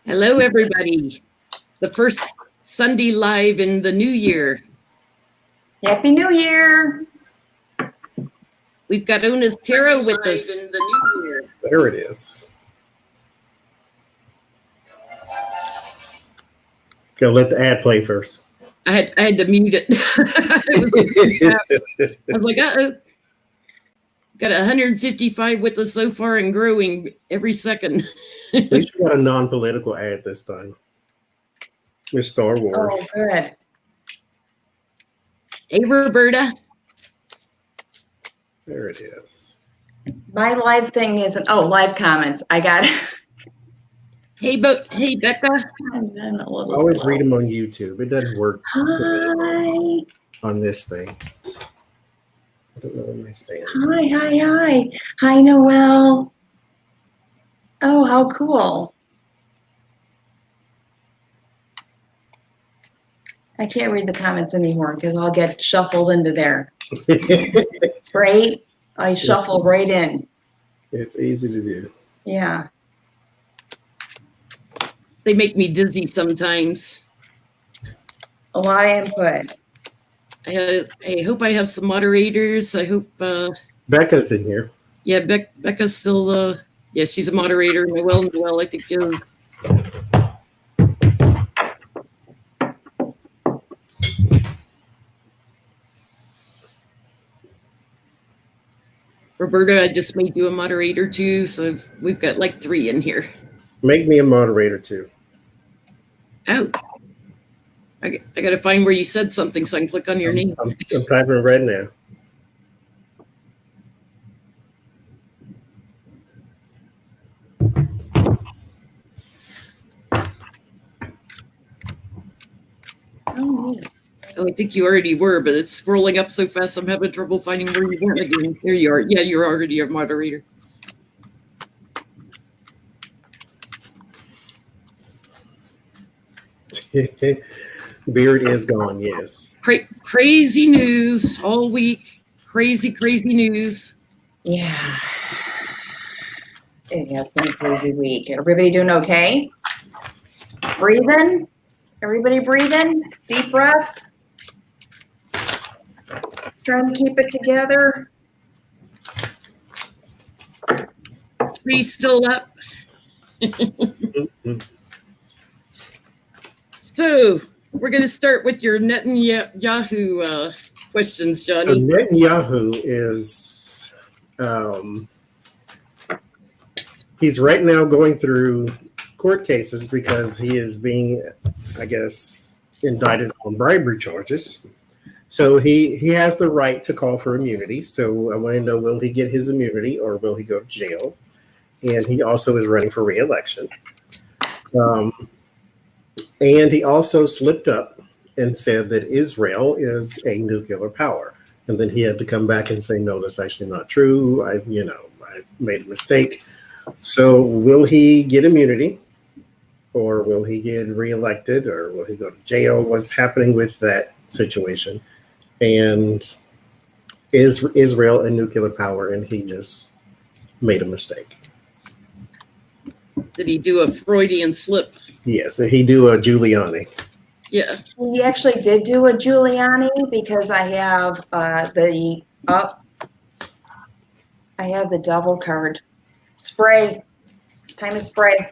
Hello, everybody. The first Sunday live in the new year. Happy New Year. We've got Ona's Tarot with us in the new year. There it is. Gotta let the ad play first. I had to mute it. I was like, uh-oh. Got 155 with us so far and growing every second. At least you got a non-political ad this time. It's Star Wars. Oh, good. Hey, Roberta. There it is. My live thing isn't. Oh, live comments. I got it. Hey, Becca. Always read them on YouTube. It doesn't work Hi. on this thing. I don't know where my stand. Hi. Hi, Noelle. Oh, how cool. I can't read the comments anymore because I'll get shuffled into there. Right? I shuffle right in. It's easy to do. Yeah. They make me dizzy sometimes. A lot of input. I hope I have some moderators. I hope Becca's in here. Yeah, Becca's still yeah, she's a moderator. Noelle, I think is. Roberta, I just made you a moderator too, so we've got like 3 in here. Make me a moderator too. Oh, I got to find where you said something so I can click on your name. I'm typing right now. Oh, yeah. Oh, I think you already were, but it's scrolling up so fast I'm having trouble finding where you went again. There you are. Yeah, you're already a moderator. Beard is gone, yes. Crazy news all week. Crazy news. Yeah. It has been a crazy week. Everybody doing okay? Breathing? Everybody breathing? Deep breath? Trying to keep it together? Tree's still up. So we're going to start with your Netanyahu questions, Johnny. So Netanyahu is, he's right now going through court cases because he is being, I guess, indicted on bribery charges. So he has the right to call for immunity. So I want to know, will he get his immunity or will he go to jail? And he also is running for re-election. And he also slipped up and said that Israel is a nuclear power. And then he had to come back and say, no, that's actually not true. I made a mistake. So will he get immunity or will he get reelected or will he go to jail? What's happening with that situation? And is Israel a nuclear power and he just made a mistake? Did he do a Freudian slip? Yes, did he do a Giuliani? Yeah. He actually did do a Giuliani because I have the double card. Spray. Time to spray.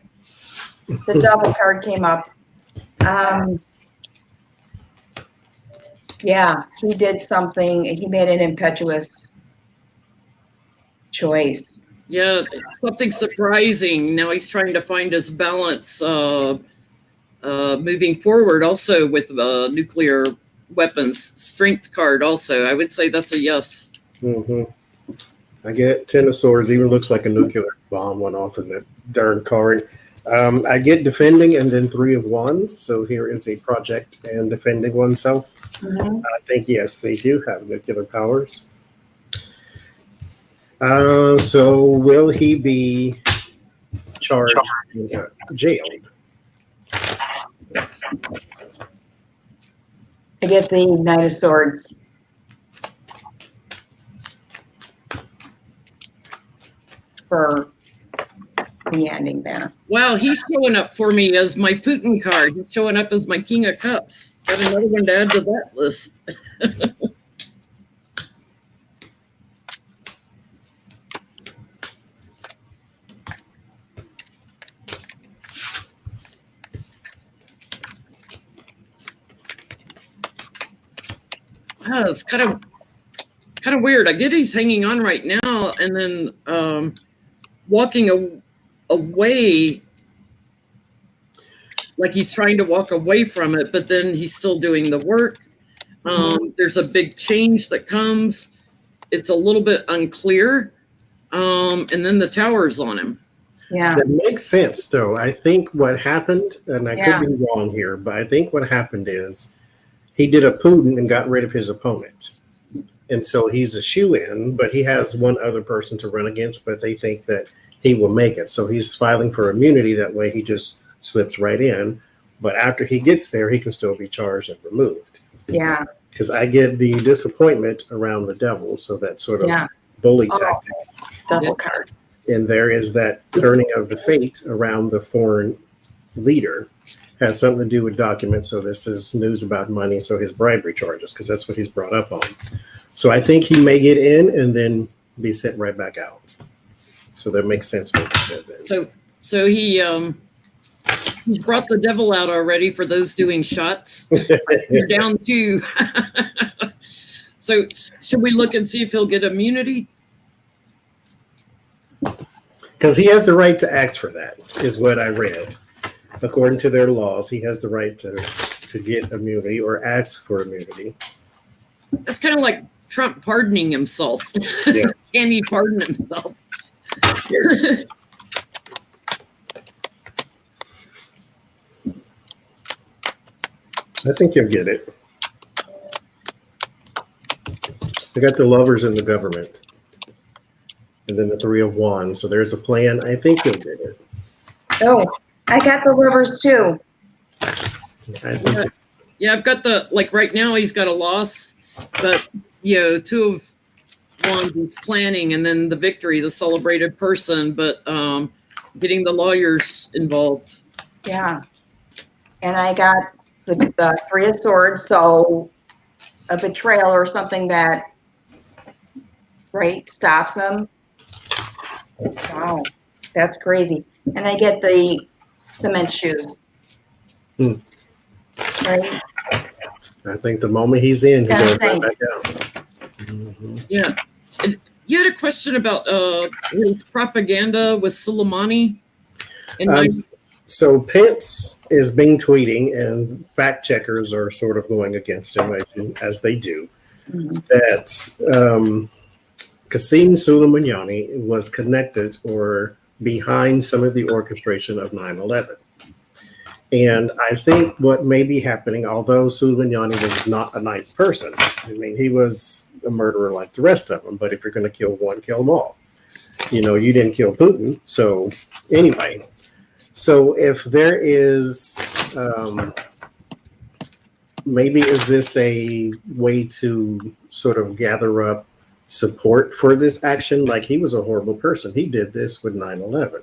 The double card came up. Yeah, he did something. He made an impetuous choice. Yeah, something surprising. Now he's trying to find his balance moving forward also with nuclear weapons. Strength card also. I would say that's a yes. Mm-hmm. I get 10 of swords. Even looks like a nuclear bomb went off in that darn card. I get defending and then 3 of wands. So here is a project and defending oneself. Mm-hmm. I think, yes, they do have nuclear powers. So will he be charged and jailed? I get the Knight of Swords. For the ending there. Wow, he's showing up for me as my Putin card. He's showing up as my King of Cups. Got another one to add to that list. Wow, it's kind of weird. I get he's hanging on right now, and then walking away, like he's trying to walk away from it, but then he's still doing the work. There's a big change that comes. It's a little bit unclear. And then the tower's on him. Yeah. That makes sense, though. I think what happened, and I could be wrong here, but I think what happened is he did a Putin and got rid of his opponent. And so he's a shoe-in, but he has one other person to run against, but they think that he will make it. So he's filing for immunity. That way he just slips right in. But after he gets there, he can still be charged and removed. Yeah. Because I get the disappointment around the devil. So that sort of bully tactic. Double card. And there is that turning of the fate around the foreign leader. Has something to do with documents. So this is news about money. So his bribery charges, because that's what he's brought up on. So I think he may get in and then be sent right back out. So that makes sense what you said then. So he's brought the devil out already for those doing shots. You're down 2. So should we look and see if he'll get immunity? Because he has the right to ask for that, is what I read. According to their laws, he has the right to get immunity or ask for immunity. It's kind of like Trump pardoning himself. Yeah. Can he pardon himself? I think he'll get it. I got the lovers in the government. And then the 3 of Wands. So there's a plan. I think he'll get it. Oh, I got the rivers too. I think Yeah, I've got right now he's got a loss, but 2 of Wands is planning, and then the victory, the celebrated person, but getting the lawyers involved. Yeah. And I got the 3 of Swords, so a betrayal or something that stops him. Wow, that's crazy. And I get the cement shoes. Right? I think the moment he's in, he goes right back out. Yeah. And you had a question about his propaganda with Soleimani. So Pence is being tweeting, and fact checkers are sort of going against him, as they do, that Qasem Soleimani was connected or behind some of the orchestration of 9/11. And I think what may be happening, although Soleimani was not a nice person, I mean, he was a murderer like the rest of them, but if you're going to kill one, kill them all. You didn't kill Putin. So anyway, so if there is, maybe is this a way to sort of gather up support for this action? Like, he was a horrible person. He did this with 9/11.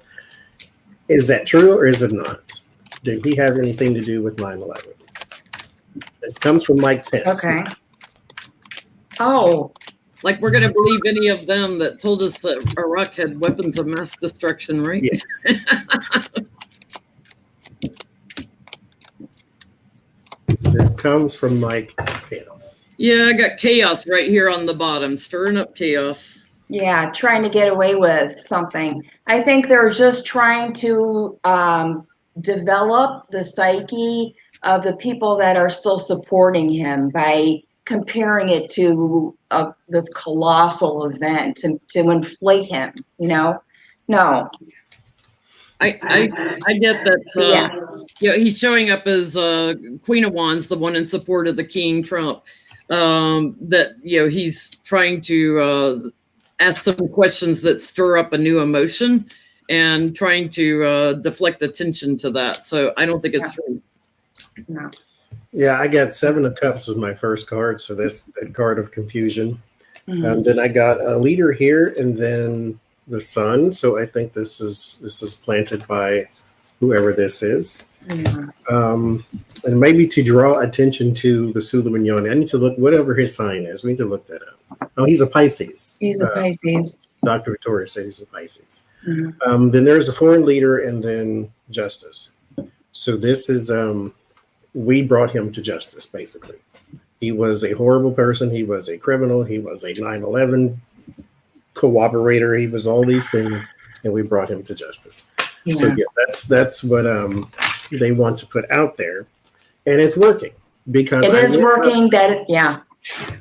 Is that true or is it not? Did he have anything to do with 9/11? This comes from Mike Pence. Okay. Oh. Like, we're going to believe any of them that told us that Iraq had weapons of mass destruction, right? Yes. This comes from Mike Pence. Yeah, I got chaos right here on the bottom, stirring up chaos. Yeah, trying to get away with something. I think they're just trying to develop the psyche of the people that are still supporting him by comparing it to this colossal event to inflate him, No. I get that. He's showing up as Queen of Wands, the one in support of the King, Trump. That he's trying to ask some questions that stir up a new emotion, and trying to deflect attention to that. So I don't think it's true. No. Yeah, I got 7 of Cups was my first card, so that's a card of confusion. Then I got a leader here, and then the sun. So I think this is planted by whoever this is. And maybe to draw attention to the Soleimani, I need to look whatever his sign is. We need to look that up. Oh, he's a Pisces. He's a Pisces. Dr. Victoria said he's a Pisces. Then there's a foreign leader, and then justice. So this is we brought him to justice. Basically, he was a horrible person. He was a criminal. He was a 9/11 cooperator. He was all these things, and we brought him to justice. So yeah, that's what they want to put out there, and it's working because it is working.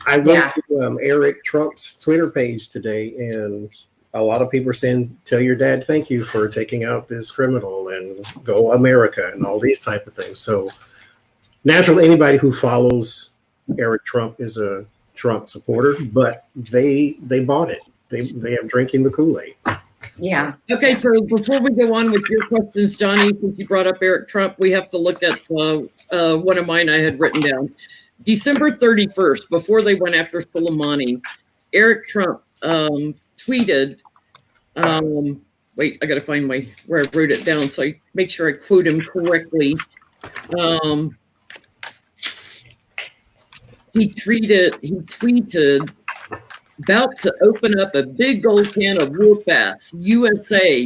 I went to Eric Trump's Twitter page today, and a lot of people are saying, "Tell your dad thank you for taking out this criminal and go America," and all these type of things. So naturally, anybody who follows Eric Trump is a Trump supporter, but they bought it. They are drinking the Kool-Aid. Yeah. Okay, so before we go on with your questions, Johnny, since you brought up Eric Trump, we have to look at one of mine I had written down. December 31st, before they went after Soleimani, Eric Trump tweeted, wait, I got to find where I wrote it down so I make sure I quote him correctly. He tweeted, about to open up a big old can of whoop ass, USA,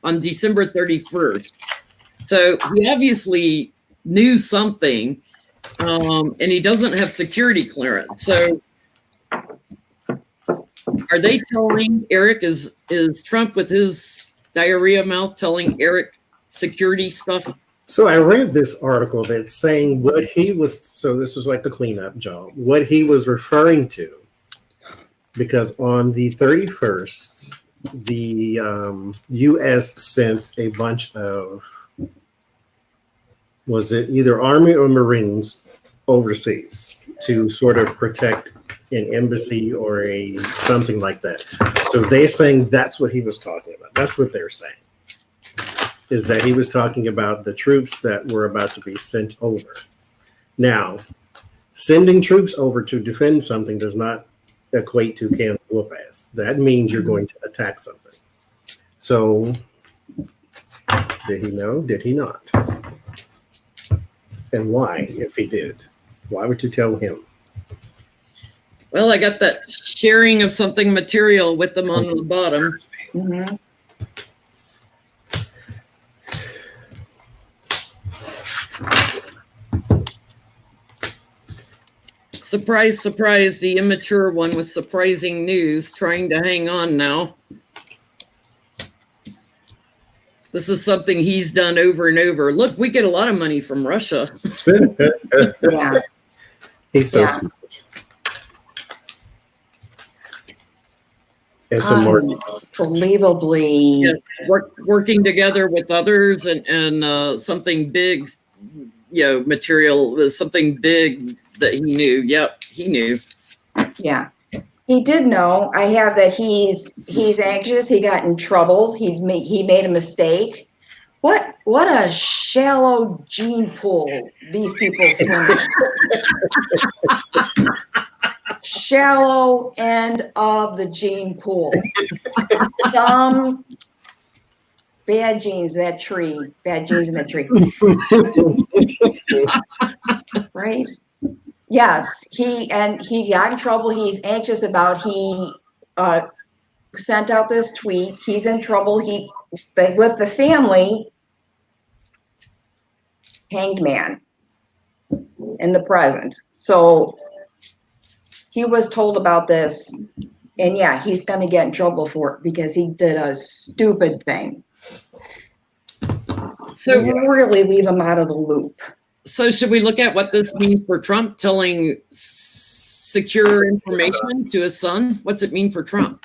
on December 31st. So he obviously knew something, and he doesn't have security clearance. So are they telling Eric, is Trump with his diarrhea mouth telling Eric security stuff? So I read this article that's saying what he was, so this was like the cleanup job, what he was referring to. Because on the 31st, the U.S. sent a bunch of, was it either Army or Marines overseas to sort of protect an embassy or something like that. So they're saying that's what he was talking about. That's what they're saying, is that he was talking about the troops that were about to be sent over. Now, sending troops over to defend something does not equate to can whoop ass. That means you're going to attack something. So did he know? Did he not? And why, if he did? Why would you tell him? Well, I got that sharing of something material with them on the bottom. Mm-hmm. Surprise, surprise, the immature one with surprising news, trying to hang on now. This is something he's done over and over. Look, we get a lot of money from Russia. Yeah. He's so smart. Unbelievably. Yeah, working together with others and something big, material was something big that he knew. Yep, he knew. Yeah, he did know. I have that he's anxious. He got in trouble. He made a mistake. What a shallow gene pool these people swim in. Shallow end of the gene pool. Dumb, bad genes in that tree. Bad genes in that tree. Right? Yes, he got in trouble. He's anxious about. He sent out this tweet. He's in trouble. With the family, hanged man in the present. So he was told about this, and yeah, he's going to get in trouble for it because he did a stupid thing. So really leave him out of the loop. So should we look at what this means for Trump telling secure information to his son? What's it mean for Trump?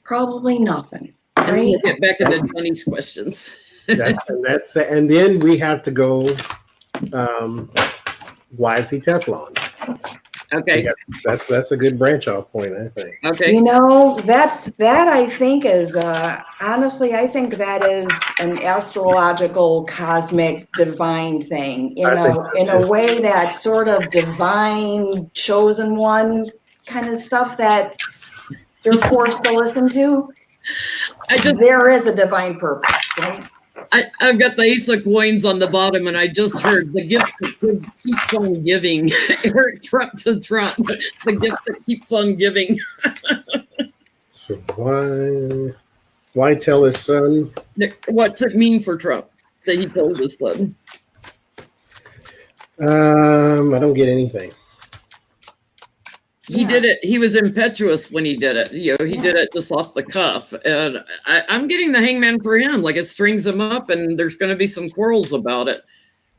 Probably nothing. And right? we'll get back into Johnny's questions. And then we have to go, why is he Teflon? Okay. That's a good branch off point, I think. Okay. That I think is, honestly, I think that is an astrological, cosmic, divine thing, in a way that sort of divine, chosen one kind of stuff that you're forced to listen to, there is a divine purpose, right? I've got the Ace of Coins on the bottom, and I just heard the gift that keeps on giving. Eric Trump to Trump, the gift that keeps on giving. So why tell his son? What's it mean for Trump that he told his son? I don't get anything. He did it. He was impetuous when he did it. You know, he did it just off the cuff. And I'm getting the hangman for him. Like, it strings him up, and there's going to be some quarrels about it.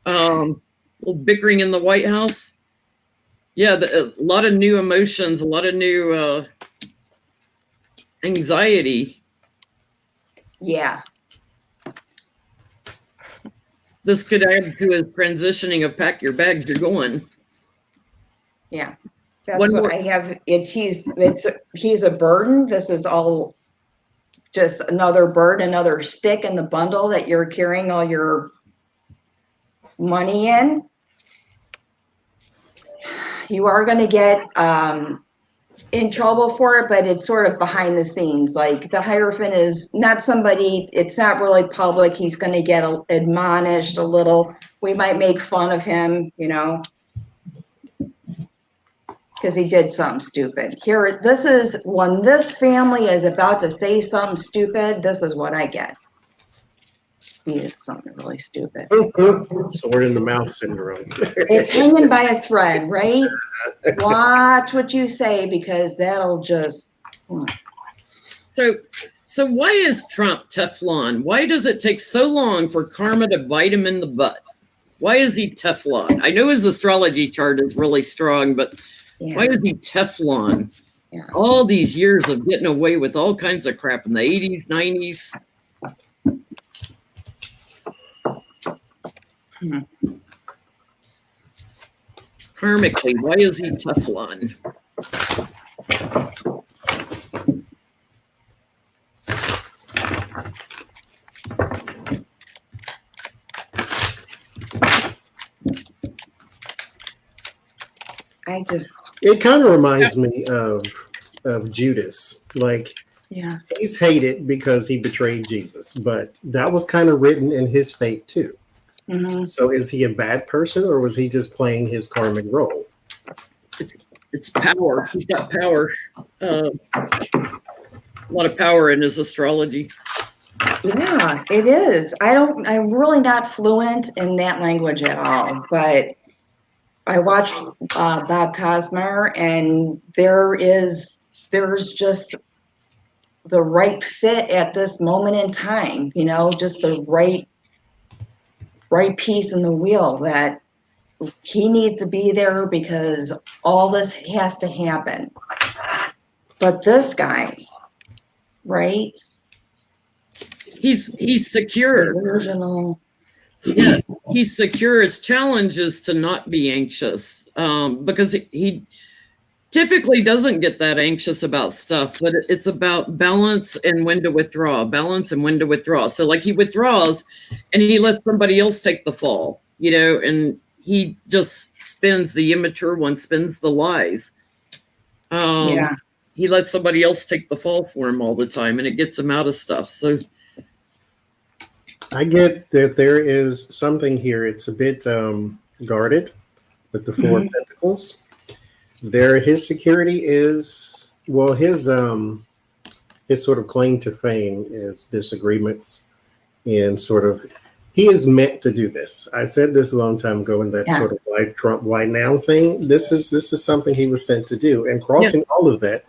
Little bickering in the White House. Yeah, a lot of new emotions, a lot of new anxiety. Yeah. This could add to his transitioning of pack your bags, you're going. Yeah. That's what I have. He's a burden. This is all just another burden, another stick in the bundle that you're carrying all your money in. You are going to get in trouble for it, but it's sort of behind the scenes. Like, the Hierophant is not somebody, it's not really public. He's going to get admonished a little. We might make fun of him, you know, because he did something stupid. Here, this is when this family is about to say something stupid, this is what I get. He did something really stupid. Sword in the mouth syndrome. It's hanging by a thread, right? Watch what you say, because that'll just... So why is Trump Teflon? Why does it take so long for karma to bite him in the butt? Why is he Teflon? I know his astrology chart is really strong, but why is he Teflon? Yeah. All these years of getting away with all kinds of crap in the 80s, 90s. Karmically, why is he Teflon? It kind of reminds me of Judas. Like, yeah, he's hated because he betrayed Jesus, but that was kind of written in his fate too. Mm-hmm. So is he a bad person, or was he just playing his karmic role? It's power. He's got power. A lot of power in his astrology. Yeah, it is. I'm really not fluent in that language at all, but I watched Bob Cosmar, and there's just the right fit at this moment in time, you know, just the right piece in the wheel that he needs to be there because all this has to happen. But this guy, right? He's secure. Delusional. Yeah, he's secure. His challenge is to not be anxious, because he typically doesn't get that anxious about stuff, but it's about balance and when to withdraw, balance and when to withdraw. So, like, he withdraws and he lets somebody else take the fall, you know, and he just spins, the immature one spins the lies. He lets somebody else take the fall for him all the time, and it gets him out of stuff. So I get that there is something here. It's a bit guarded with the Four of Pentacles. His security is, well, his sort of claim to fame is disagreements, and sort of, he is meant to do this. I said this a long time ago in that sort of like Trump why now thing. This is something he was sent to do, and crossing all of that,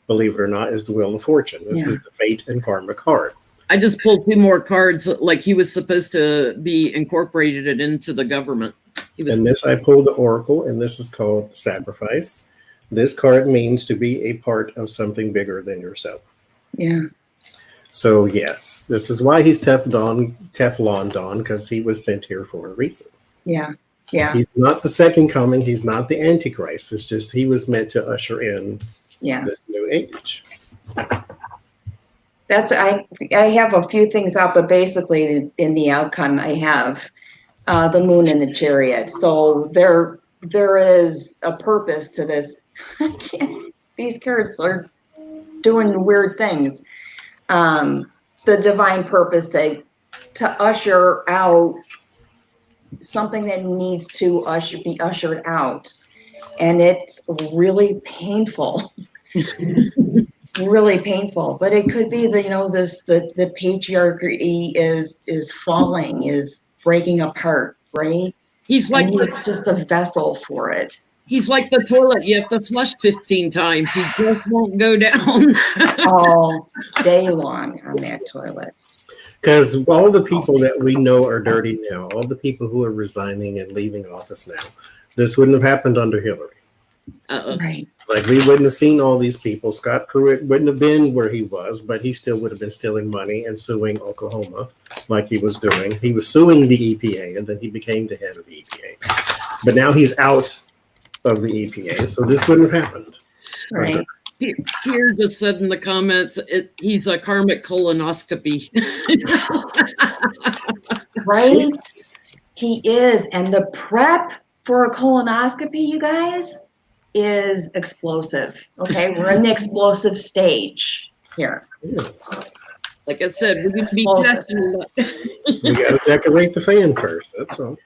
believe it or not, is the Wheel of Fortune. This is the fate and karma card. I just pulled 2 more cards. Like, he was supposed to be incorporated into the government. And this, I pulled the Oracle, and this is called Sacrifice. This card means to be a part of something bigger than yourself. Yeah. So yes, this is why he's Teflon Don, because he was sent here for a reason. Yeah. Yeah. He's not the second coming. He's not the Antichrist. It's just he was meant to usher in this new age. I have a few things out, but basically in the outcome I have the Moon and the Chariot. So there is a purpose to this. These cards are doing weird things. The divine purpose to usher out something that needs to be ushered out. And it's really painful. Really painful. But it could be that, the patriarchy is falling, is breaking apart, right? He's like he's just a vessel for it. He's like the toilet. You have to flush 15 times. He just won't go down. All day long on that toilet. Because all the people that we know are dirty now, all the people who are resigning and leaving office now, this wouldn't have happened under Hillary. Right. Like, we wouldn't have seen all these people. Scott Pruitt wouldn't have been where he was, but he still would have been stealing money and suing Oklahoma like he was doing. He was suing the EPA, and then he became the head of the EPA. But now he's out of the EPA, so this wouldn't have happened. Right. Pierre just said in the comments, he's a karmic colonoscopy. Right? He is. And the prep for a colonoscopy, you guys, is explosive. Okay? We're in the explosive stage here. Yes. Like I said, we can be careful. We got to decorate the fan first. That's all.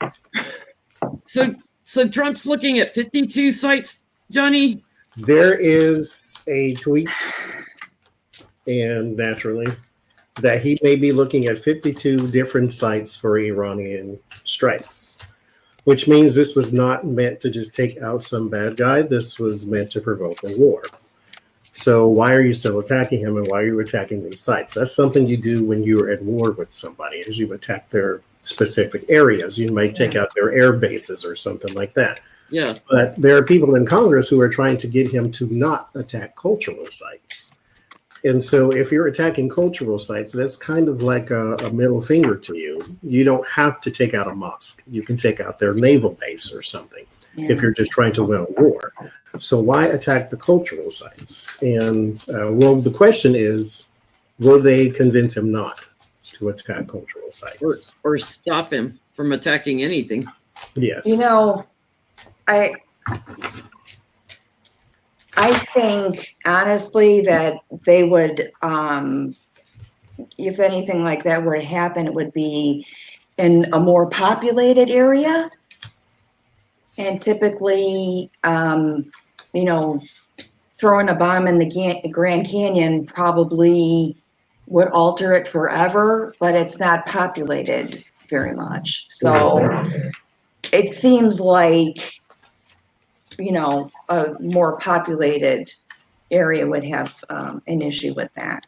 So Trump's looking at 52 sites, Johnny? There is a tweet, and naturally, that he may be looking at 52 different sites for Iranian strikes, which means this was not meant to just take out some bad guy. This was meant to provoke a war. So why are you still attacking him, and why are you attacking these sites? That's something you do when you're at war with somebody, is you attack their specific areas. You might take out their air bases or something like that. Yeah. But there are people in Congress who are trying to get him to not attack cultural sites. And so if you're attacking cultural sites, that's kind of like a middle finger to you. You don't have to take out a mosque. You can take out their naval base or something if you're just trying to win a war. So why attack the cultural sites? And well, the question is, will they convince him not to attack cultural sites? Or stop him from attacking anything? Yes. I think, honestly, that they would, if anything like that were to happen, it would be in a more populated area. And typically, throwing a bomb in the Grand Canyon probably would alter it forever, but it's not populated very much. So it seems like, a more populated area would have an issue with that.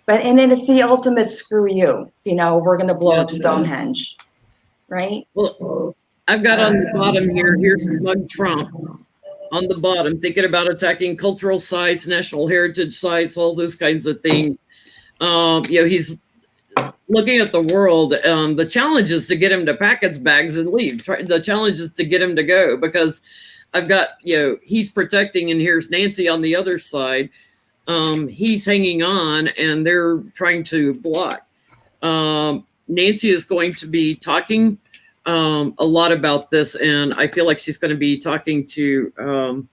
And then it's the ultimate screw you. We're going to blow up Stonehenge, right? Well, I've got on the bottom here, here's Mug Trump on the bottom, thinking about attacking cultural sites, national heritage sites, all those kinds of things. He's looking at the world. The challenge is to get him to pack his bags and leave. The challenge is to get him to go, because I've got, he's protecting, and here's Nancy on the other side. He's hanging on, and they're trying to block. Nancy is going to be talking a lot about this, and I feel like she's going to be talking to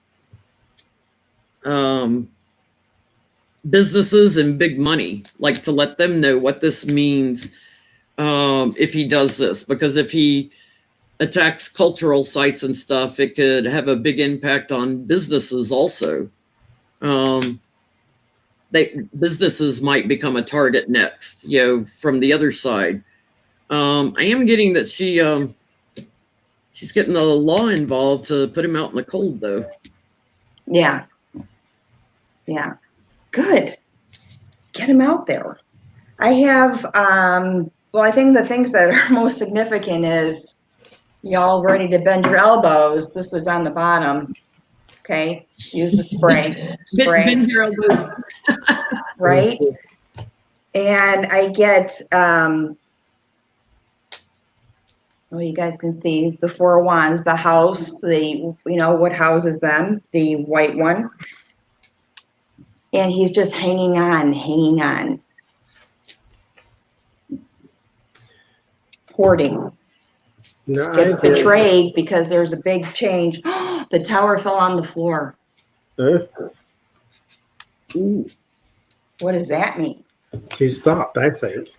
businesses and big money, like to let them know what this means if he does this, because if he attacks cultural sites and stuff, it could have a big impact on businesses also. Businesses might become a target next, from the other side. I am getting that she's getting the law involved to put him out in the cold, though. Yeah. Good. Get him out there. I have, I think the things that are most significant is, y'all ready to bend your elbows. This is on the bottom. Okay. Use the spray. Bend your elbows. Right. And I get, you guys can see the 4 of Wands, the house, what houses them, the white one. And he's just hanging on. Hoarding. No, Gets betrayed because there's a big change. The tower fell on the floor. Ooh. What does that mean? He stopped, I think,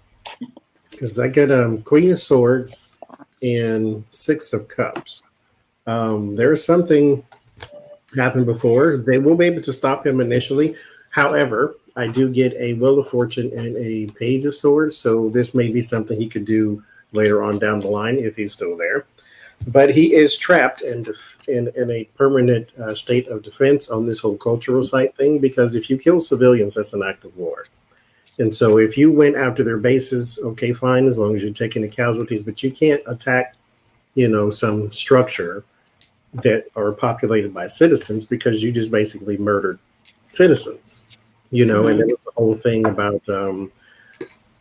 because I get Queen of Swords and Six of Cups. There's something happened before. They will be able to stop him initially. However, I do get a Wheel of Fortune and a Page of Swords, so this may be something he could do later on down the line if he's still there. But he is trapped in a permanent state of defense on this whole cultural site thing, because if you kill civilians, that's an act of war. And so if you went after their bases, okay, fine, as long as you're taking the casualties, but you can't attack, some structure that are populated by citizens, because you just basically murdered citizens, and there was the whole thing about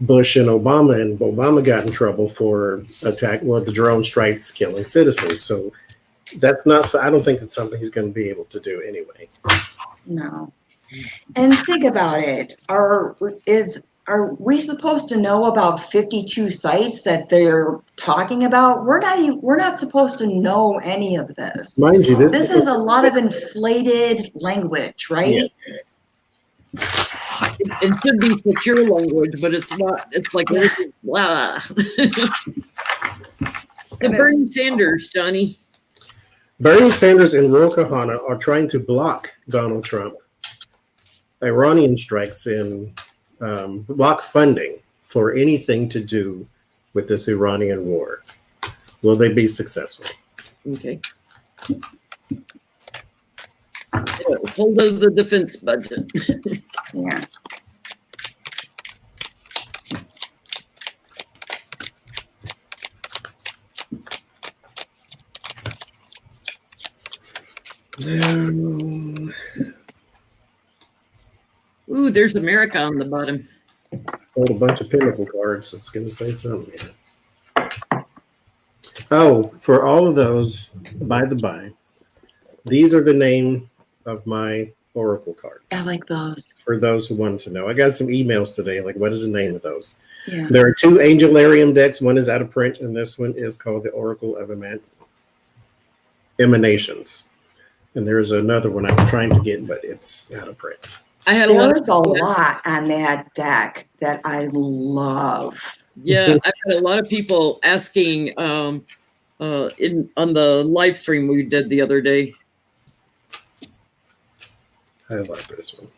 Bush and Obama got in trouble for the drone strikes killing citizens. So that's not, I don't think it's something he's going to be able to do anyway. No. And think about it. Are we supposed to know about 52 sites that they're talking about? We're not supposed to know any of this. Mind you, this is a lot of inflated language, right? Yes. It should be secure language, but it's not. It's like blah. So Bernie Sanders, Johnny. Bernie Sanders and Ro Khanna are trying to block Donald Trump Iranian strikes and block funding for anything to do with this Iranian war. Will they be successful? Okay. Hold of the defense budget. Yeah. Ooh, there's America on the bottom. Hold a bunch of pinnacle cards. It's going to say something. Oh, for all of those, by the by, these are the name of my oracle cards. I like those. For those who wanted to know. I got some emails today, like, what is the name of those? Yeah. There are two Angelarium decks. One is out of print, and this one is called the Oracle of Emanations. And there's another one I'm trying to get, but it's out of print. I had There's a lot on that deck that I love. Yeah, I've had a lot of people asking on the live stream we did the other day. I like this one.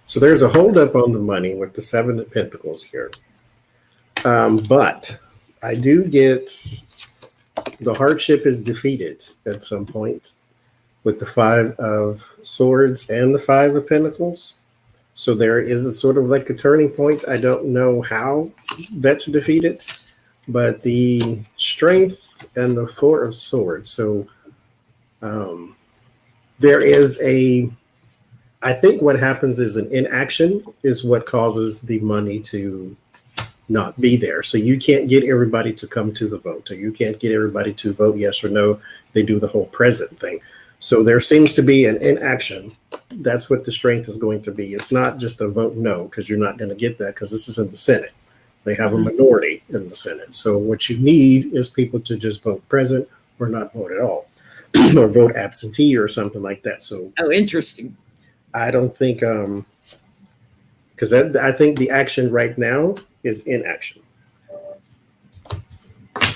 So there's a holdup on the money with the Seven of Pentacles here. But I do get the hardship is defeated at some point with the Five of Swords and the Five of Pentacles. So there is a sort of like a turning point. I don't know how that's defeated, but the Strength and the Four of Swords. So there is I think what happens is an inaction is what causes the money to not be there. So you can't get everybody to come to the vote, or you can't get everybody to vote yes or no. They do the whole present thing. So there seems to be an inaction. That's what the strength is going to be. It's not just a vote no, because you're not going to get that, because this is in the Senate. They have a minority in the Senate. So what you need is people to just vote present or not vote at all, or vote absentee or something like that. So interesting. I don't think, because I think the action right now is inaction,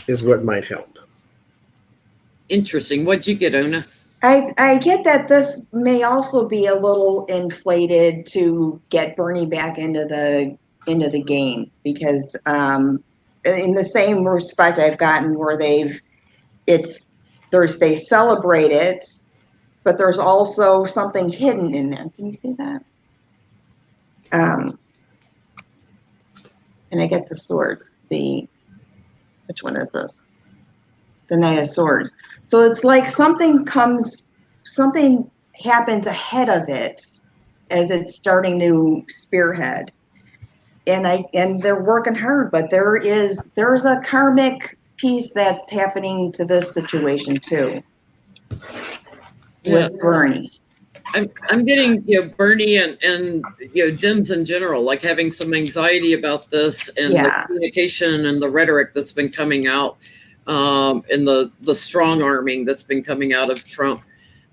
is what might help. Interesting. What'd you get, Ona? I get that this may also be a little inflated to get Bernie back into the game, because in the same respect I've gotten where they celebrate it, but there's also something hidden in there. Can you see that? And I get the swords. Which one is this? The Knight of Swords. So it's like something happens ahead of it as it's starting to spearhead. And they're working hard, but there's a karmic piece that's happening to this situation too Yeah. with Bernie. I'm getting, Bernie and Dems in general, like having some anxiety about this and the communication and the rhetoric that's been coming out, and the strong arming that's been coming out of Trump.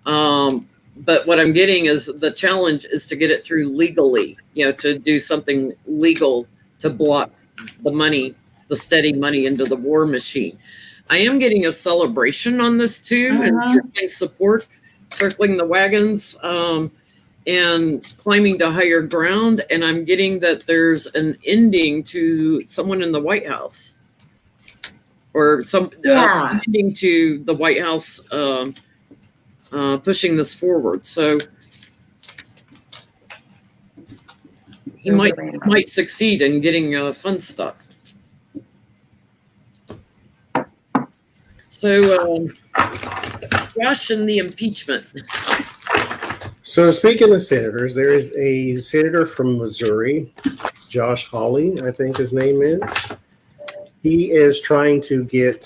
But what I'm getting is the challenge is to get it through legally, to do something legal to block the money, the steady money into the war machine. I am getting a celebration on this too, and circling support, circling the wagons, and climbing to higher ground. And I'm getting that there's an ending to someone in the White House, or some ending to the White House pushing this forward. So he might succeed in getting fun stuff. So Josh and the impeachment. So speaking of senators, there is a senator from Missouri, Josh Hawley, I think his name is. He is trying to get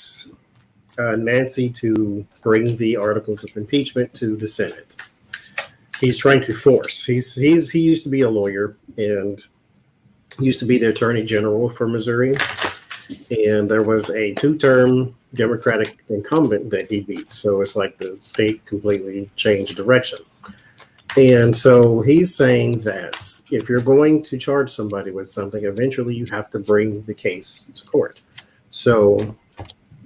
Nancy to bring the articles of impeachment to the Senate. He's trying to force. He used to be a lawyer and used to be the attorney general for Missouri. And there was a 2-term Democratic incumbent that he beat. So it's like the state completely changed direction. And so he's saying that if you're going to charge somebody with something, eventually you have to bring the case to court. So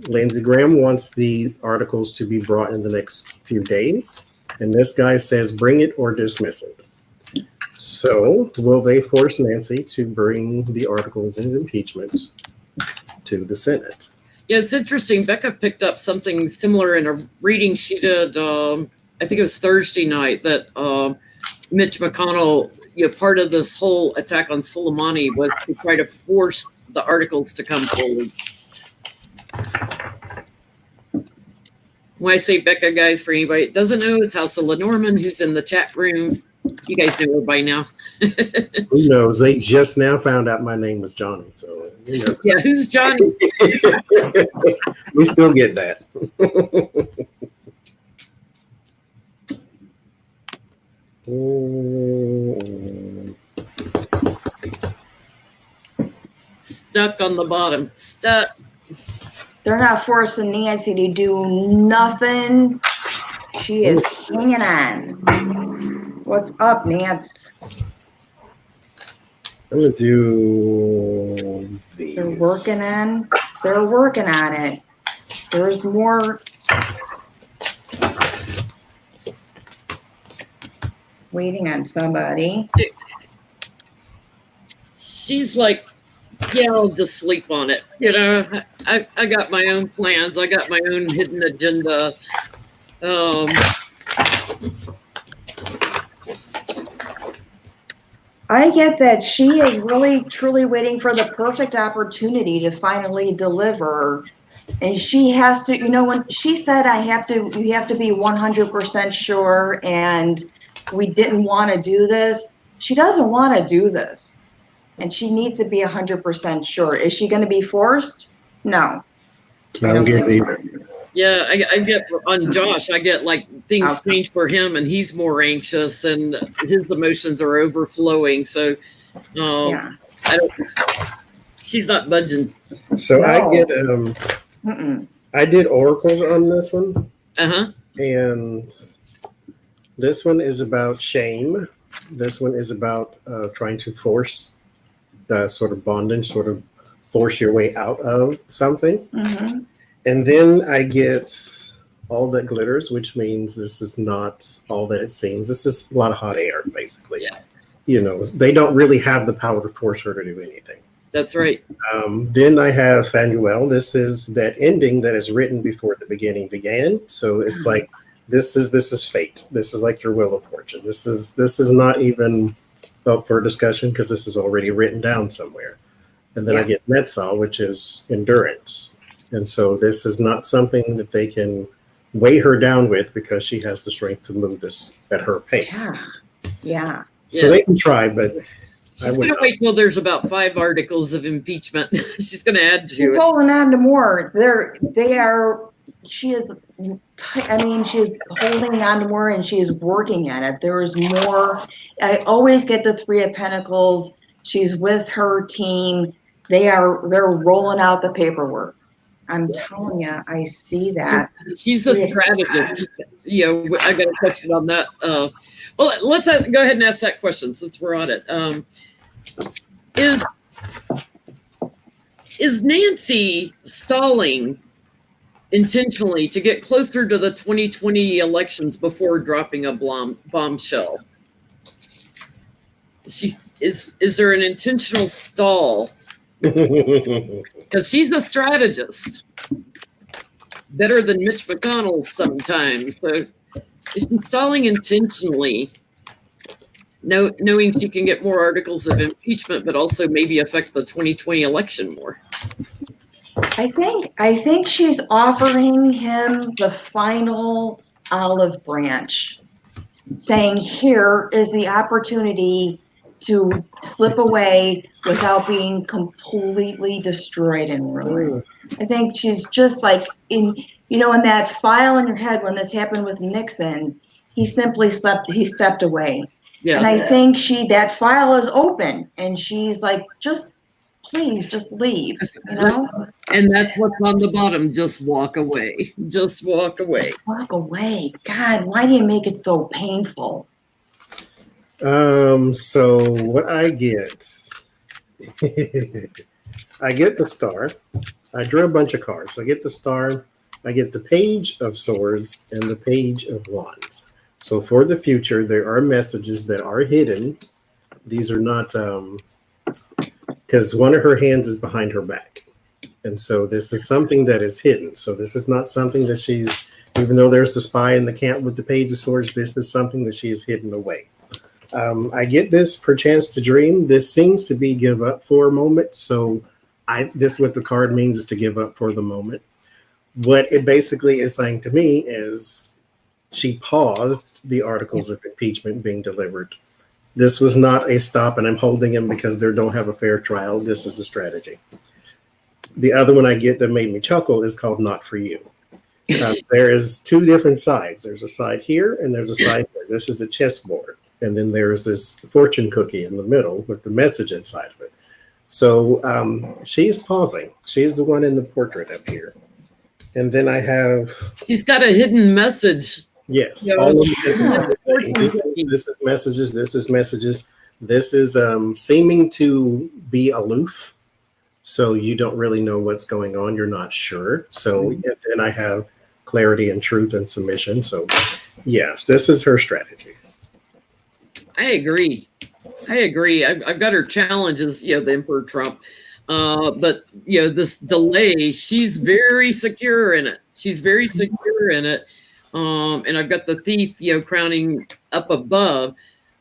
Lindsey Graham wants the articles to be brought in the next few days. And this guy says, bring it or dismiss it. So will they force Nancy to bring the articles of impeachment to the Senate? Yeah, it's interesting. Becca picked up something similar in a reading she did, I think it was Thursday night, that Mitch McConnell, part of this whole attack on Soleimani was to try to force the articles to come forward. When I say Becca, guys, for anybody that doesn't know, it's House of Lenormand, who's in the chat room. You guys know her by now. Who knows? They just now found out my name was Johnny. So yeah, who's Johnny? We still get that. Stuck on the bottom. Stuck. They're not forcing Nancy to do nothing. She is hanging on. What's up, Nance? I'm gonna do these. They're working on it. There's more. Waiting on somebody. She's like, yeah, I'll just sleep on it. I got my own plans. I got my own hidden agenda. I get that she is really, truly waiting for the perfect opportunity to finally deliver. And she has to, when she said, you have to be 100% sure, and we didn't want to do this. She doesn't want to do this. And she needs to be 100% sure. Is she going to be forced? No. I don't get it either. Yeah, I get on Josh, I get like things change for him and he's more anxious and his emotions are overflowing. So she's not budging. So no. I did oracles on this one. And this one is about shame. This one is about trying to force the sort of bondage, sort of force your way out of something. And then I get all that glitters, which means this is not all that it seems. This is a lot of hot air, basically. Yeah. They don't really have the power to force her to do anything. That's right. Then I have Fanuel. This is that ending that is written before the beginning began. So it's like, this is fate. This is like your wheel of fortune. This is not even up for discussion because this is already written down somewhere. And then I get Metzal, which is endurance. And so this is not something that they can weigh her down with because she has the strength to move this at her pace. Yeah. So they can try, but She's going to wait till there's about 5 articles of impeachment. She's going to add to She's it. holding on to more. She is holding on to more, and she is working at it. There is more. I always get the 3 of Pentacles. She's with her team. They're rolling out the paperwork. I'm telling you, I see that. She's a strategist. I got a question on that. Well, let's go ahead and ask that question since we're on it. Is Nancy stalling intentionally to get closer to the 2020 elections before dropping a bombshell? Is there an intentional stall? Because she's a strategist, better than Mitch McConnell sometimes. So is she stalling intentionally, knowing she can get more articles of impeachment, but also maybe affect the 2020 election more? I think she's offering him the final olive branch, saying, here is the opportunity to slip away without being completely destroyed and ruined. I think she's just like in that file in your head when this happened with Nixon, he stepped away. Yeah. And I think that file is open and she's like, please just leave, And that's what's on the bottom. Just walk away. Just walk away. Just walk away. God, why do you make it so painful? So what I get, I get the star. I drew a bunch of cards. I get the star. I get the Page of Swords and the Page of Wands. So for the future, there are messages that are hidden. These are not, because one of her hands is behind her back. And so this is something that is hidden. So this is not something that even though there's the spy in the camp with the Page of Swords, this is something that she has hidden away. I get this perchance to dream. This seems to be give up for a moment. So this what the card means is to give up for the moment. What it basically is saying to me is she paused the articles of impeachment being delivered. This was not a stop and I'm holding him because they don't have a fair trial. This is a strategy. The other one I get that made me chuckle is called Not For You. There is 2 different sides. There's a side here and there's a side here. This is a chessboard. And then there's this fortune cookie in the middle with the message inside of it. So she's pausing. She's the one in the portrait up here. And then I have... She's got a hidden message. Yes. All of them. This is messages. This is messages. This is seeming to be aloof. So you don't really know what's going on. You're not sure. So then I have clarity and truth and submission. So yes, this is her strategy. I agree. I've got her challenges, the Emperor Trump. But, this delay, she's very secure in it. And I've got the thief, crowning up above.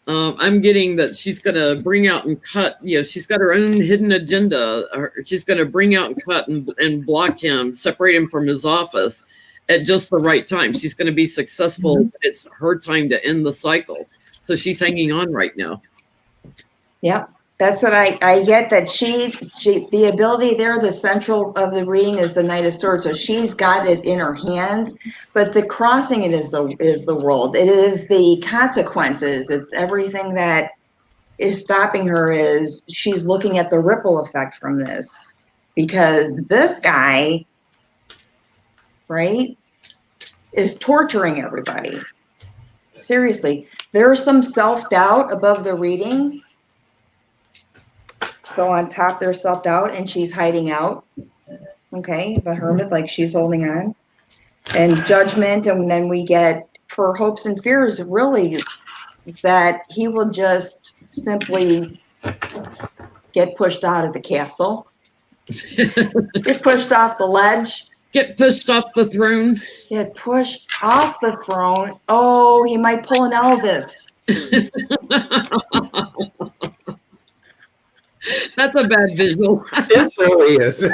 I'm getting that she's going to bring out and cut, she's got her own hidden agenda. She's going to bring out and cut and block him, separate him from his office at just the right time. She's going to be successful. Mm-hmm. It's her time to end the cycle. So she's hanging on right now. Yep. That's what I get, that she the ability there, the central of the reading is the Knight of Swords. So she's got it in her hands, but the crossing it is the world. It is the consequences. It's everything that is stopping her. Is she's looking at the ripple effect from this, because this guy, right, is torturing everybody. Seriously, there's some self-doubt above the reading. So on top, there's self-doubt, and she's hiding out. Okay, the Hermit, like she's holding on. And Judgment, and then we get, for hopes and fears, really, that he will just simply get pushed out of the castle. Get pushed off the ledge. Get pushed off the throne. Get pushed off the throne. Oh, he might pull an Elvis. That's a bad visual. It really is.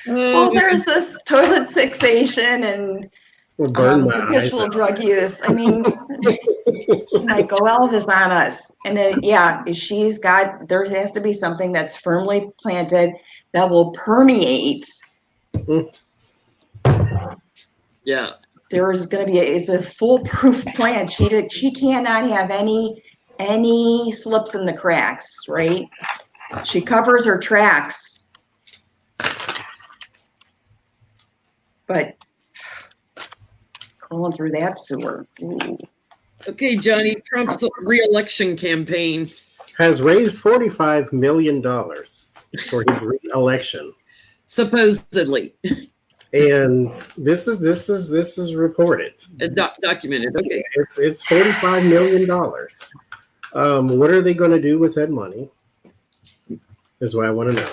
Well, there's this toilet fixation, and Or burn my eyes habitual out. drug use. I mean, like go Elvis on us. And there has to be something that's firmly planted that will permeate. Yeah. There's going to be it's a foolproof plan. She cannot have any slips in the cracks, right? She covers her tracks. But crawling through that sewer. Ooh. Okay, Johnny, Trump's re-election campaign has raised $45 million for his re-election. Supposedly. And this is reported. Documented. Okay. It's $45 million. What are they going to do with that money? Is what I want to know.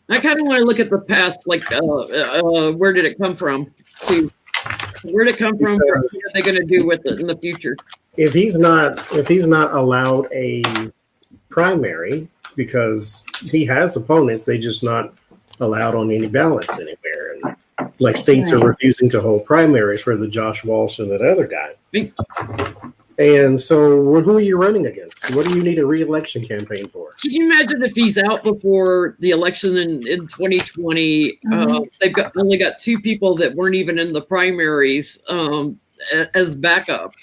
I kind of want to look at the past, like where did it come from? Where did it come from? What are they going to do with it in the future? If he's not allowed a primary, because he has opponents, they just not allowed on any ballots anywhere. And like states are refusing to hold primaries for the Josh Walsh and that other guy. And so who are you running against? What do you need a re-election campaign for? Can you imagine if he's out before the election in 2020? They've only got two people that weren't even in the primaries as backup.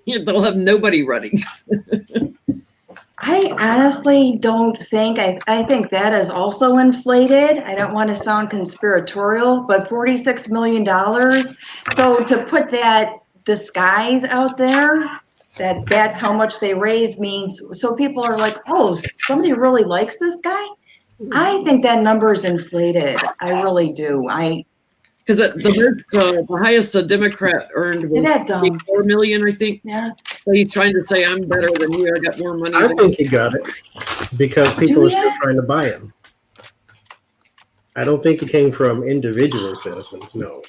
They'll have nobody running. I honestly don't think, I think that is also inflated. I don't want to sound conspiratorial, but $46 million. So to put that disguise out there, that's how much they raised means, so people are like, oh, somebody really likes this guy? I think that number is inflated. I really do. Because the highest a Democrat earned was $4 million, I think. Yeah. So he's trying to say, I'm better than you. I got more money. I think he got it because people are still trying to buy him. I don't think it came from individual citizens, no.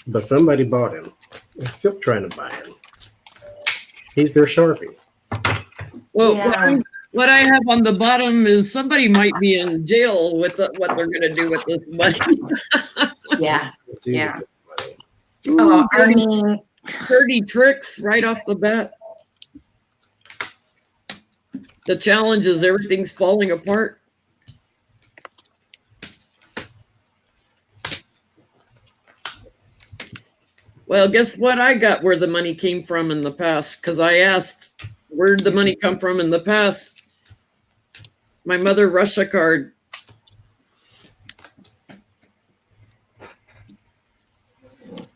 But somebody bought him. They're still trying to buy him. He's their Sharpie. Well, what I have on the bottom is somebody might be in jail with what they're going to do with this money. Yeah. Ooh, I mean, 30 tricks right off the bat. The challenge is everything's falling apart. Well, guess what? I got where the money came from in the past, because I asked, where did the money come from in the past? My Mother Russia card.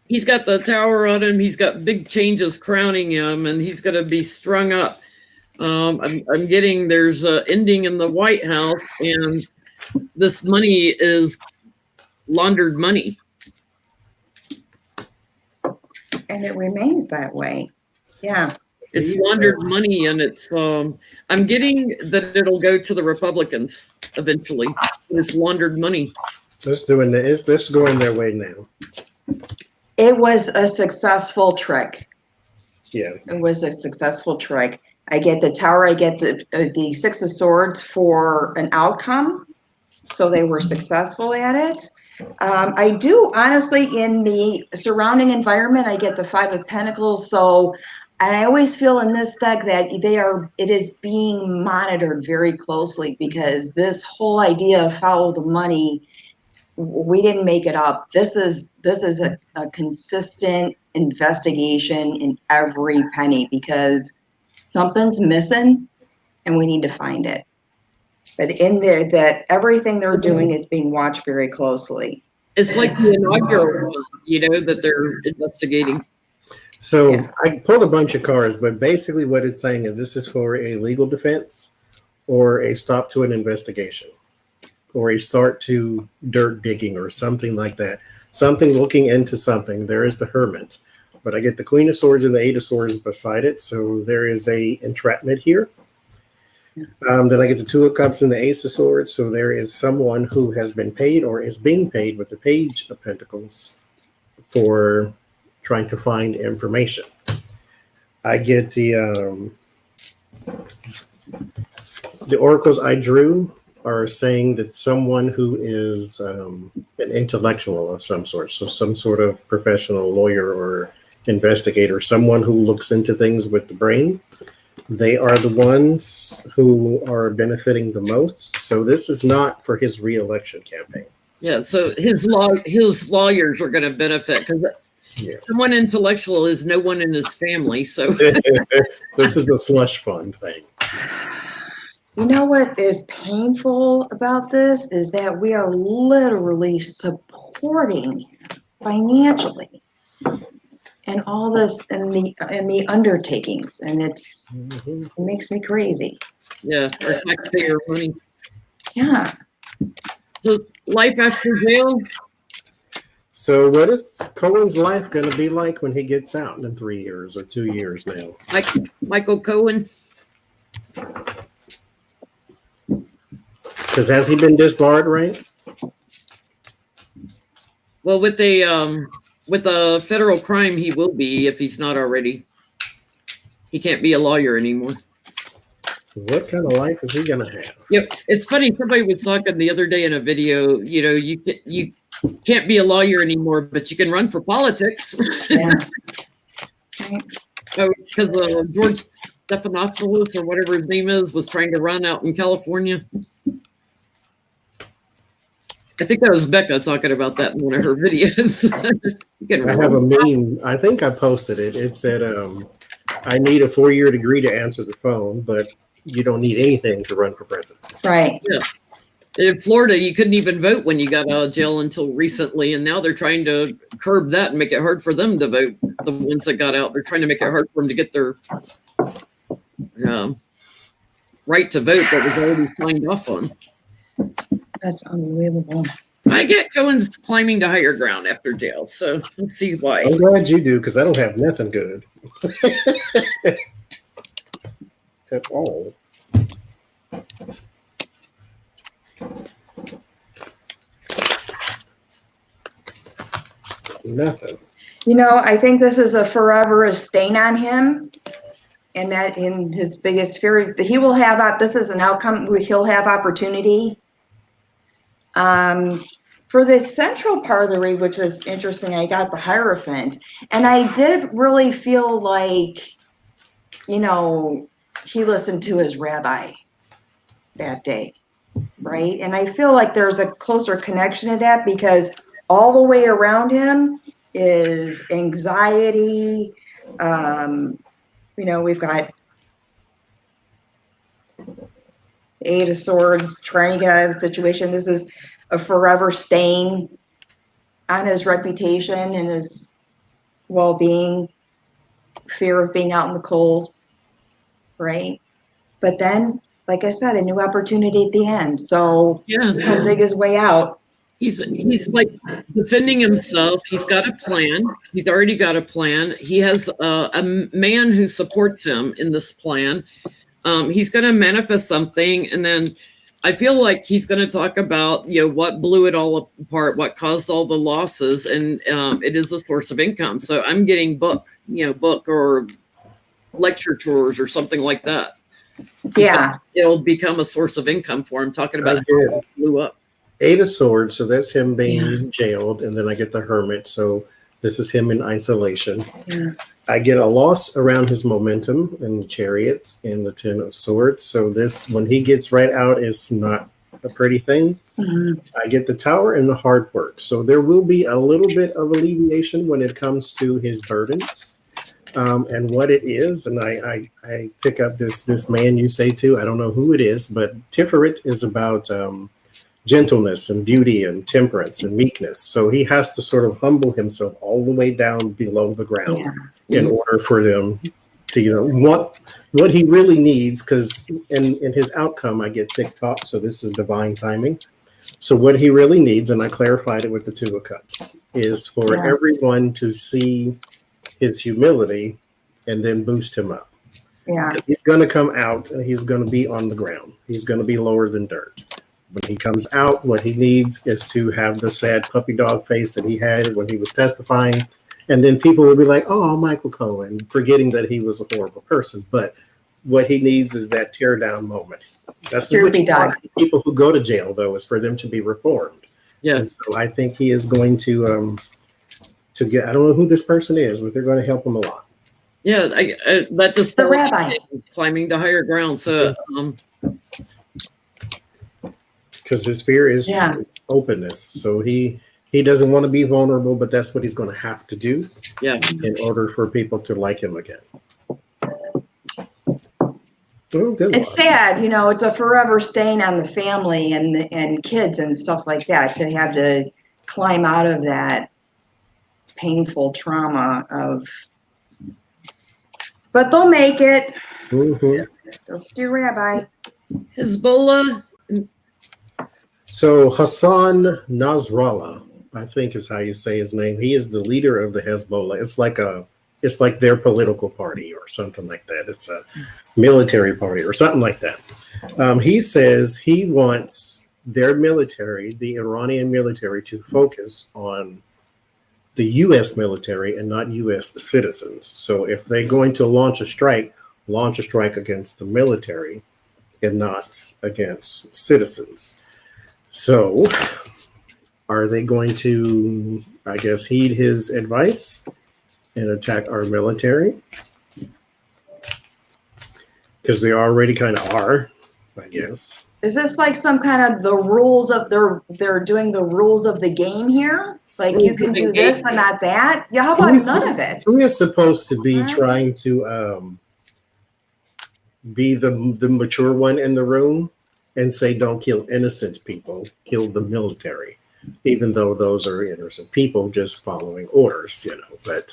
He's got the tower on him. He's got big changes crowning him, and he's going to be strung up. I'm getting there's an ending in the White House, and this money is laundered money. And it remains that way. Yeah. It's laundered money, and it's I'm getting that it'll go to the Republicans eventually. It's laundered money. It's going their way now. It was a successful trick. Yeah. It was a successful trick. I get the tower, I get the Six of Swords for an outcome. So they were successful at it. I do honestly in the surrounding environment, I get the Five of Pentacles. So, and I always feel in this deck that it is being monitored very closely, because this whole idea of follow the money, we didn't make it up. This is a consistent investigation in every penny, because something's missing and we need to find it. But in there, that everything they're doing is being watched very closely. It's like the inaugural one, that they're investigating. So I pulled a bunch of cards, but basically what it's saying is this is for a legal defense or a stop to an investigation or a start to dirt digging or something like that. Something looking into something. There is the Hermit, but I get the Queen of Swords and the Eight of Swords beside it. So there is a entrapment here. Then I get the Two of Cups and the Ace of Swords. So there is someone who has been paid or is being paid with the Page of Pentacles for trying to find information. I get the oracles I drew are saying that someone who is an intellectual of some sort, so some sort of professional lawyer or investigator, someone who looks into things with the brain, they are the ones who are benefiting the most. So this is not for his re-election campaign. Yeah, so his lawyers are going to benefit because someone intellectual is no one in his family. So this is the slush fund thing. You know what is painful about this is that we are literally supporting financially and all this and the undertakings, and it makes me crazy. Yeah, our taxpayer money. Yeah. So life after jail. So what is Cohen's life going to be like when he gets out in 3 years or 2 years now? Michael Cohen. Because has he been disbarred, right? Well, with a federal crime, he will be if he's not already. He can't be a lawyer anymore. What kind of life is he going to have? Yep, it's funny. Somebody was talking the other day in a video. You know, you can't be a lawyer anymore, but you can run for politics. Yeah. Because George Stephanopoulos or whatever his name is was trying to run out in California. I think that was Becca talking about that in one of her videos. I have a meme. I think I posted it. It said, I need a 4-year degree to answer the phone, but you don't need anything to run for president. Right. Yeah. In Florida, you couldn't even vote when you got out of jail until recently, and now they're trying to curb that and make it hard for them to vote. The ones that got out, they're trying to make it hard for them to get their right to vote that was already signed off on. That's unbelievable. I get Cohen's climbing to higher ground after jail, so let's see why. I'm glad you do, because I don't have nothing good at all. Nothing. You know, I think this is a forever stain on him, and that in his biggest fear, he will have, this is an outcome where he'll have opportunity. For the central part of the read, which was interesting, I got the Hierophant, and I did really feel like, you know, he listened to his rabbi that day, right? And I feel like there's a closer connection to that because all the way around him is anxiety. You know, we've got Eight of Swords trying to get out of the situation. This is a forever stain on his reputation and his well-being, fear of being out in the cold, right? But then, like I said, a new opportunity at the end. So Yeah, he'll dig his way out. he's like defending himself. He's got a plan. He's already got a plan. He has a man who supports him in this plan. He's going to manifest something, and then I feel like he's going to talk about, you know, what blew it all apart, what caused all the losses, and it is a source of income. So I'm getting book or lecture tours or something like that. Yeah, It'll become a source of income for him, talking about how it blew up. Eight of Swords, so that's him being jailed, and then I get the Hermit, so this is him in isolation. Yeah. I get a loss around his momentum in the Chariots and the Ten of Swords, so this, when he gets right out, is not a pretty thing. Mm-hmm. I get the Tower and the Hard Work, so there will be a little bit of alleviation when it comes to his burdens. And what it is, and I pick up this man you say too, I don't know who it is, but Tiferet is about gentleness and beauty and temperance and meekness. So he has to sort of humble himself all the way down below the ground in order for them to, you know, what he really needs, because in his outcome, I get TikTok, so this is divine timing. So what he really needs, and I clarified it with the Two of Cups, is for everyone to see his humility and then boost him up. Yeah. Because he's going to come out and he's going to be on the ground. He's going to be lower than dirt. When he comes out, what he needs is to have the sad puppy dog face that he had when he was testifying. And then people will be like, oh, Michael Cohen, forgetting that he was a horrible person. But what he needs is that tear down moment. That's Here what be done. people who go to jail, though, is for them to be reformed. Yeah. And so I think he is going to get, I don't know who this person is, but they're going to help him a lot. Yeah, that just The rabbi climbing to higher ground. So, because his fear is openness. So he doesn't want to be vulnerable, but that's what he's going to have to do. Yeah. In order for people to like him again. It's sad, you know, it's a forever stain on the family and kids and stuff like that to have to climb out of that painful trauma of, but they'll make it. Mm-hmm. They'll steer rabbi. Hezbollah. So Hassan Nasrallah, I think is how you say his name. He is the leader of the Hezbollah. It's like their political party or something like that. It's a military party or something like that. He says he wants their military, the Iranian military, to focus on the U.S. military and not U.S. citizens. So if they're going to launch a strike against the military and not against citizens. So are they going to, I guess, heed his advice and attack our military? Because they already kind of are, I guess. Is this like some kind of the rules of they're doing the rules of the game here? Like you can do this but not that? Yeah, how about none of it? We are supposed to be trying to be the mature one in the room and say don't kill innocent people, kill the military. Even though those are innocent people just following orders, you know, but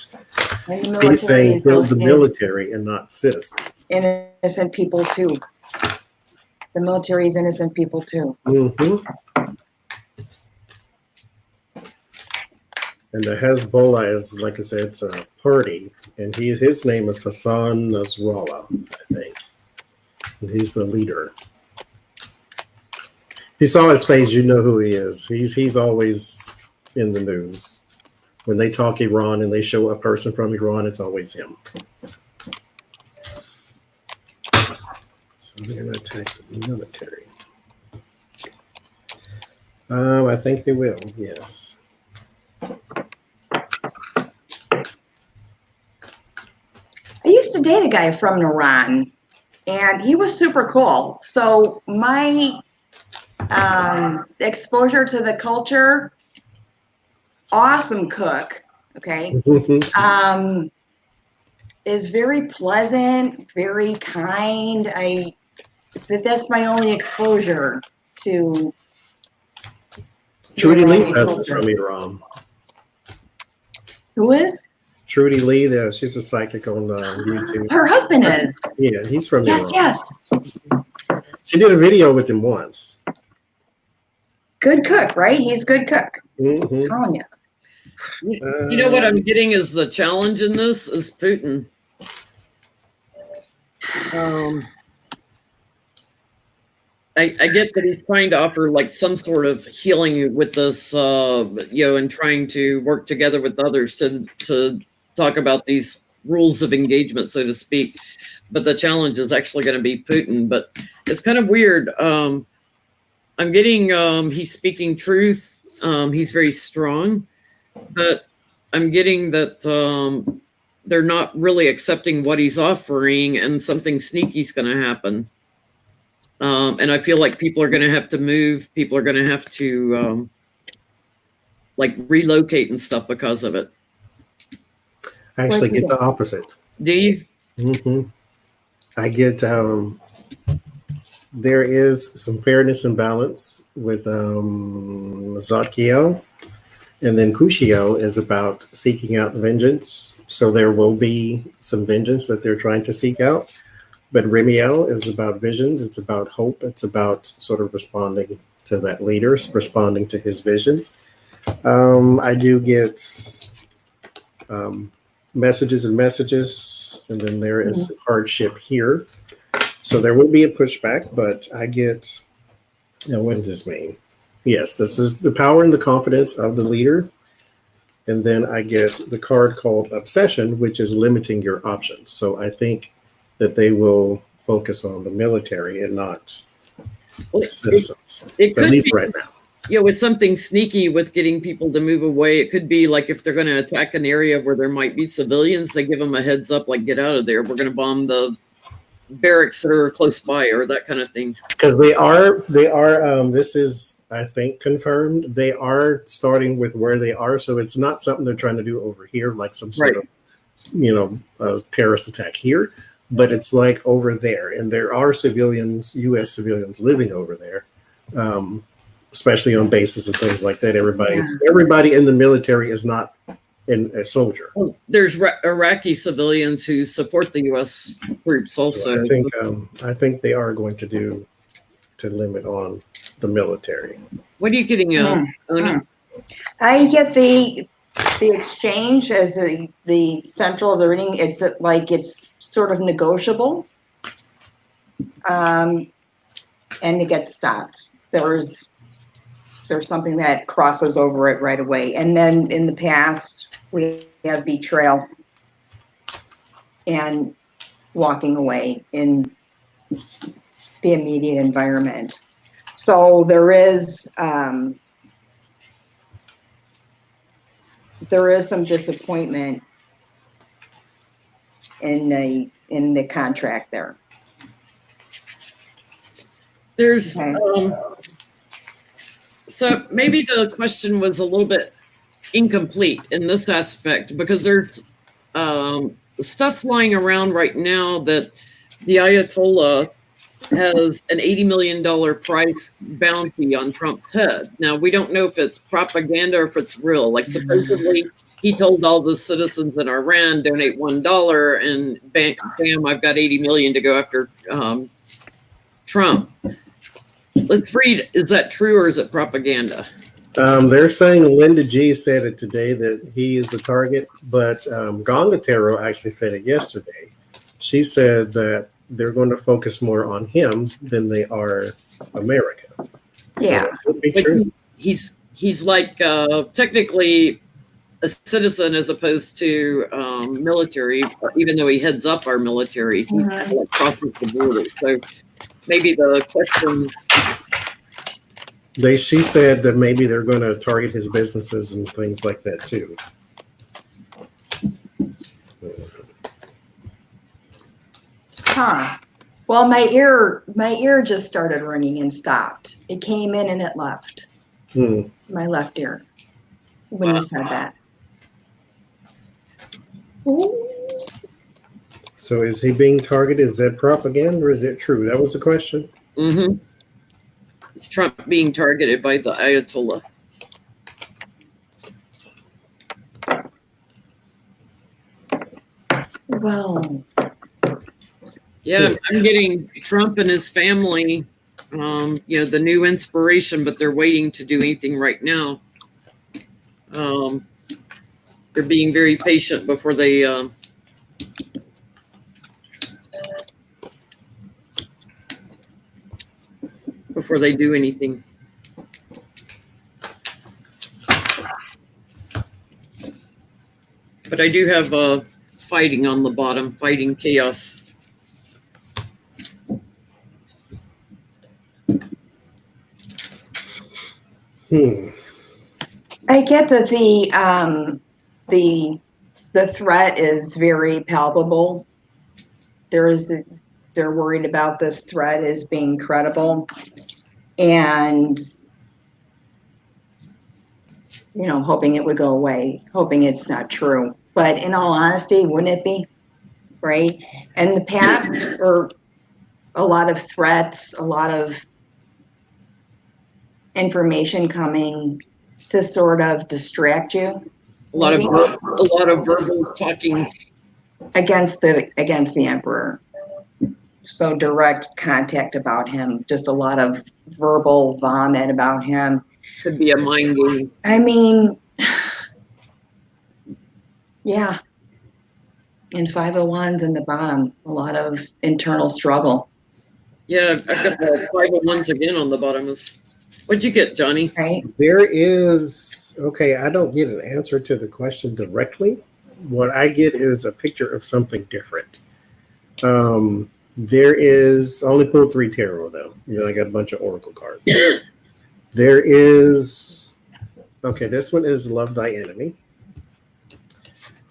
he's saying kill the military and not citizens. Innocent people too. The military is innocent people too. Mm-hmm. And the Hezbollah is, like I said, it's a party, and his name is Hassan Nasrallah, I think, and he's the leader. If you saw his face, you know who he is. He's always in the news. When they talk Iran and they show a person from Iran, it's always him. So they're going to attack the military. I think they will, yes. I used to date a guy from Iran, and he was super cool. So my exposure to the culture, awesome cook, okay, is very pleasant, very kind. That's my only exposure to Trudy Lee's husband's from Iran. Who is? Trudy Lee, she's a psychic on YouTube. Her husband is. Yeah, he's from Iran. Yes. She did a video with him once. Good cook, right? He's a good cook. Mm-hmm. I'm telling you. You know what I'm getting is the challenge in this is Putin. I get that he's trying to offer like some sort of healing with this, and trying to work together with others to talk about these rules of engagement, so to speak. But the challenge is actually going to be Putin. But it's kind of weird. I'm getting he's speaking truth. He's very strong, but I'm getting that they're not really accepting what he's offering, and something sneaky is going to happen. And I feel like people are going to have to move. People are going to have to like relocate and stuff because of it. I actually get the opposite. Do you? Mm-hmm. I get there is some fairness and balance with Zatkiel, and then Kushiel is about seeking out vengeance. So there will be some vengeance that they're trying to seek out. But Remiel is about visions. It's about hope. It's about sort of responding to that leader, responding to his vision. I do get messages, and then there is hardship here. So there will be a pushback, but I get, what does this mean? Yes, this is the power and the confidence of the leader. And then I get the card called Obsession, which is limiting your options. So I think that they will focus on the military and not Well, citizens, it at could least be, right now. with something sneaky with getting people to move away. It could be like if they're going to attack an area where there might be civilians, they give them a heads up, like, get out of there. We're going to bomb the barracks that are close by, or that kind of thing. Because they are. This is, I think, confirmed. They are starting with where they are, so it's not something they're trying to do over here, like some sort of, terrorist attack here. But it's like over there, and there are civilians, U.S. civilians, living over there, especially on bases and things like that. Everybody in the military is not a soldier. Well, there's Iraqi civilians who support the U.S. troops also. So I think they are going to limit on the military. What are you getting at? I get the exchange as the central of the reading. It's like it's sort of negotiable, and it gets stopped. There's something that crosses over it right away, and then in the past we have betrayal and walking away in the immediate environment. So there is some disappointment in the contract there. There's so maybe the question was a little bit incomplete in this aspect, because there's stuff flying around right now that the Ayatollah has an $80 million price bounty on Trump's head. Now, we don't know if it's propaganda or if it's real. Like, supposedly he told all the citizens in Iran, donate $1, and bam, I've got 80 million to go after Trump. Let's read. Is that true or is it propaganda? They're saying Linda G said it today that he is a target, but Gongatero actually said it yesterday. She said that they're going to focus more on him than they are America. Yeah, so it would be true. He's like technically a citizen as opposed to military, even though he heads up our military. He's like crosses the border. So maybe the question. She said that maybe they're going to target his businesses and things like that too. Huh. Well, my ear just started ringing and stopped. It came in and it left. My left ear when you said that. Ooh. So is he being targeted? Is that propaganda or is it true? That was the question. Mm-hmm. Is Trump being targeted by the Ayatollah? Well, yeah, I'm getting Trump and his family, the new inspiration, but they're waiting to do anything right now. They're being very patient before they do anything. But I do have fighting on the bottom, fighting chaos. I get that the threat is very palpable. They're worried about this threat as being credible, and hoping it would go away, hoping it's not true. But in all honesty, wouldn't it be? Right? And the past were a lot of threats, a lot of information coming to sort of distract you. A lot of verbal talking against the emperor. So direct contact about him, just a lot of verbal vomit about him. Could be a mind game. I mean, yeah. And 501s in the bottom, a lot of internal struggle. Yeah, I've got the 501s again on the bottom. What'd you get, Johnny? Right. There is, I don't get an answer to the question directly. What I get is a picture of something different. There is, I only pulled 3 tarot though. I got a bunch of oracle cards. There is, okay, this one is love thy enemy.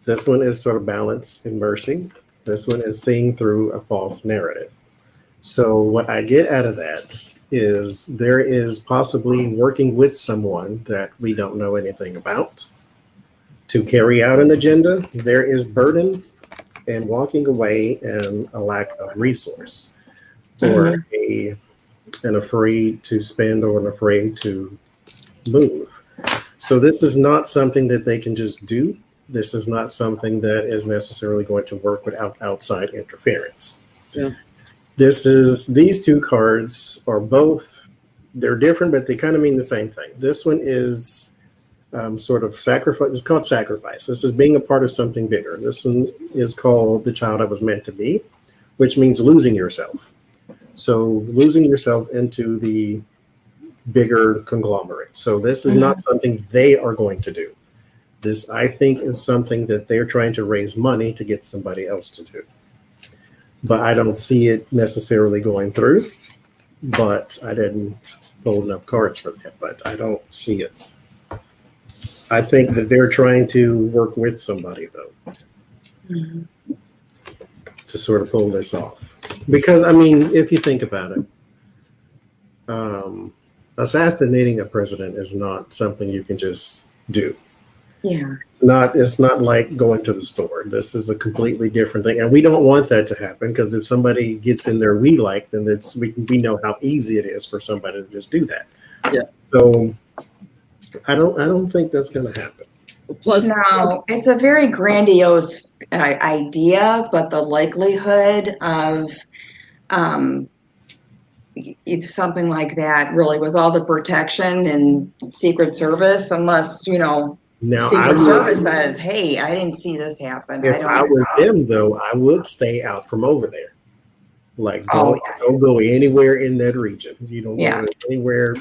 This one is sort of balance and mercy. This one is seeing through a false narrative. So what I get out of that is there is possibly working with someone that we don't know anything about to carry out an agenda. There is burden and walking away and a lack of resource, or an afraid to spend or an afraid to move. So this is not something that they can just do. This is not something that is necessarily going to work without outside interference. Yeah. These 2 cards are both, they're different, but they kind of mean the same thing. This one is sort of sacrifice. It's called sacrifice. This is being a part of something bigger. This one is called the child I was meant to be, which means losing yourself. So losing yourself into the bigger conglomerate. So this is not something they are going to do. This, I think, is something that they're trying to raise money to get somebody else to do. But I don't see it necessarily going through. But I didn't pull enough cards for that. But I don't see it. I think that they're trying to work with somebody, though, to sort of pull this off. Because, I mean, if you think about it, assassinating a president is not something you can just do. Yeah. It's not like going to the store. This is a completely different thing. And we don't want that to happen, because if somebody gets in there then we know how easy it is for somebody to just do that. Yeah. So I don't think that's going to happen. Plus, No, it's a very grandiose idea, but the likelihood of if something like that, really, with all the protection and Secret Service, unless, now Secret Service says, hey, I didn't see this happen. If I were them, though, I would stay out from over there. Like, don't go anywhere in that region. You don't go anywhere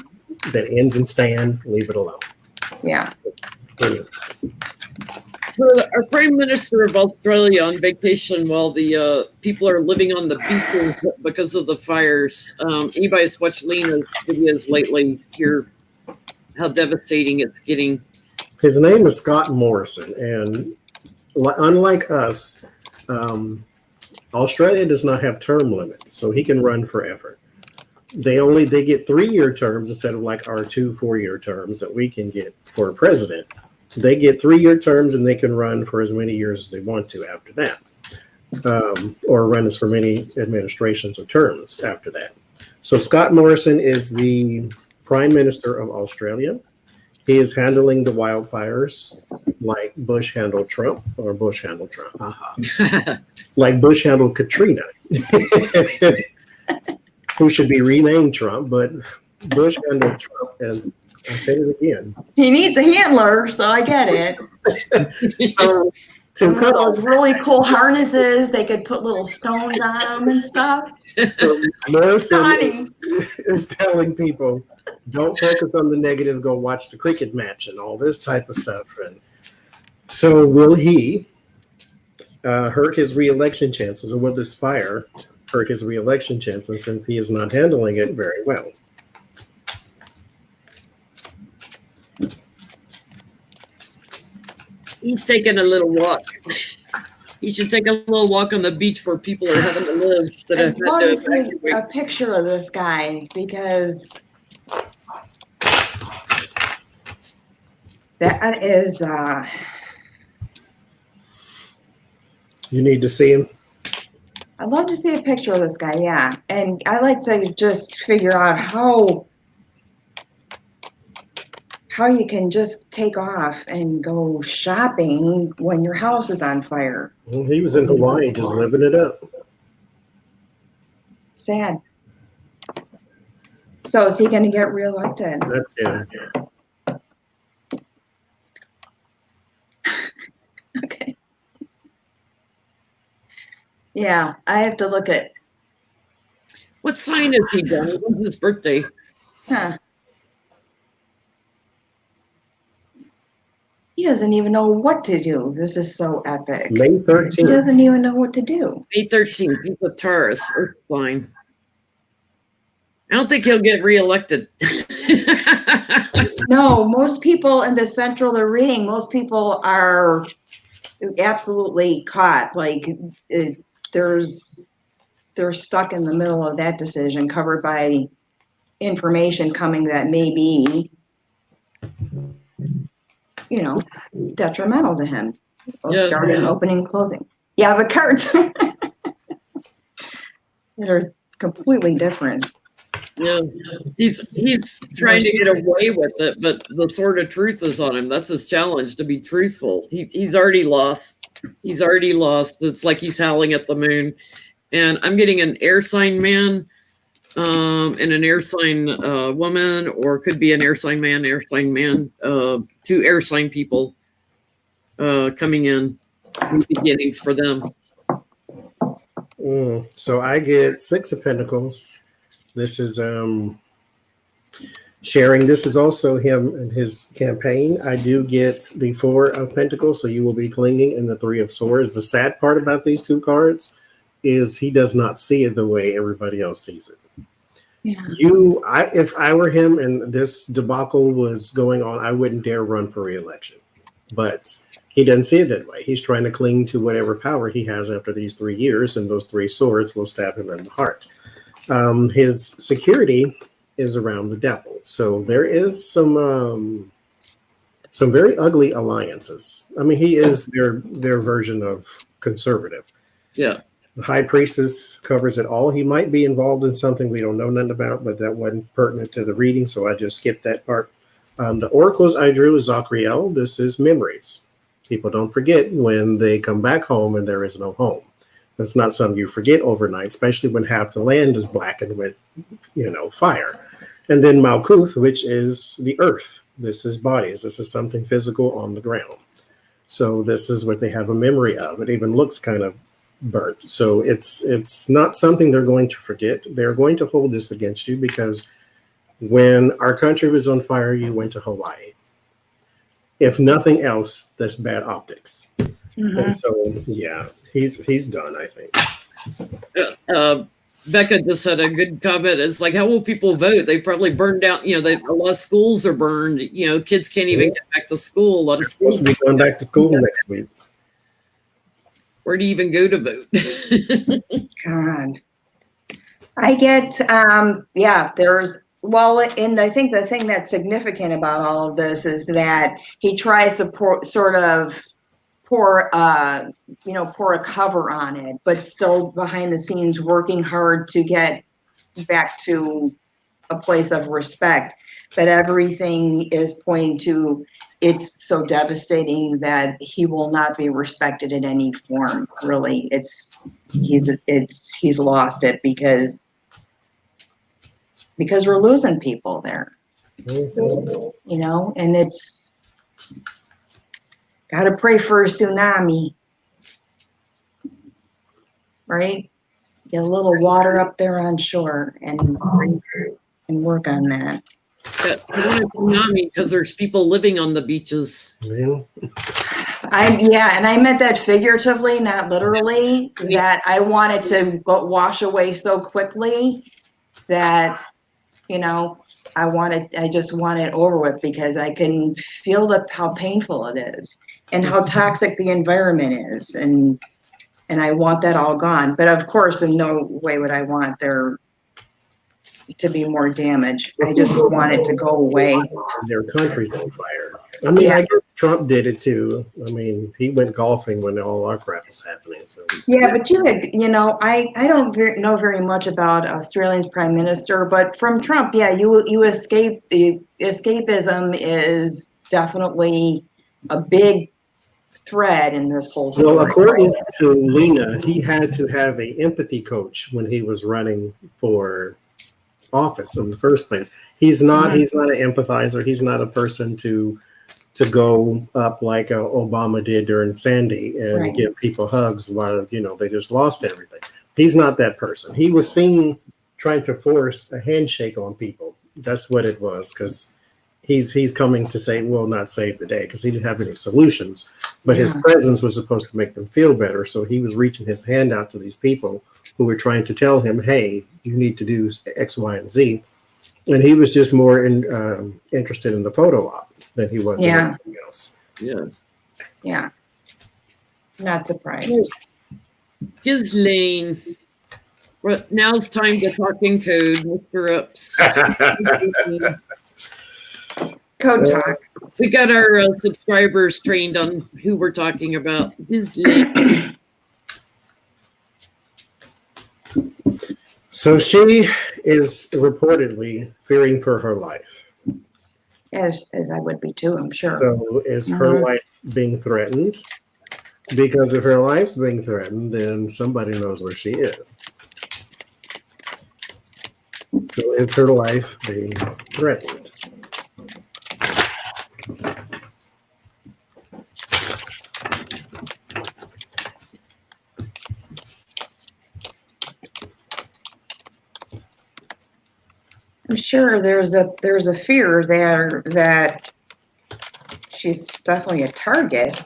that ends in stand, leave it alone. Yeah. Anyway. So our Prime Minister of Australia on vacation while the people are living on the beaches because of the fires. Anybody's watched Lena's videos lately, hear how devastating it's getting. His name is Scott Morrison, and unlike us, Australia does not have term limits, so he can run forever. They get 3-year terms instead of like our 2 4-year terms that we can get for a president. They get 3-year terms, and they can run for as many years as they want to after that, or run as for many administrations or terms after that. So Scott Morrison is the Prime Minister of Australia. He is handling the wildfires like Bush handled Trump, or Bush handled Trump, like Bush handled Katrina, who should be renamed Trump, but Bush handled Trump, and I said it again. He needs a handler, so I get it. So to cut those really cool harnesses, they could put little stones on them and stuff. So Morrison is telling people, don't focus on the negative, go watch the cricket match and all this type of stuff. And so will he hurt his re-election chances, or will this fire hurt his re-election chances, since he is not handling it very well? He's taking a little walk. He should take a little walk on the beach where people are having to live. I'd love to see a picture of this guy, because that is you need to see him. I'd love to see a picture of this guy, yeah. And I like to just figure out how you can just take off and go shopping when your house is on fire. Well, he was in Hawaii just living it up. Sad. So is he going to get reelected? That's him. Okay. Yeah, I have to look at. What sign is he, Donnie? When's his birthday? He doesn't even know what to do. This is so epic. May He 13th. doesn't even know what to do. May 13th. He's a Taurus, Earth sign. I don't think he'll get reelected. No, most people in the central they're reading, most people are absolutely caught. Like they're stuck in the middle of that decision, covered by information coming that may be, detrimental to him. Starting, opening, closing. Yeah, the cards that are completely different. Yeah, he's trying to get away with it, but the sword of truth is on him. That's his challenge, to be truthful. He's already lost. He's already lost. It's like he's howling at the moon. And I'm getting an air sign man, and an air sign woman, or could be an air sign man, two air sign people coming in, new beginnings for them. So I get 6 of Pentacles. This is sharing. This is also him and his campaign. I do get the 4 of Pentacles, so you will be clinging, and the 3 of Swords. The sad part about these 2 cards is he does not see it the way everybody else sees it. Yeah. If I were him and this debacle was going on, I wouldn't dare run for re-election. But he doesn't see it that way. He's trying to cling to whatever power he has after these 3 years, and those 3 swords will stab him in the heart. His security is around the devil. So there is some very ugly alliances. I mean, he is their version of conservative. Yeah. The High Priestess covers it all. He might be involved in something we don't know nothing about, but that wasn't pertinent to the reading, so I just skipped that part. The oracles I drew is Zachriel. This is memories. People don't forget when they come back home and there is no home. That's not something you forget overnight, especially when half the land is blackened with, fire. And then Malkuth, which is the earth. This is bodies. This is something physical on the ground. So this is what they have a memory of. It even looks kind of burnt. So it's not something they're going to forget. They're going to hold this against you because when our country was on fire, you went to Hawaii. If nothing else, that's bad optics. Mm-hmm. And so, yeah, he's done, I think. Becca just had a good comment. It's like, how will people vote? They probably burned down, a lot of schools are burned. Kids can't even get back to school. A lot of schools supposed to be going back to school next week. Where do you even go to vote? God. I get, and I think the thing that's significant about all of this is that he tries to pour a cover on it, but still behind the scenes working hard to get back to a place of respect. But everything is pointing to it's so devastating that he will not be respected in any form. Really, he's lost it because we're losing people there. And it's got to pray for a tsunami, right? Get a little water up there on shore and work on that. Tsunami because there's people living on the beaches. Yeah. And I meant that figuratively, not literally. That I wanted to wash away so quickly that I just want it over with because I can feel how painful it is and how toxic the environment is, and I want that all gone. But of course, in no way would I want there to be more damage. I just want it to go away. Their country's on fire. I mean, I guess Trump did it too. I mean, he went golfing when all our crap was happening. So yeah, but I don't know very much about Australia's prime minister, but from Trump, you escape. The escapism is definitely a big thread in this whole story. Well, according to Lena, he had to have an empathy coach when he was running for office in the first place. He's not an empathizer. He's not a person to go up like Obama did during Sandy and give people hugs while they just lost everything. He's not that person. He was seen trying to force a handshake on people. That's what it was, because he's coming to say, well, not save the day, because he didn't have any solutions, but his presence was supposed to make them feel better. So he was reaching his hand out to these people who were trying to tell him, hey, you need to do X, Y, and Z. And he was just more interested in the photo op than he was in anything else. Yeah. Yeah. Not surprised. Ghislaine. Well, now it's time to talk in code, Mr. Ups. Code talk. We got our subscribers trained on who we're talking about. Ghislaine. So she is reportedly fearing for her life. As I would be too, I'm sure. So is her life being threatened? Because if her life's being threatened, then somebody knows where she is. So is her life being threatened? I'm sure there's a fear there that she's definitely a target.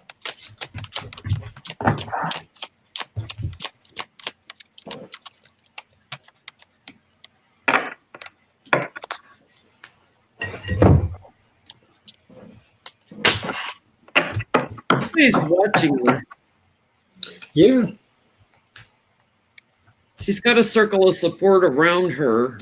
Somebody's watching me. Yeah. She's got a circle of support around her.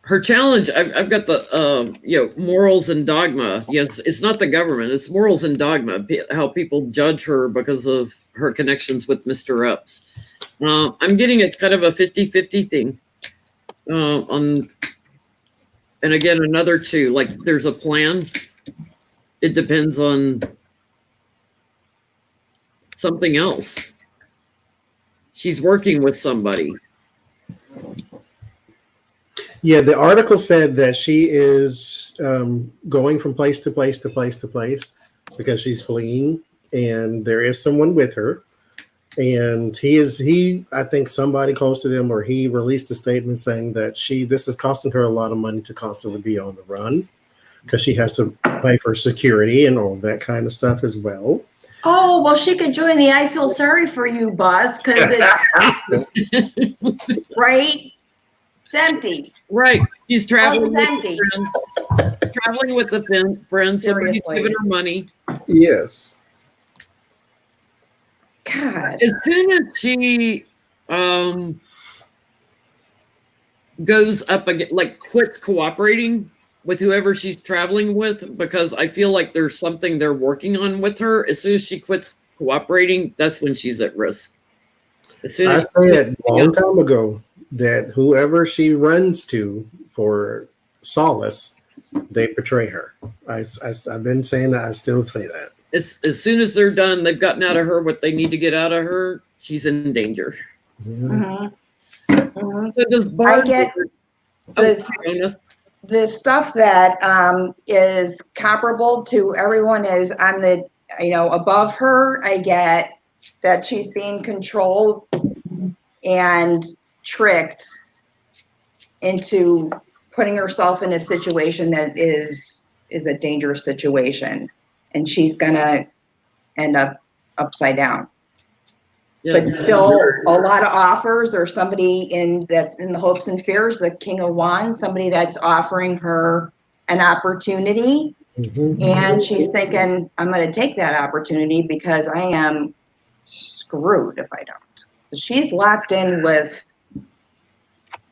Her challenge, I've got the morals and dogma. Yes, it's not the government, it's morals and dogma, how people judge her because of her connections with Mr. Ups. I'm getting it's kind of a 50-50 thing. And again, another two, like there's a plan. It depends on something else. She's working with somebody. Yeah, the article said that she is going from place to place to place to place because she's fleeing, and there is someone with her. And I think somebody close to them, or he released a statement saying that this is costing her a lot of money to constantly be on the run because she has to pay for security and all that kind of stuff as well. Oh, well, she could join the I Feel Sorry for You bus because it's right. It's empty. Right. She's traveling with empty. Traveling with the friend. Somebody's giving her money. Yes. God. As soon as she goes up again, like quits cooperating with whoever she's traveling with, because I feel like there's something they're working on with her. As soon as she quits cooperating, that's when she's at risk. As soon as I said a long time ago that whoever she runs to for solace, they betray her. I've been saying that. I still say that. As soon as they're done, they've gotten out of her what they need to get out of her, she's in danger. Yeah. So does Bart I get the stuff that is comparable to everyone is on the, above her. I get that she's being controlled and tricked into putting herself in a situation that is a dangerous situation, and she's gonna end up upside down. Yeah. But still a lot of offers, or somebody that's in the hopes and fears, the King of Wands, somebody that's offering her an opportunity, and she's thinking, I'm going to take that opportunity because I am screwed if I don't. She's locked in with.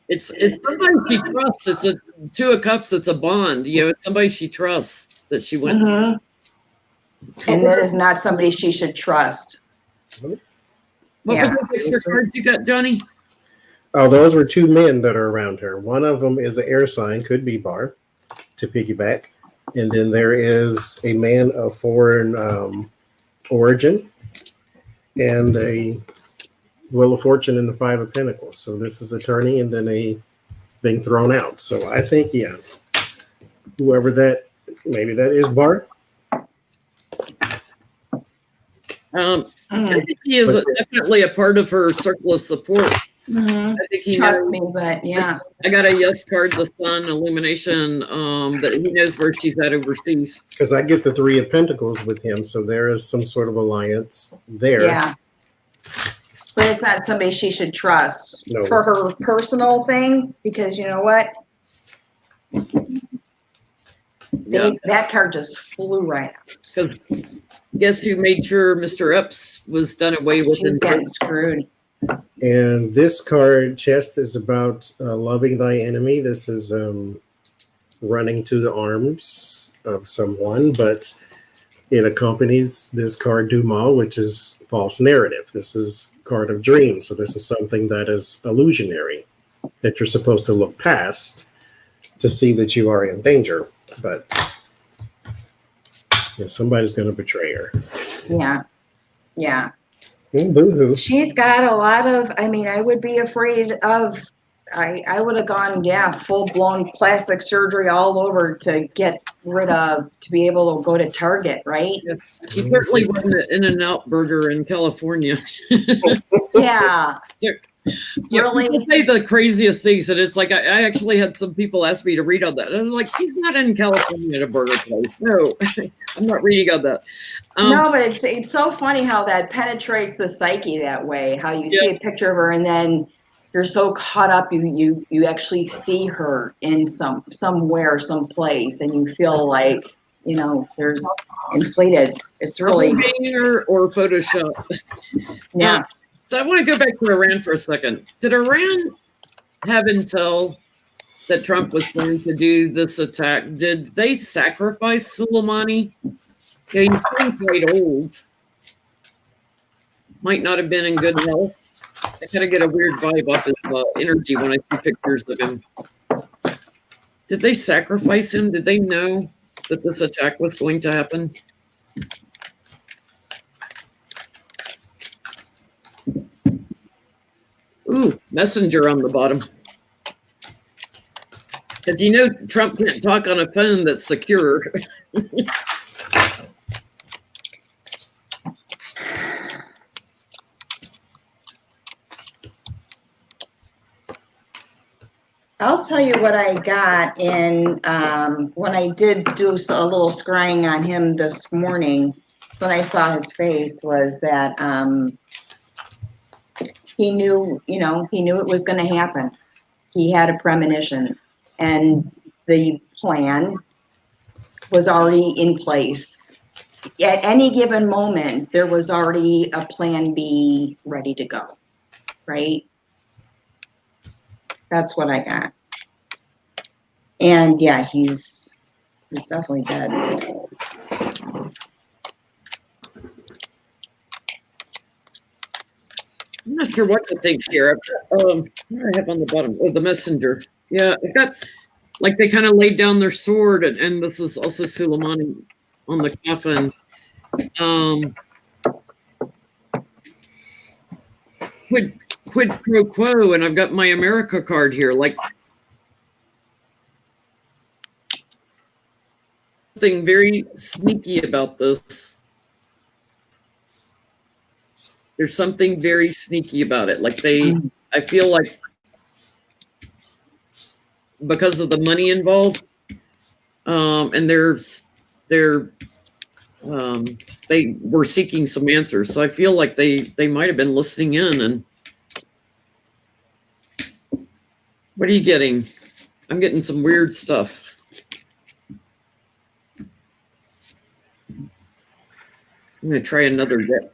It's somebody she trusts. It's a Two of Cups. It's a bond. It's somebody she trusts that she went. And that is not somebody she should trust. What were those extra cards you got, Johnny? Oh, those were two men that are around her. One of them is an air sign, could be Bar, to piggyback. And then there is a man of foreign origin and a Wheel of Fortune and the Five of Pentacles. So this is attorney and then a being thrown out. So I think, whoever maybe that is Bar. I think he is definitely a part of her circle of support. Mhm. I think he Trust knows. me, but yeah. I got a yes card, the sun illumination, that he knows where she's at overseas. Because I get the Three of Pentacles with him, so there is some sort of alliance there. Yeah. But it's not somebody she should trust No. for her personal thing, because you know what? Yeah. That card just flew right out. Because guess who made sure Mr. Epps was done away with? She's getting screwed. And this card, chest, is about loving thy enemy. This is running to the arms of someone, but it accompanies this card du mal, which is false narrative. This is card of dreams. So this is something that is illusionary, that you're supposed to look past to see that you are in danger. But somebody's going to betray her. Yeah. Yeah. Boo-hoo. She's got a lot of, I mean, I would be afraid of, I would have gone, full-blown plastic surgery all over to get rid of, to be able to go to Target, right? Yeah. She certainly wasn't an In-N-Out burger in California. Yeah. Yeah, Really? people say the craziest things, and it's like I actually had some people ask me to read on that, and I'm like, she's not in California at a burger place. No, I'm not reading on that. No, but it's so funny how that penetrates the psyche that way. How you see a picture of her, and then you're so caught up, you actually see her in somewhere, someplace, and you feel like there's inflated. It's really or Photoshop. Yeah. So I want to go back to Iran for a second. Did Iran have intel that Trump was going to do this attack? Did they sacrifice Soleimani? Yeah, he's getting quite old. Might not have been in good health. I kind of get a weird vibe off his energy when I see pictures of him. Did they sacrifice him? Did they know that this attack was going to happen? Ooh, messenger on the bottom. Because Trump can't talk on a phone that's secure. I'll tell you what I got in when I did do a little scrying on him this morning. When I saw his face, was that he knew it was going to happen. He had a premonition, and the plan was already in place. At any given moment, there was already a plan B ready to go, right? That's what I got. And yeah, he's definitely dead. I'm not sure what to think here. What do I have on the bottom? Oh, the messenger. Yeah, I've got, like, they kind of laid down their sword, and this is also Soleimani on the coffin. Quid pro quo, and I've got my America card here. Like, something very sneaky about this. There's something very sneaky about it. Like I feel like because of the money involved, and they were seeking some answers. So I feel like they might have been listening in. And what are you getting? I'm getting some weird stuff. I'm going to try another deck.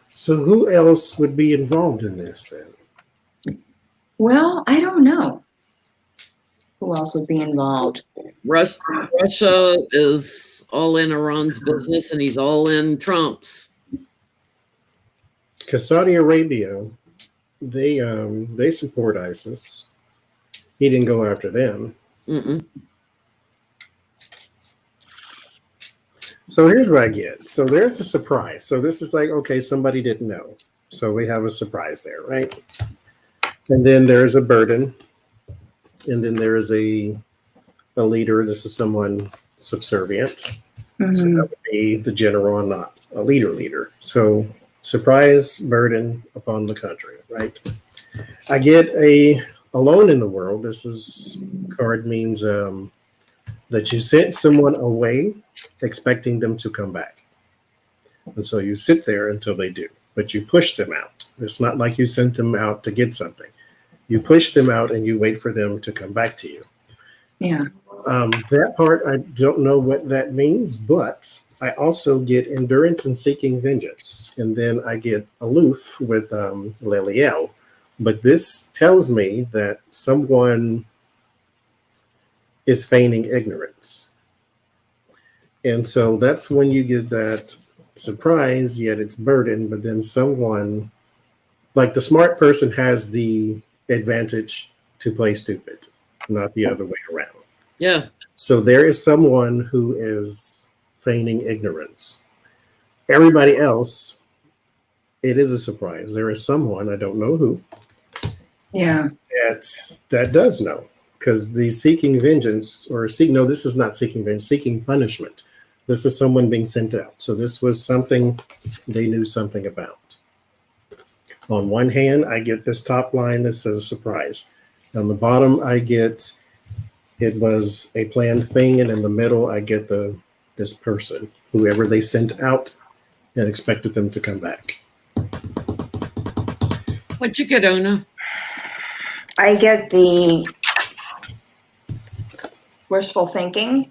So who else would be involved in this then? Well, I don't know who else would be involved. Russia is all in Iran's business, and he's all in Trump's. Because Saudi Arabia, they support ISIS. He didn't go after them. Mm-mm. So here's what I get. So there's a surprise. So this is like, okay, somebody didn't know. So we have a surprise there, right? And then there's a burden. And then there is a a leader. This is someone subservient. So Mhm. that would be the general and not a leader. So surprise burden upon the country, right? I get a alone in the world. This is card means that you sent someone away expecting them to come back. And so you sit there until they do, but you push them out. It's not like you sent them out to get something. You push them out and you wait for them to come back to you. Yeah. That part, I don't know what that means, but I also get endurance and seeking vengeance. And then I get aloof with Leliel. But this tells me that someone is feigning ignorance. And so that's when you get that surprise, yet it's burden, but then someone, like the smart person has the advantage to play stupid, not the other way around. Yeah. So there is someone who is feigning ignorance. Everybody else, it is a surprise. There is someone, I don't know who, Yeah. that does know. Because the seeking vengeance, no, this is not seeking vengeance, seeking punishment. This is someone being sent out. So this was something they knew something about. On one hand, I get this top line that says surprise. On the bottom, I get it was a planned thing, and in the middle, I get this person, whoever they sent out, and expected them to come back. What'd you get, Ona? I get the wishful thinking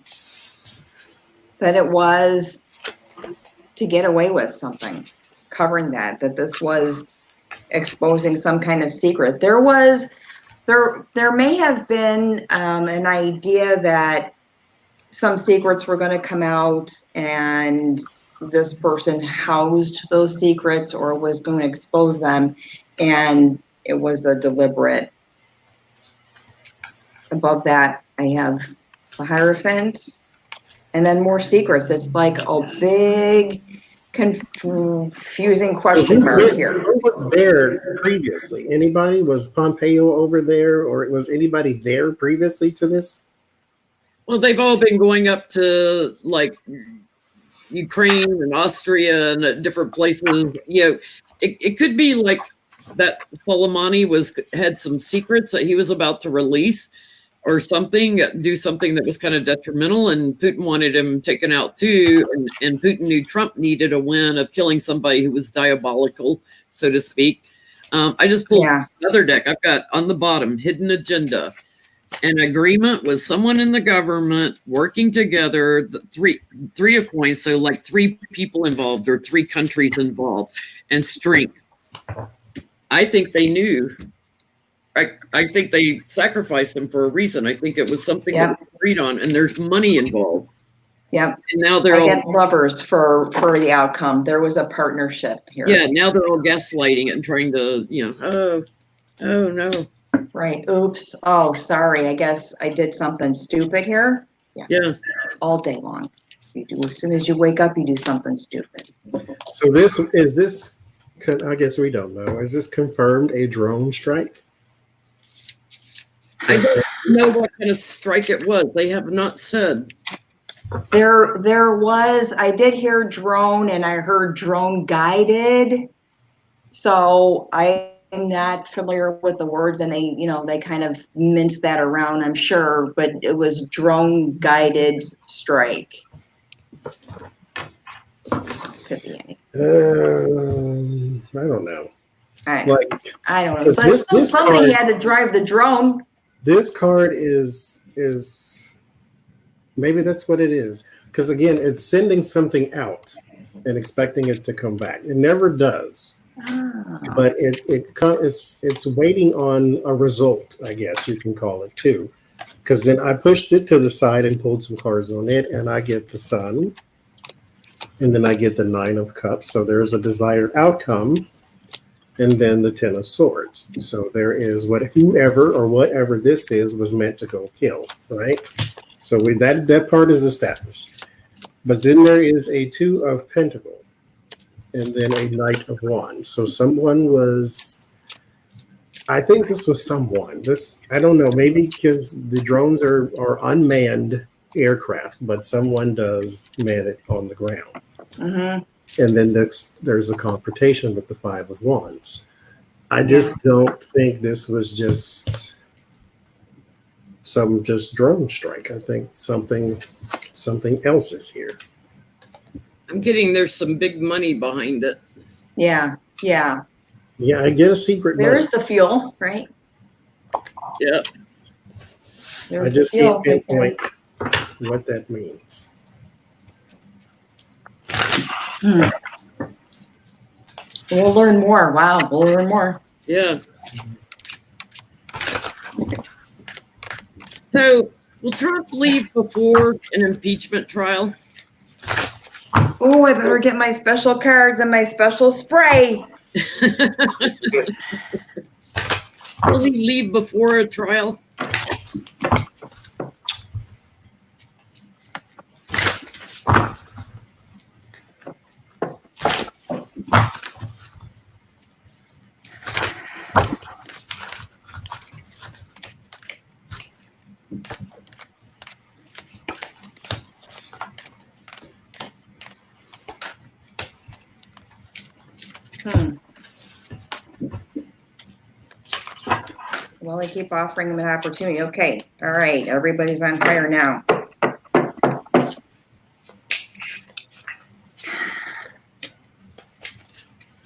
that it was to get away with something, covering that this was exposing some kind of secret. There may have been an idea that some secrets were going to come out and this person housed those secrets or was going to expose them, and it was a deliberate. Above that, I have the Hierophant, and then more secrets. It's like a big, confusing question mark here. Who was there previously? Anybody? Was Pompeo over there, or was anybody there previously to this? Well, they've all been going up to like Ukraine and Austria and different places. It could be like that Soleimani had some secrets that he was about to release or something, do something that was kind of detrimental, and Putin wanted him taken out too. And Putin knew Trump needed a win of killing somebody who was diabolical, so to speak. I just pulled another deck. I've got on the bottom, hidden agenda. An agreement with someone in the government working together, three of coins, so like three people involved or three countries involved, and strength. I think they knew. I think they sacrificed them for a reason. I think it was something that was agreed on, and there's money involved. Yep. And now they're all lovers for the outcome. There was a partnership here. Yeah. Now they're all gaslighting it and trying to, oh no. Right. Oops. Oh, sorry. I guess I did something stupid here. Yeah. All day long. As soon as you wake up, you do something stupid. So I guess we don't know. Is this confirmed a drone strike? I don't know what kind of strike it was. They have not said. There was, I did hear drone and I heard drone guided. So I am not familiar with the words, and they kind of minced that around, I'm sure, but it was drone guided strike. Could be anything. I don't know. I don't know. So somebody had to drive the drone. This card is maybe that's what it is. Because again, it's sending something out and expecting it to come back. It never does. But it's waiting on a result, I guess you can call it too. Because then I pushed it to the side and pulled some cards on it, and I get the Sun. And then I get the Nine of Cups. So there's a desired outcome. And then the Ten of Swords. So there is whoever or whatever this is was meant to go kill, right? So that part is established. But then there is a Two of Pentacles and then a Knight of Wands. So someone was I think this was someone. I don't know, maybe because the drones are unmanned aircraft, but someone does man it on the ground. Mm-hmm. And then there's a confrontation with the Five of Wands. I just don't think this was just some just drone strike. I think something else is here. I'm getting there's some big money behind it. Yeah. Yeah, I get a secret. There's the fuel, right? Yeah. There's I just the fuel can't right pinpoint what that means. We'll learn more. Wow, we'll learn more. Yeah. So will Trump leave before an impeachment trial? Oh, I better get my special cards and my special spray. Will he leave before a trial? Well, I keep offering them an opportunity. Okay. All right. Everybody's on fire now.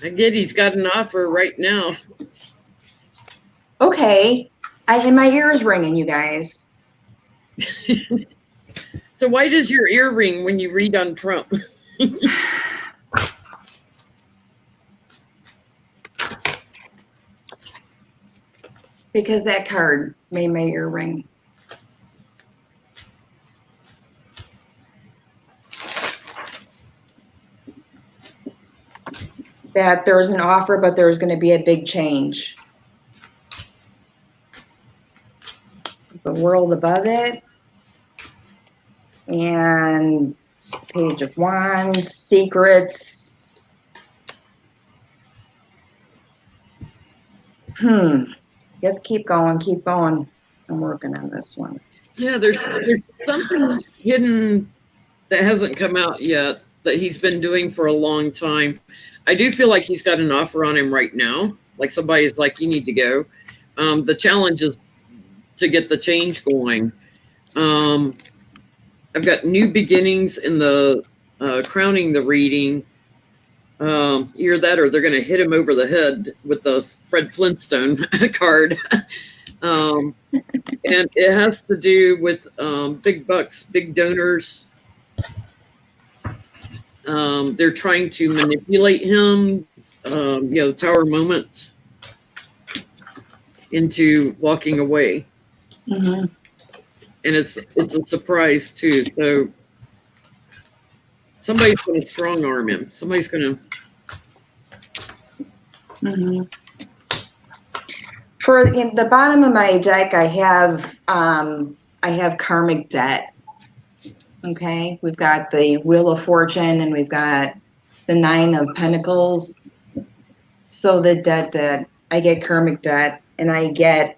I get he's got an offer right now. Okay. And my ear is ringing, you guys. So why does your ear ring when you read on Trump? Because that card made my ear ring. That there was an offer, but there was going to be a big change. The world above it. And Page of Wands, secrets. Just keep going, keep going. I'm working on this one. Yeah, there's something hidden that hasn't come out yet that he's been doing for a long time. I do feel like he's got an offer on him right now. Like somebody's like, you need to go. The challenge is to get the change going. I've got new beginnings in the crowning the reading. Either that or they're going to hit him over the head with the Fred Flintstone card. And it has to do with big bucks, big donors. They're trying to manipulate him, Tower moment, into walking away. Mm-hmm. And it's a surprise too. So somebody's going to strong arm him. Somebody's going to. Mm-hmm. For in the bottom of my deck, I have karmic debt. Okay, we've got the Wheel of Fortune and we've got the Nine of Pentacles. So the debt that I get karmic debt, and I get,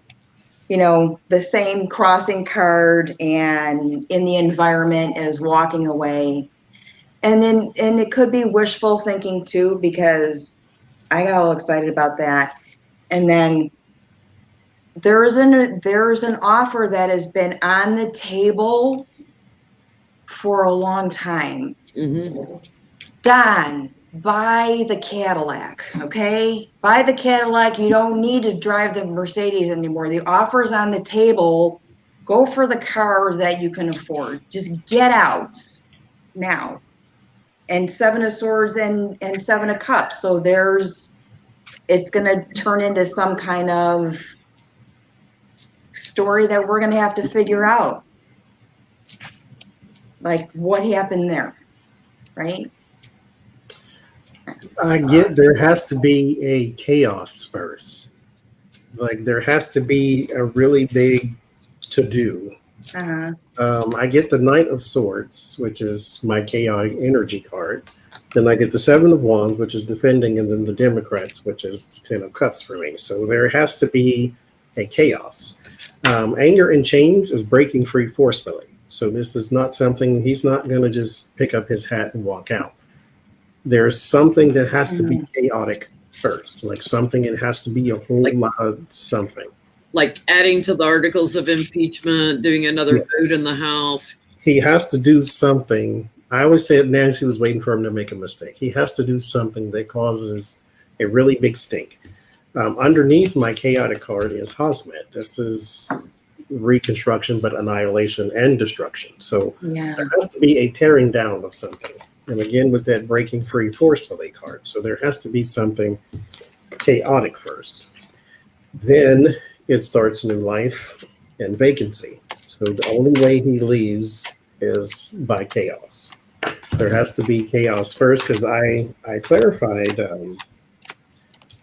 the same crossing card and in the environment as walking away. And it could be wishful thinking too, because I got all excited about that. And then there's an offer that has been on the table for a long time. Mm-hmm. Don, buy the Cadillac, okay? Buy the Cadillac. You don't need to drive the Mercedes anymore. The offer's on the table. Go for the car that you can afford. Just get out now. And Seven of Swords and Seven of Cups. So it's going to turn into some kind of story that we're going to have to figure out. Like what happened there, right? I get there has to be a chaos first. Like there has to be a really big to-do. Uh-huh. I get the Knight of Swords, which is my chaotic energy card. Then I get the Seven of Wands, which is defending, and then the Democrats, which is the Ten of Cups for me. So there has to be a chaos. Anger and chains is breaking free forcefully. So this is not something, he's not going to just pick up his hat and walk out. There's something that has to be chaotic first, like something, it has to be a whole lot of something. Like adding to the articles of impeachment, doing another vote in the House. He has to do something. I always said Nancy was waiting for him to make a mistake. He has to do something that causes a really big stink. Underneath my chaotic card is Hazmat. This is reconstruction, but annihilation and destruction. So there has to be a tearing down of something. And again, with that breaking free forcefully card. So there has to be something chaotic first. Then it starts new life and vacancy. So the only way he leaves is by chaos. There has to be chaos first, because I clarified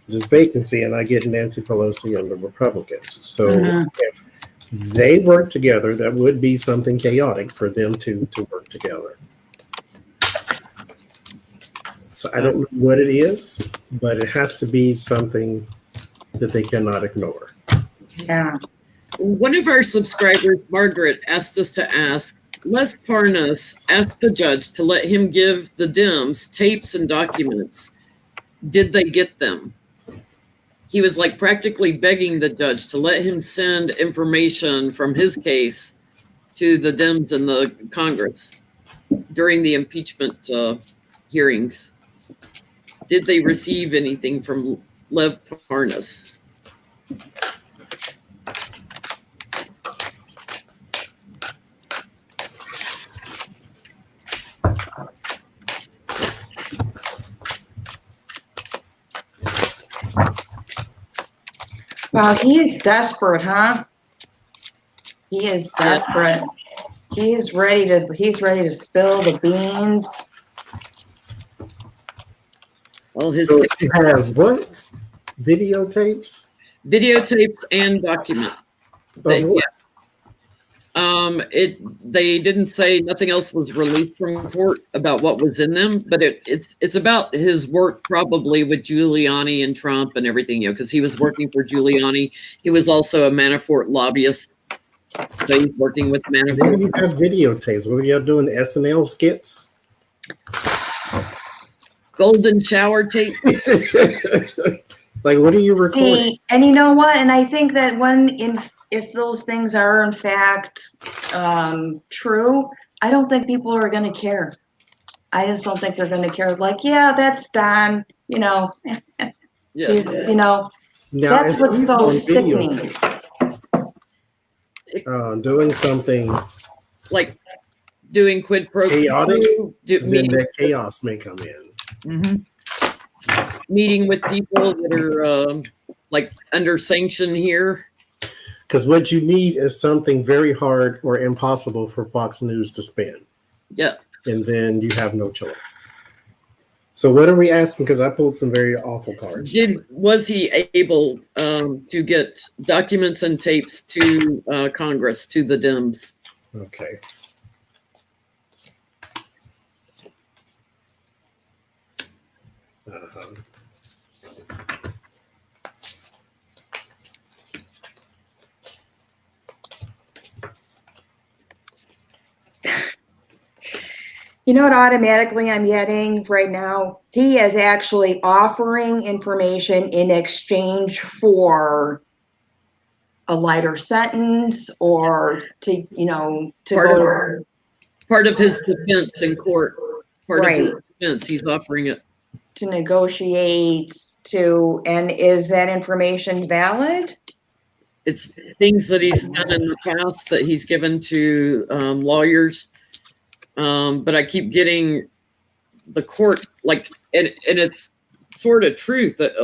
this vacancy, and I get Nancy Pelosi and the Republicans. So if they work together, that would be something chaotic for them to work together. So I don't know what it is, but it has to be something that they cannot ignore. Yeah. One of our subscribers, Margaret, asked us to ask, Les Parnas asked the judge to let him give the Dems tapes and documents. Did they get them? He was like practically begging the judge to let him send information from his case to the Dems and the Congress during the impeachment hearings. Did they receive anything from Lev Parnas? Wow, he is desperate, huh? He is desperate. He's ready to spill the beans. Well, his so he has what? Videotapes? Videotapes and documents. Of what? They didn't say, nothing else was released from court about what was in them, but it's about his work probably with Giuliani and Trump and everything, because he was working for Giuliani. He was also a Manafort lobbyist. So he's working with Manafort. Maybe you have videotapes. What were y'all doing? SNL skits? Golden shower tape. Like, what are you recording? And you know what? And I think that if those things are in fact true, I don't think people are going to care. I just don't think they're going to care. Like, yeah, that's Don. Yeah. Now, that's what's so sickening. Doing something like doing quid pro quo. Chaotic, then that chaos may come in. Meeting with people that are like under sanction here. Because what you need is something very hard or impossible for Fox News to spin. Yeah. And then you have no choice. So what are we asking? Because I pulled some very awful cards. Was he able to get documents and tapes to Congress, to the Dems? Okay. You know what automatically I'm getting right now? He is actually offering information in exchange for a lighter sentence, or to part of his defense in court. Part of his defense, he's offering it. To negotiate, and is that information valid? It's things that he's done in the past that he's given to lawyers. But I keep getting the court, like, and it's sort of truth that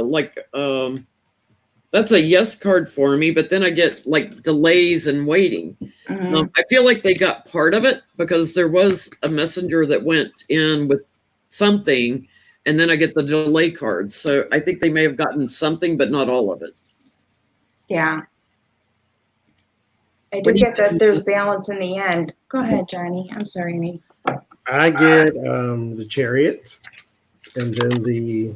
that's a yes card for me, but then I get like delays and waiting. I feel like they got part of it because there was a messenger that went in with something, and then I get the delay cards. So I think they may have gotten something, but not all of it. Yeah. I do get that there's balance in the end. Go ahead, Johnny. I'm sorry, Amy. I get the Chariot, And then the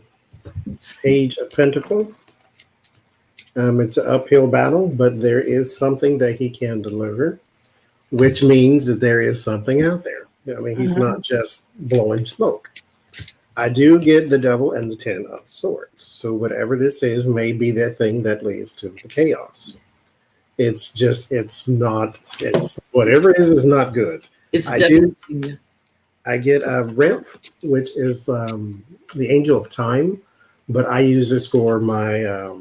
Page of Pentacles. It's an uphill battle, but there is something that he can deliver, which means that there is something out there. I mean, he's not just blowing smoke. I do get the Devil and the Ten of Swords. So whatever this is may be that thing that leads to the chaos. It's whatever it is not good. I get a Remph, which is the Angel of Time, but I use this for my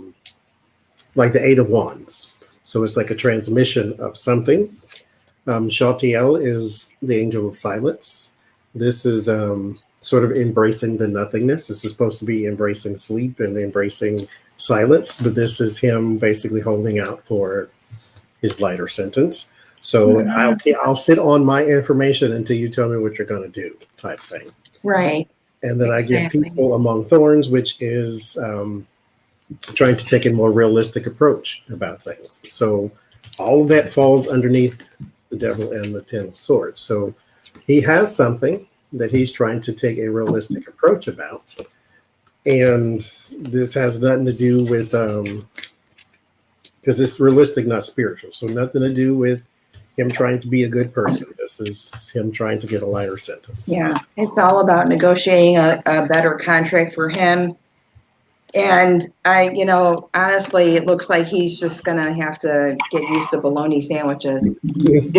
like the Eight of Wands. So it's like a transmission of something. Shatiel is the Angel of Silence. This is sort of embracing the nothingness. This is supposed to be embracing sleep and embracing silence, but this is him basically holding out for his lighter sentence. So I'll sit on my information until you tell me what you're going to do, type thing. Right. And then I get Peaceful Among Thorns, which is trying to take a more realistic approach about things. So all of that falls underneath the Devil and the Ten of Swords. So he has something that he's trying to take a realistic approach about. And this has nothing to do with, because it's realistic, not spiritual. So nothing to do with him trying to be a good person. This is him trying to get a lighter sentence. Yeah, it's all about negotiating a better contract for him. And honestly, it looks like he's just going to have to get used to bologna sandwiches. Get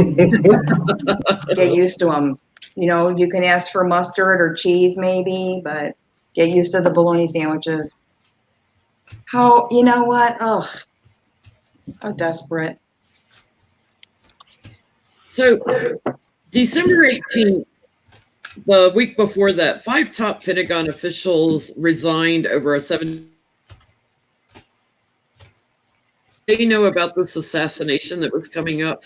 used to them. You can ask for mustard or cheese maybe, but get used to the bologna sandwiches. How desperate. So December 18th, the week before that, 5 top Pentagon officials resigned over a 7. They know about this assassination that was coming up.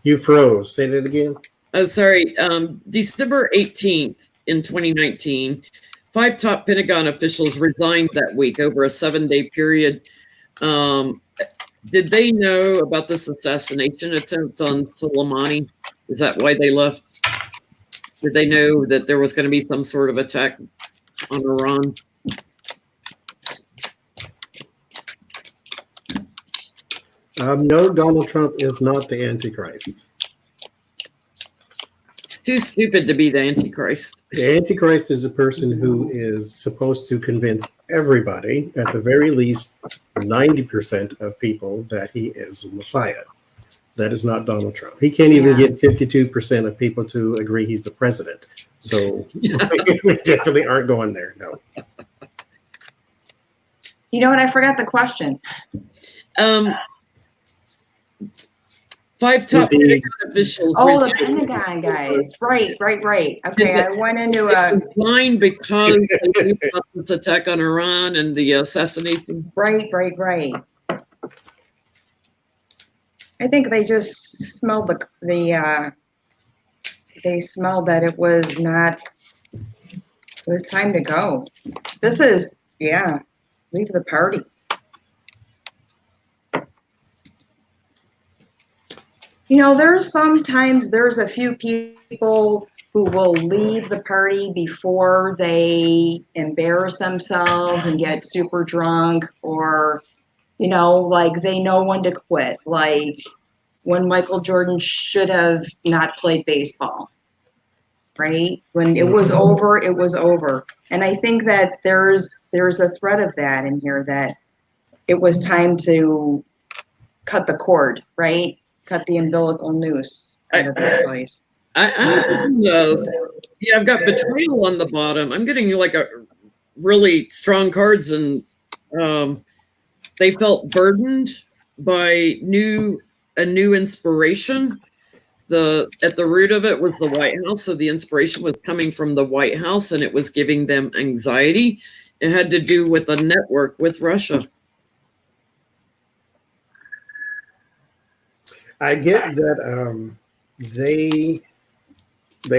You froze. Say that again. Oh, sorry. December 18th in 2019, 5 top Pentagon officials resigned that week over a 7-day period. Did they know about this assassination attempt on Soleimani? Is that why they left? Did they know that there was going to be some sort of attack on Iran? No, Donald Trump is not the Antichrist. It's too stupid to be the Antichrist. The Antichrist is a person who is supposed to convince everybody, at the very least 90% of people, that he is the Messiah. That is not Donald Trump. He can't even get 52% of people to agree he's the president. So we definitely aren't going there. No. You know what? I forgot the question. 5 top Pentagon officials. Oh, the Pentagon guys. Right. Okay, I went into a line because they knew about this attack on Iran and the assassination. Right. I think they just smelled they smelled that it was time to go. This is, leave the party. There's a few people who will leave the party before they embarrass themselves and get super drunk, or like they know when to quit, like when Michael Jordan should have not played baseball, right? When it was over, it was over. And I think that there's a thread of that in here, that it was time to cut the cord, right? Cut the umbilical noose out of this place. I don't know. Yeah, I've got betrayal on the bottom. I'm getting like a really strong cards, and they felt burdened by a new inspiration. At the root of it was the White House, so the inspiration was coming from the White House, and it was giving them anxiety. It had to do with a network with Russia. I get that they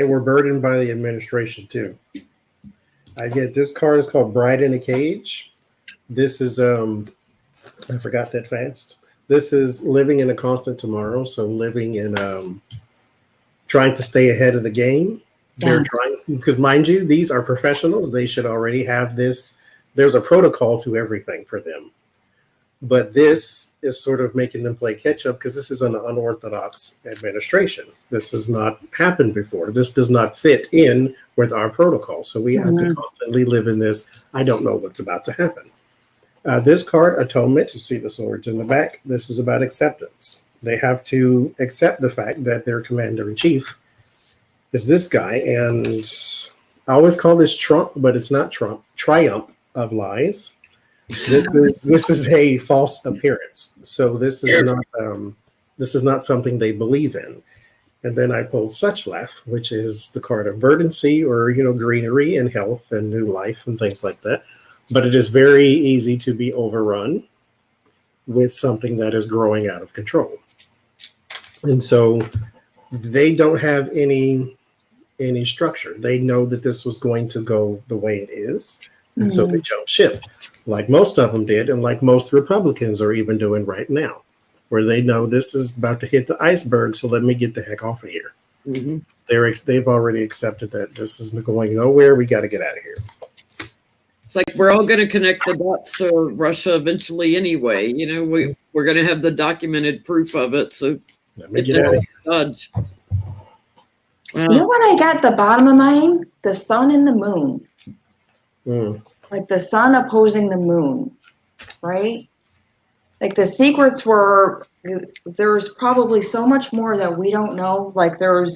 were burdened by the administration too. I get this card is called Bride in a Cage. This is I forgot that fast. This is living in a constant tomorrow. So living in trying to stay ahead of the game. They're Yes. trying, because mind you, these are professionals. They should already have this. There's a protocol to everything for them. But this is sort of making them play catch up because this is an unorthodox administration. This has not happened before. This does not fit in with our protocol. So we have to constantly live in this. I don't know what's about to happen. This card, Atonement, you see the swords in the back. This is about acceptance. They have to accept the fact that their commander in chief is this guy. And I always call this Trump, but it's not Trump. Triumph of lies. This is a false appearance. So this is not something they believe in. And then I pulled Such Life, which is the card of verdancy, or greenery and health and new life and things like that. But it is very easy to be overrun with something that is growing out of control. And so they don't have any structure. They know that this was going to go the way it is. And so they jumped ship, like most of them did, and like most Republicans are even doing right now, where they know this is about to hit the iceberg, so let me get the heck off of here. Mm-hmm. They've already accepted that this isn't going nowhere. We got to get out of here. It's like we're all going to connect the dots to Russia eventually anyway. We're going to have the documented proof of it. So let me get out of here. Wow. You know what I got at the bottom of mine? The sun and the moon. Like the sun opposing the moon, right? Like the secrets were, there's probably so much more that we don't know. Like you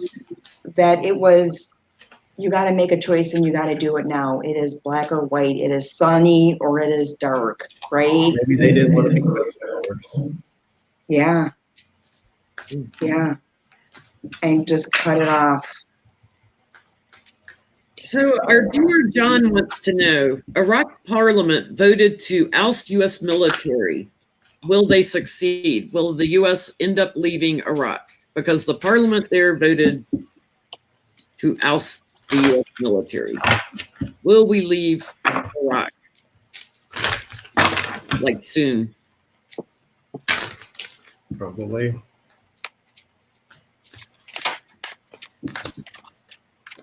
got to make a choice and you got to do it now. It is black or white. It is sunny or it is dark, right? Maybe they didn't want to be whistleblowers. Yeah. Yeah. And just cut it off. So our viewer John wants to know, Iraq Parliament voted to oust U.S. military. Will they succeed? Will the U.S. end up leaving Iraq? Because the Parliament there voted to oust the U.S. military. Will we leave Iraq? Like soon? Probably.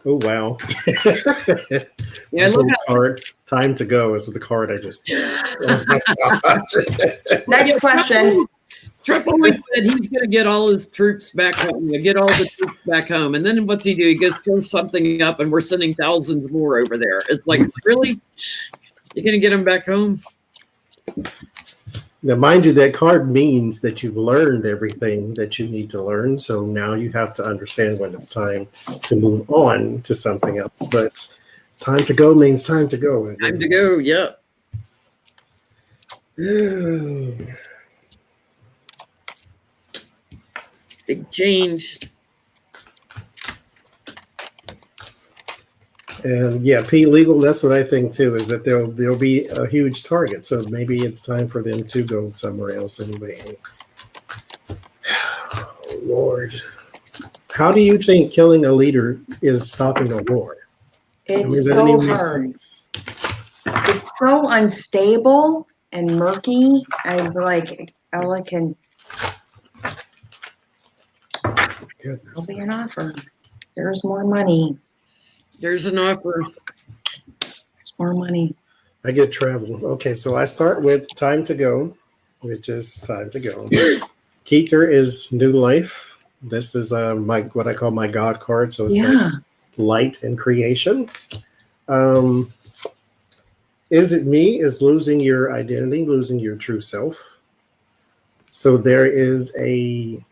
Oh, wow. Yeah, look at card. Time to go is the card I just oh my gosh. Next question. Trump always said he's going to get all his troops back home, get all the troops back home. And then what's he do? He goes throw something up and we're sending thousands more over there. It's like, really? You're going to get them back home? Now, mind you, that card means that you've learned everything that you need to learn. So now you have to understand when it's time to move on to something else. But time to go means time to go. Time to go, yeah. Big change. And yeah, P legal, that's what I think too, is that there'll be a huge target. So maybe it's time for them to go somewhere else anyway. Oh, Lord. How do you think killing a leader is stopping a war? It's so hard. It's so unstable and murky. I'm like, all I can. Goodness. There'll be an offer. There's more money. There's an offer. There's more money. I get travel. Okay, so I start with time to go, which is time to go. Keter is new life. This is what I call my God card. So it's like light and creation. Is it me? Is losing your identity, losing your true self. So there is an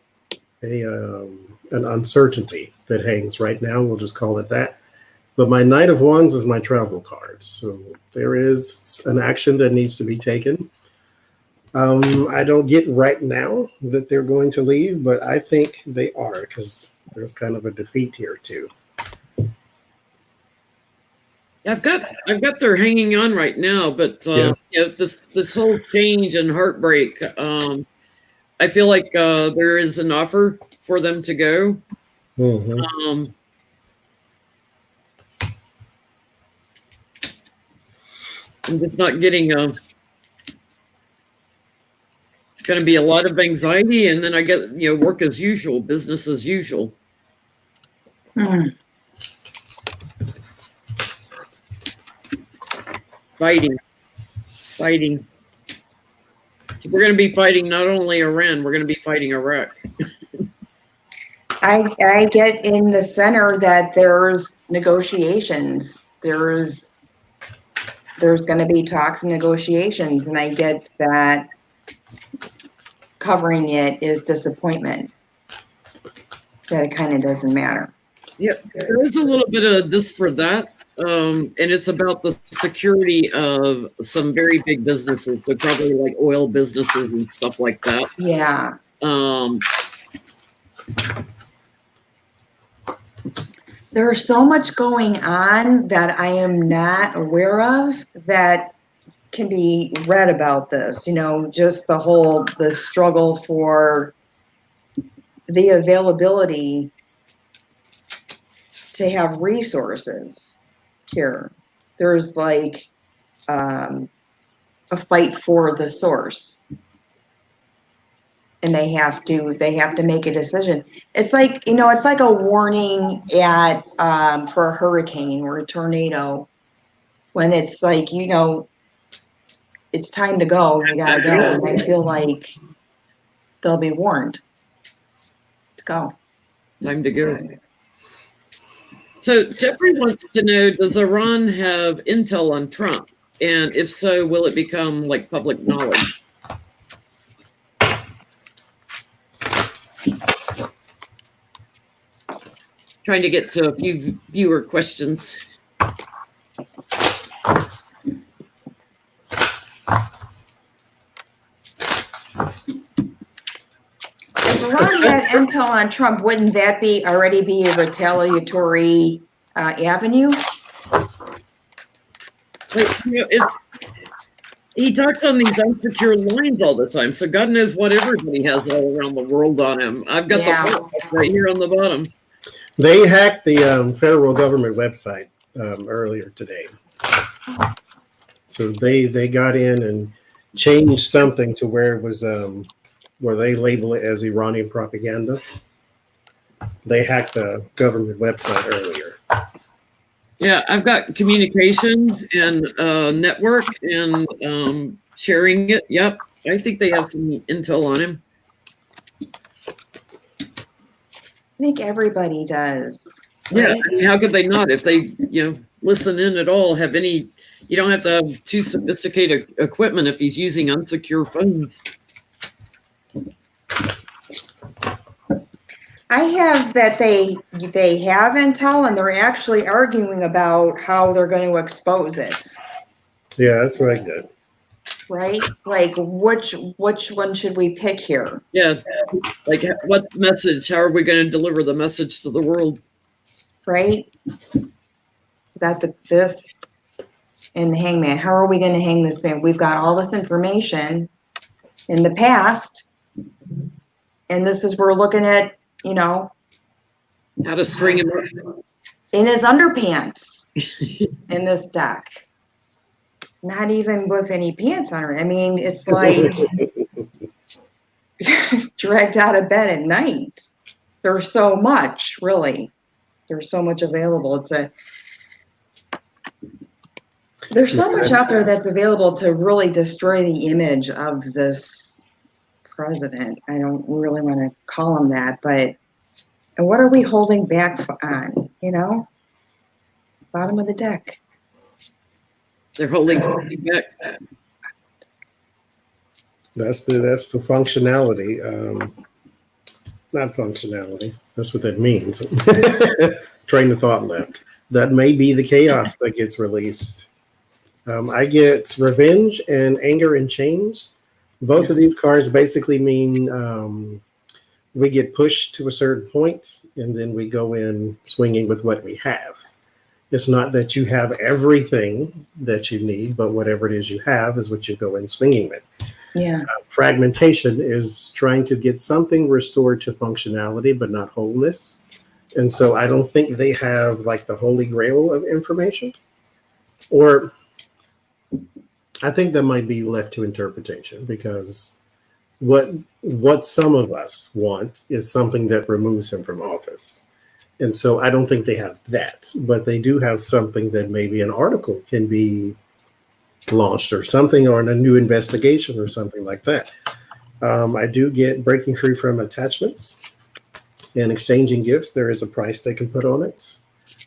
uncertainty that hangs right now. We'll just call it that. But my Knight of Wands is my travel card. So there is an action that needs to be taken. I don't get right now that they're going to leave, but I think they are, because there's kind of a defeat here too. I've got their hanging on right now, but this whole change and heartbreak, I feel like there is an offer for them to go. Mm-hmm. I'm just not getting it's going to be a lot of anxiety, and then I get work as usual, business as usual. Fighting. So we're going to be fighting not only Iran, we're going to be fighting Iraq. I get in the center that there's negotiations. There's going to be talks and negotiations, and I get that covering it is disappointment. That it kind of doesn't matter. Yeah, there is a little bit of this for that. And it's about the security of some very big businesses, so probably like oil businesses and stuff like that. Yeah. There's so much going on that I am not aware of that can be read about this. You know, just the struggle for the availability to have resources here. There's like a fight for the source, and they have to make a decision. It's like, you know, it's like a warning at for a hurricane or a tornado, when it's like, you know, it's time to go, you gotta go. And I feel like they'll be warned. Let's go. Time to go. So Jeffrey wants to know, does Iran have intel on Trump? And if so, will it become like public knowledge? Trying to get to a few viewer questions. If Iran had intel on Trump, wouldn't that already be a retaliatory avenue? Like, you know, he talks on these unsecure lines all the time, so God knows what everybody has all around the world on him. I've got the right here on the bottom. They hacked the federal government website earlier today. So they got in and changed something to where it was where they label it as Iranian propaganda. They hacked the government website earlier. Yeah, I've got communication and network and sharing it. Yep, I think they have some intel on him. I think everybody does. Right? Yeah, I mean, how could they not? If they, listen in at all, have any, you don't have to have too sophisticated equipment if he's using unsecure phones. I have that they have intel, and they're actually arguing about how they're going to expose it. Yeah, that's what I did. Right? Like, which one should we pick here? Yeah, like what message? How are we going to deliver the message to the world? Right? Got this and the hangman. How are we going to hang this man? We've got all this information in the past, and this is we're looking at, how to string him up in his underpants in this deck. Not even with any pants on. I mean, it's like dragged out of bed at night. There's so much, really. There's so much available. There's so much out there that's available to really destroy the image of this president. I don't really want to call him that, but and what are we holding back on? Bottom of the deck. They're holding something back. That's the functionality. Not functionality. That's what that means. Train of thought left. That may be the chaos that gets released. I get revenge and anger and chains. Both of these cards basically mean we get pushed to a certain point, and then we go in swinging with what we have. It's not that you have everything that you need, but whatever it is you have is what you go in swinging with. Yeah. Fragmentation is trying to get something restored to functionality, but not wholeness. And so I don't think they have like the holy grail of information, or I think that might be left to interpretation, because what some of us want is something that removes him from office. And so I don't think they have that, but they do have something that maybe an article can be launched or something, or in a new investigation or something like that. I do get breaking free from attachments and exchanging gifts. There is a price they can put on it.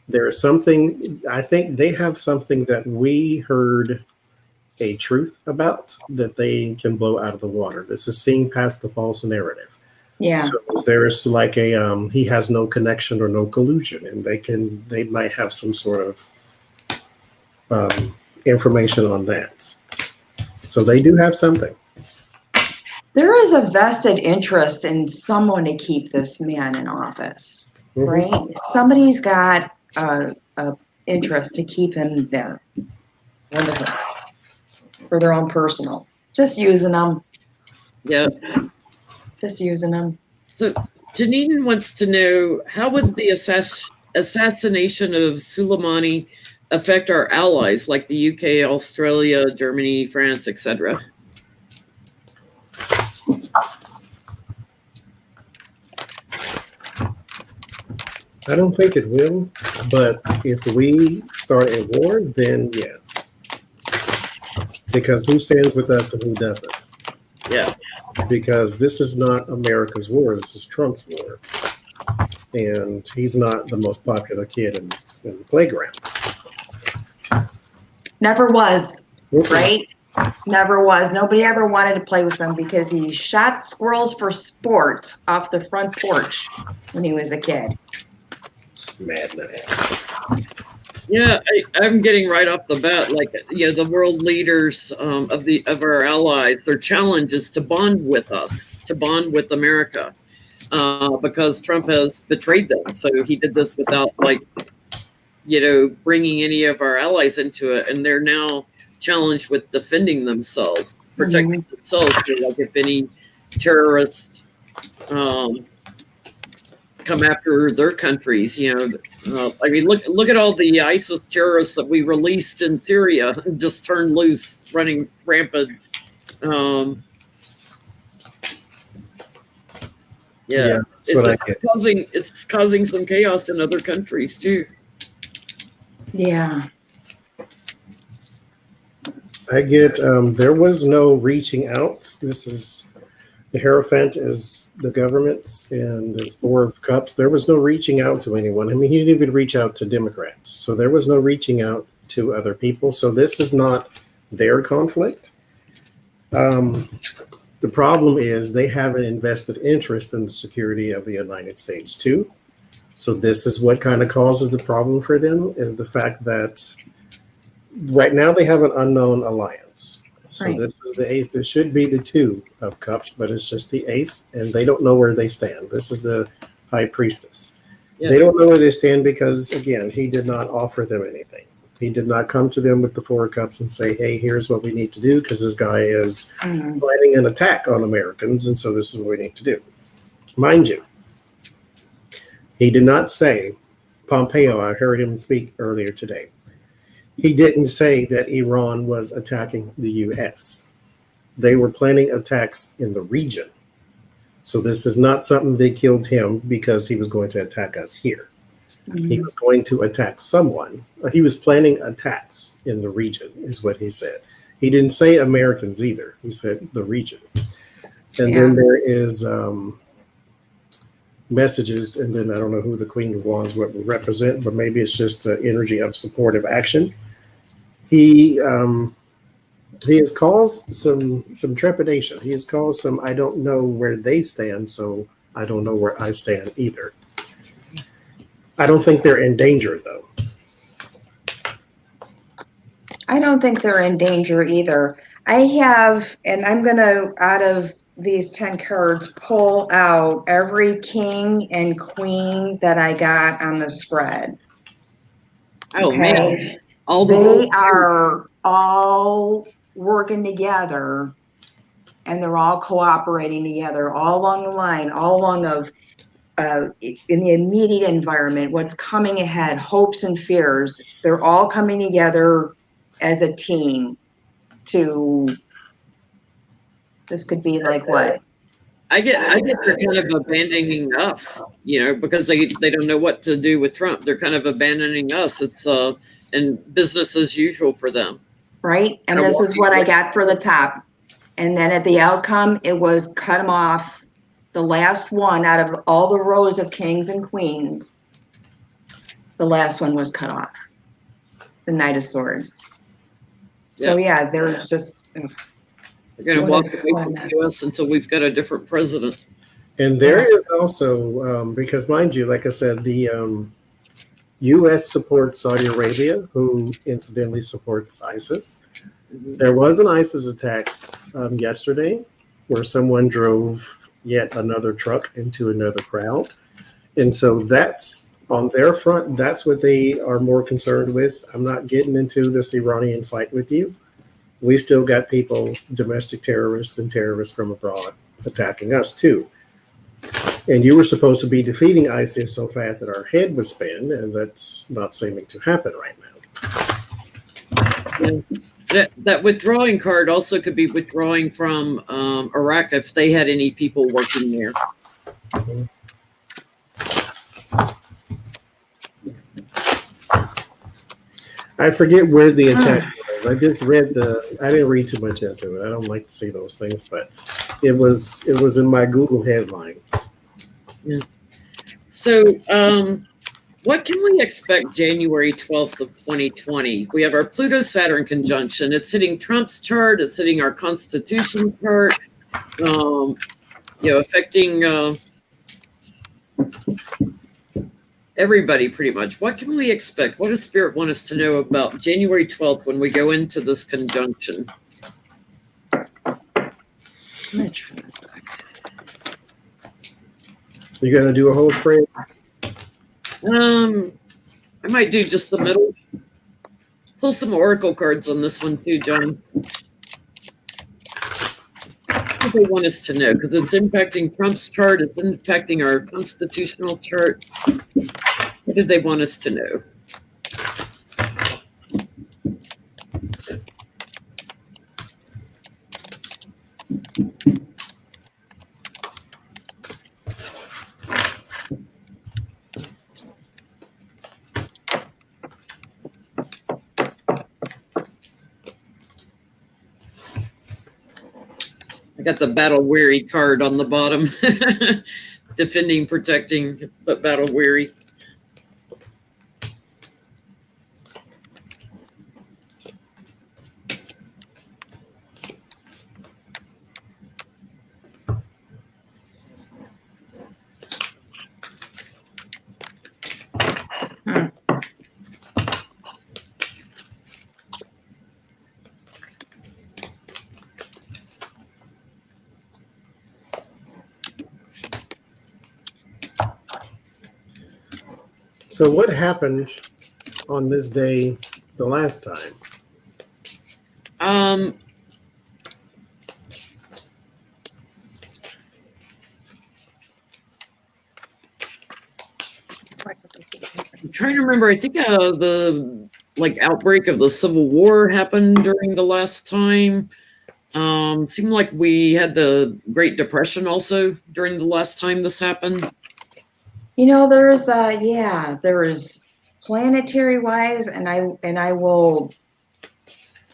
There is something, I think they have something that we heard a truth about that they can blow out of the water. This is seeing past the false narrative. Yeah. So there's like a he has no connection or no collusion, and they might have some sort of information on that. So they do have something. There is a vested interest in someone to keep this man in office, right? Somebody's got a interest to keep him there. Wonderful. For their own personal. Just using them. Yeah. Just using them. So Janine wants to know, how would the assassination of Soleimani affect our allies like the UK, Australia, Germany, France, etc.? I don't think it will, but if we start a war, then yes. Because who stands with us and who doesn't? Yeah. Because this is not America's war, this is Trump's war. And he's not the most popular kid in the playground. Never was, right? Never was. Nobody ever wanted to play with him because he shot squirrels for sport off the front porch when he was a kid. It's madness. Yeah, I'm getting right off the bat, like, the world leaders of our allies, their challenge is to bond with us, to bond with America, because Trump has betrayed them. So he did this without, bringing any of our allies into it, and they're now challenged with defending themselves, protecting themselves. Like if any terrorists come after their countries, look at all the ISIS terrorists that we released in Syria and just turned loose, running rampant. It's causing some chaos in other countries too. Yeah. I get there was no reaching out. This is the Hierophant is the government's, and there's 4 of Cups. There was no reaching out to anyone. I mean, he didn't even reach out to Democrats. So there was no reaching out to other people. So this is not their conflict. The problem is they have an invested interest in the security of the United States too. So this is what kind of causes the problem for them, is the fact that right now they have an unknown alliance. So This is the ace. This should be the 2 of Cups, but it's just the ace, and they don't know where they stand. This is the High Priestess. Yeah. They don't know where they stand because, again, he did not offer them anything. He did not come to them with the 4 of Cups and say, hey, here's what we need to do, because this guy is planning an attack on Americans, and so this is what we need to do. Mind you, he did not say, Pompeo, I heard him speak earlier today, he didn't say that Iran was attacking the U.S. They were planning attacks in the region. So this is not something they killed him because he was going to attack us here. He was going to attack someone. He was planning attacks in the region, is what he said. He didn't say Americans either. He said the region. And then there is messages, and then I don't know who the Queen of Wands would represent, but maybe it's just energy of supportive action. He has caused some trepidation. He has caused some, I don't know where they stand, so I don't know where I stand either. I don't think they're in danger, though. I don't think they're in danger either. I have, and I'm going to, out of these 10 cards, pull out every king and queen that I got on the spread. Oh, okay. Man. They are all working together, and they're all cooperating together all along the line, all along of in the immediate environment, what's coming ahead, hopes and fears. They're all coming together as a team to, this could be like what? I get they're kind of abandoning us, because they don't know what to do with Trump. They're kind of abandoning us. It's and business as usual for them. right? And this is what I got for the top. And then at the outcome, it was cut him off. The last one out of all the rows of kings and queens, the last one was cut off. The Knight of Swords. So yeah, they're just. They're going to walk away from the U.S. until we've got a different president. And there is also, because mind you, like I said, the U.S. supports Saudi Arabia, who incidentally supports ISIS. There was an ISIS attack yesterday where someone drove yet another truck into another crowd. And so that's on their front. That's what they are more concerned with. I'm not getting into this Iranian fight with you. We still got people, domestic terrorists and terrorists from abroad, attacking us too. And you were supposed to be defeating ISIS so fast that our head would spin, and that's not seeming to happen right now. That withdrawing card also could be withdrawing from Iraq if they had any people working there. I forget where the attack was. I just read I didn't read too much into it. I don't like to see those things, but it was in my Google headlines. Yeah. So what can we expect January 12th of 2020? We have our Pluto-Saturn conjunction. It's hitting Trump's chart. It's hitting our Constitution chart. Affecting everybody pretty much. What can we expect? What does Spirit want us to know about January 12th when we go into this conjunction? You gonna do a whole spread? I might do just the middle. Pull some oracle cards on this one too, John. What do they want us to know? Because it's impacting Trump's chart. It's impacting our constitutional chart. What did they want us to know? I got the battle weary card on the bottom. Defending, protecting, but battle weary. So what happened on this day the last time? I'm trying to remember. I think the outbreak of the Civil War happened during the last time. Seemed like we had the Great Depression also during the last time this happened. There is planetary wise, and I will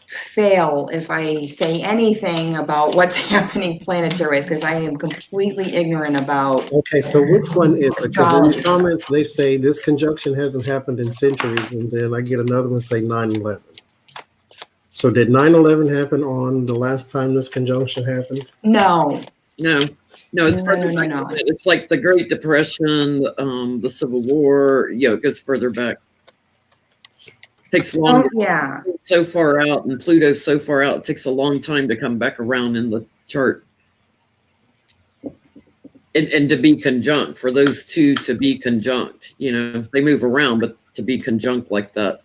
fail if I say anything about what's happening planetary wise because I am completely ignorant about. Okay, so which one is it? Because in the comments they say this conjunction hasn't happened in centuries, and then I get another one say 9/11. So did 9/11 happen on the last time this conjunction happened? No. It's further back. No. It's like the Great Depression, the Civil War. It goes further back. Takes longer. Oh, yeah. So far out, and Pluto's so far out. It takes a long time to come back around in the chart. And to be conjunct, for those two to be conjunct, they move around, but to be conjunct like that.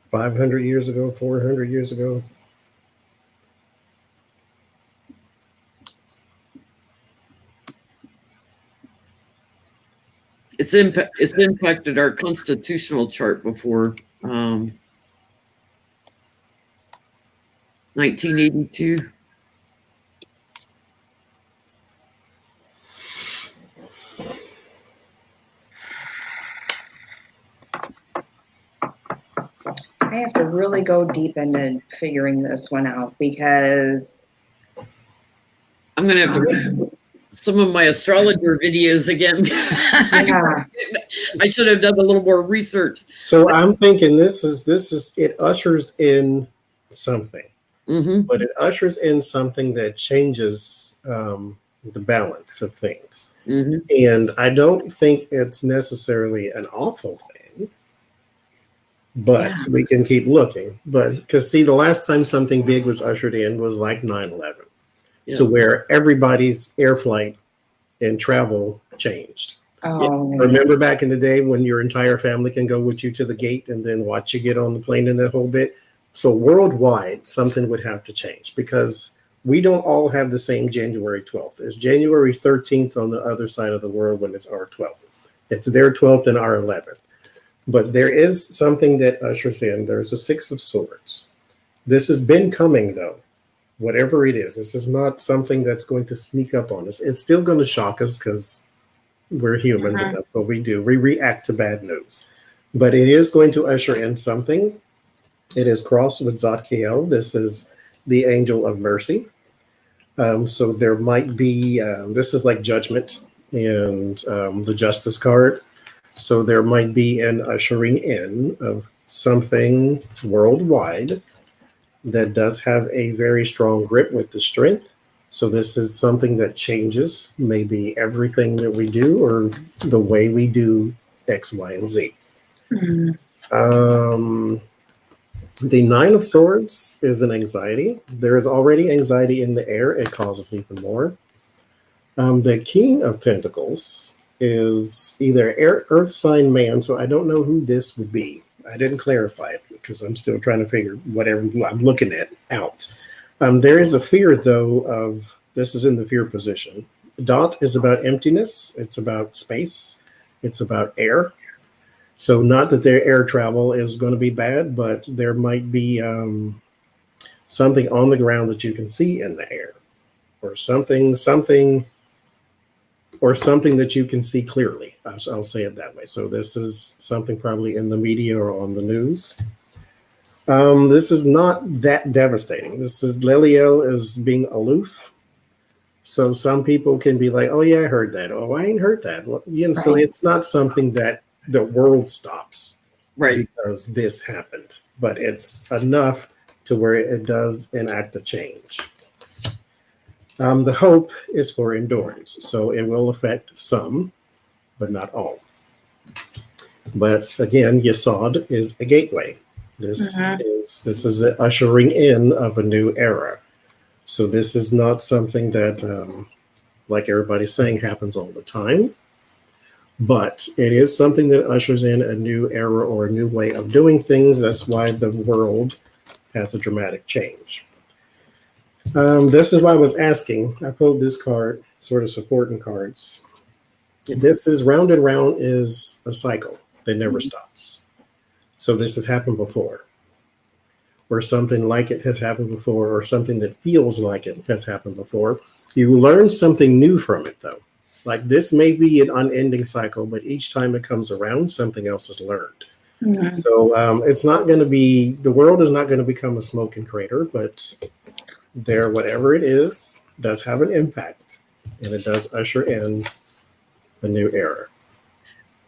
500 years ago, 400 years ago. It's impacted our constitutional chart before 1982. I have to really go deep into figuring this one out because I'm going to have to watch some of my astrologer videos again. yeah. I should have done a little more research. So I'm thinking this is it ushers in something, but it ushers in something that changes the balance of things. And I don't think it's necessarily an awful thing, but we can keep looking. But because see, the last time something big was ushered in was like 9/11, to where everybody's air flight and travel changed. Oh, Remember back in the day when your entire family can go with you to the gate and then watch you get on the plane in that whole bit? So worldwide, something would have to change because we don't all have the same January 12th. It's January 13th on the other side of the world when it's our 12th. It's their 12th and our 11th. But there is something that ushers in. There's a Six of Swords. This has been coming, though. Whatever it is, this is not something that's going to sneak up on us. It's still going to shock us because we're humans and that's what we do. We react to bad news. But it is going to usher in something. It is crossed with Zadkiel. This is the angel of mercy. So there might be, this is like judgment and the justice card. So there might be an ushering in of something worldwide that does have a very strong grip with the strength. So this is something that changes maybe everything that we do or the way we do X, Y, and Z. The Nine of Swords is an anxiety. There is already anxiety in the air. It causes even more. The King of Pentacles is either earth sign man. So I don't know who this would be. I didn't clarify it because I'm still trying to figure whatever I'm looking at out. There is a fear, though, of this is in the fear position. Dot is about emptiness. It's about space. It's about air. So not that their air travel is going to be bad, but there might be something on the ground that you can see in the air, or something that you can see clearly. I'll say it that way. So this is something probably in the media or on the news. This is not that devastating. This is Leliel is being aloof. So some people can be like, oh yeah, I heard that. Oh, I ain't heard that. Well, so it's not something that the world stops because this happened, but it's enough to where it does enact a change. The hope is for endurance, so it will affect some, but not all. But again, Yesod is a gateway. This is an ushering in of a new era. So this is not something that, like everybody's saying, happens all the time. But it is something that ushers in a new era or a new way of doing things. That's why the world has a dramatic change. This is why I was asking. I pulled this card, sort of supporting cards. This is round and round is a cycle that never stops. So this has happened before, or something like it has happened before, or something that feels like it has happened before. You learn something new from it, though. Like this may be an unending cycle, but each time it comes around, something else is learned. So it's not going to be, the world is not going to become a smoking crater, but there, whatever it is, does have an impact, and it does usher in a new era.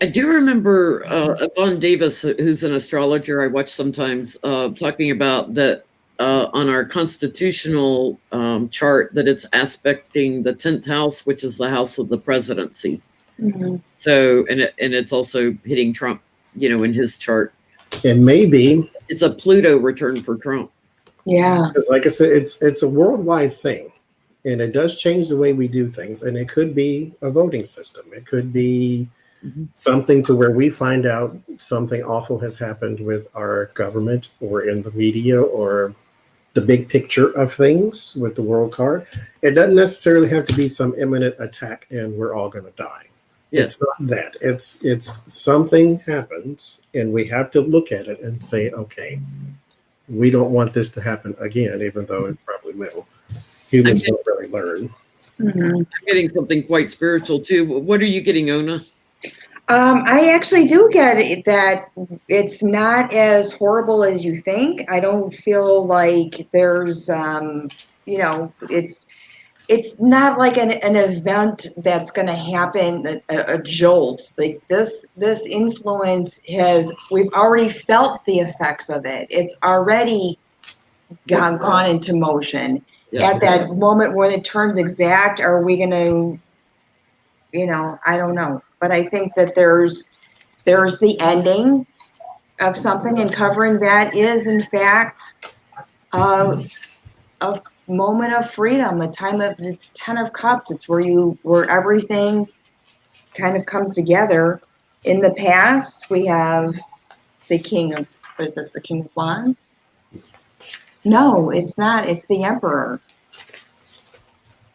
I do remember Yvonne Davis, who's an astrologer I watch sometimes, talking about that on our constitutional chart, that it's aspecting the 10th house, which is the house of the presidency. So, and it's also hitting Trump, in his chart. And maybe it's a Pluto return for Trump. Yeah. Because like I said, it's a worldwide thing, and it does change the way we do things. And it could be a voting system. It could be something to where we find out something awful has happened with our government or in the media or the big picture of things with the world card. It doesn't necessarily have to be some imminent attack and we're all going to die. Yeah. It's not that. It's something happens and we have to look at it and say, okay, we don't want this to happen again, even though it probably will. Humans don't really learn. I'm getting something quite spiritual too. What are you getting, Ona? I actually do get it, that it's not as horrible as you think. I don't feel like there's, it's not like an event that's going to happen, a jolt. Like this influence we've already felt the effects of it. It's already gone into motion. Yeah. At that moment when it turns exact, are we going to, I don't know. But I think that there's the ending of something, and covering that is, in fact, a moment of freedom. The time of it's 10 of Cups. It's where everything kind of comes together. In the past, we have the King of, what is this? The King of Wands? No, it's not. It's the Emperor.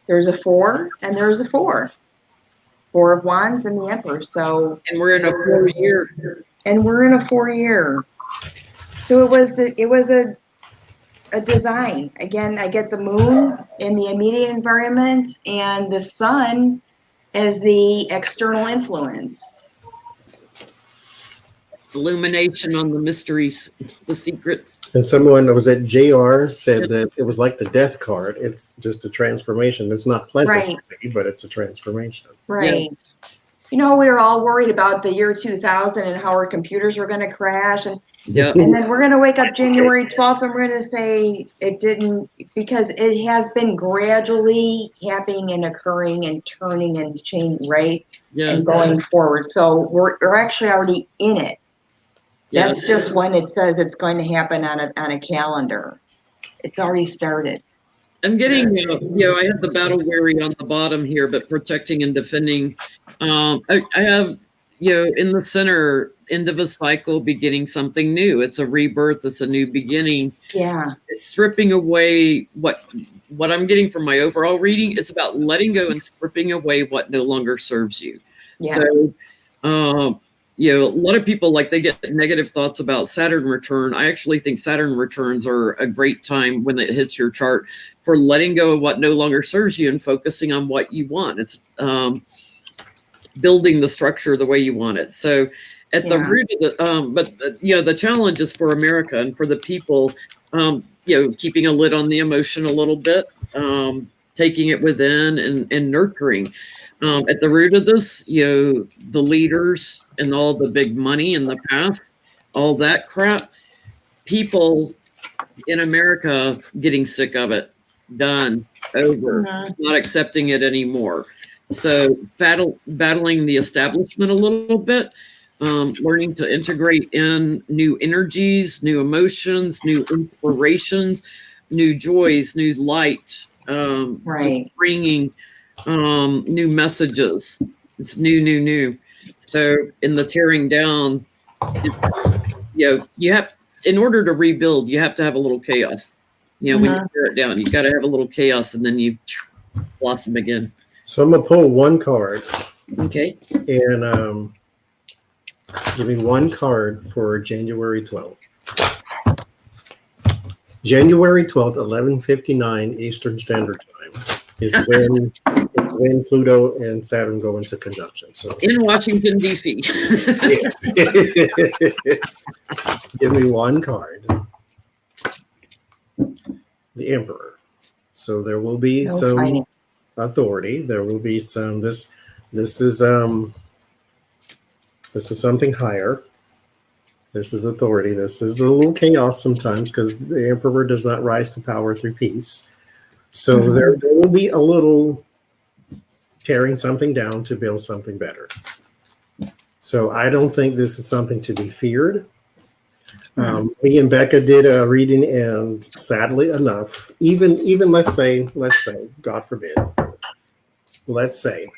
There's a 4 and there's a 4. 4 of Wands and the Emperor. So, and we're in a 4-year. And we're in a 4-year. So it was a design. Again, I get the moon in the immediate environment and the sun as the external influence. Illumination on the mysteries, the secrets. And someone that was at JR said that it was like the death card. It's just a transformation. It's not pleasant to see, but it's a transformation. Right. Yeah. We were all worried about the year 2000 and how our computers were going to crash. And then we're going to wake up January 12th and we're going to say it didn't, because it has been gradually happening and occurring and turning and changing, right? Yeah. And going forward. So we're actually already in it. That's just when it says it's going to happen on a calendar. It's already started. I'm getting, I have the battle weary on the bottom here, but protecting and defending. I have, in the center, end of a cycle, beginning something new. It's a rebirth. It's a new beginning. Yeah. It's stripping away what I'm getting from my overall reading. It's about letting go and stripping away what no longer serves you. Yeah. So, a lot of people, they get negative thoughts about Saturn return. I actually think Saturn returns are a great time when it hits your chart for letting go of what no longer serves you and focusing on what you want. It's building the structure the way you want it. So at the root of the challenge is for America and for the people, keeping a lid on the emotion a little bit, taking it within and nurturing. At the root of this, the leaders and all the big money in the past, all that crap, people in America getting sick of it, done, over, not accepting it anymore. So battling the establishment a little bit, learning to integrate in new energies, new emotions, new inspirations, new joys, new light, bringing new messages. It's new. So in the tearing down, you have, in order to rebuild, you have to have a little chaos. When you tear it down, you got to have a little chaos, and then you blossom again. So I'm gonna pull one card. Okay. And give me one card for January 12th. January 12th, 11:59 Eastern Standard Time is when Pluto and Saturn go into conjunction. So in Washington, D.C. Give me one card. The Emperor. So there will be some authority. There will be some. This is something higher. This is authority. This is a little chaos sometimes because the Emperor does not rise to power through peace. So there will be a little tearing something down to build something better. So I don't think this is something to be feared. Me and Becca did a reading, and sadly enough, even let's say, God forbid, let's say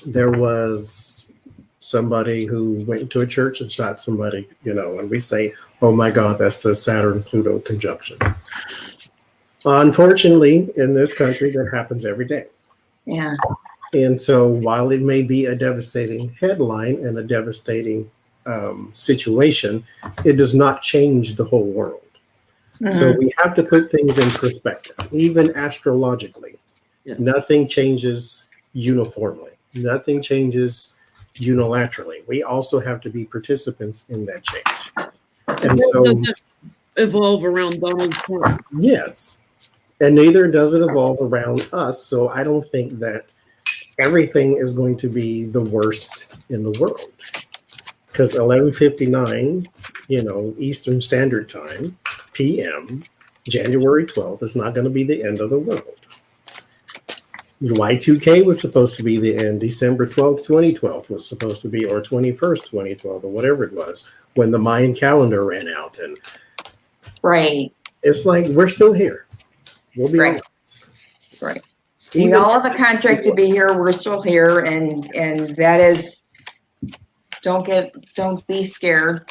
there was somebody who went to a church and shot somebody, and we say, oh my God, that's the Saturn-Pluto conjunction. Unfortunately, in this country, that happens every day. Yeah. And so while it may be a devastating headline and a devastating situation, it does not change the whole world. So we have to put things in perspective, even astrologically. Nothing changes uniformly. Nothing changes unilaterally. We also have to be participants in that change. The And world so, doesn't evolve around Donald Trump. yes, and neither does it evolve around us. So I don't think that everything is going to be the worst in the world. Because 11:59, Eastern Standard Time, PM, January 12th is not going to be the end of the world. Y2K was supposed to be the end. December 12th, 2012 was supposed to be, or 21st, 2012, or whatever it was, when the Mayan calendar ran out. And Right. it's like, we're still here. We'll be Right. Right. We all have a contract to be here. We're still here. And that is, don't be scared.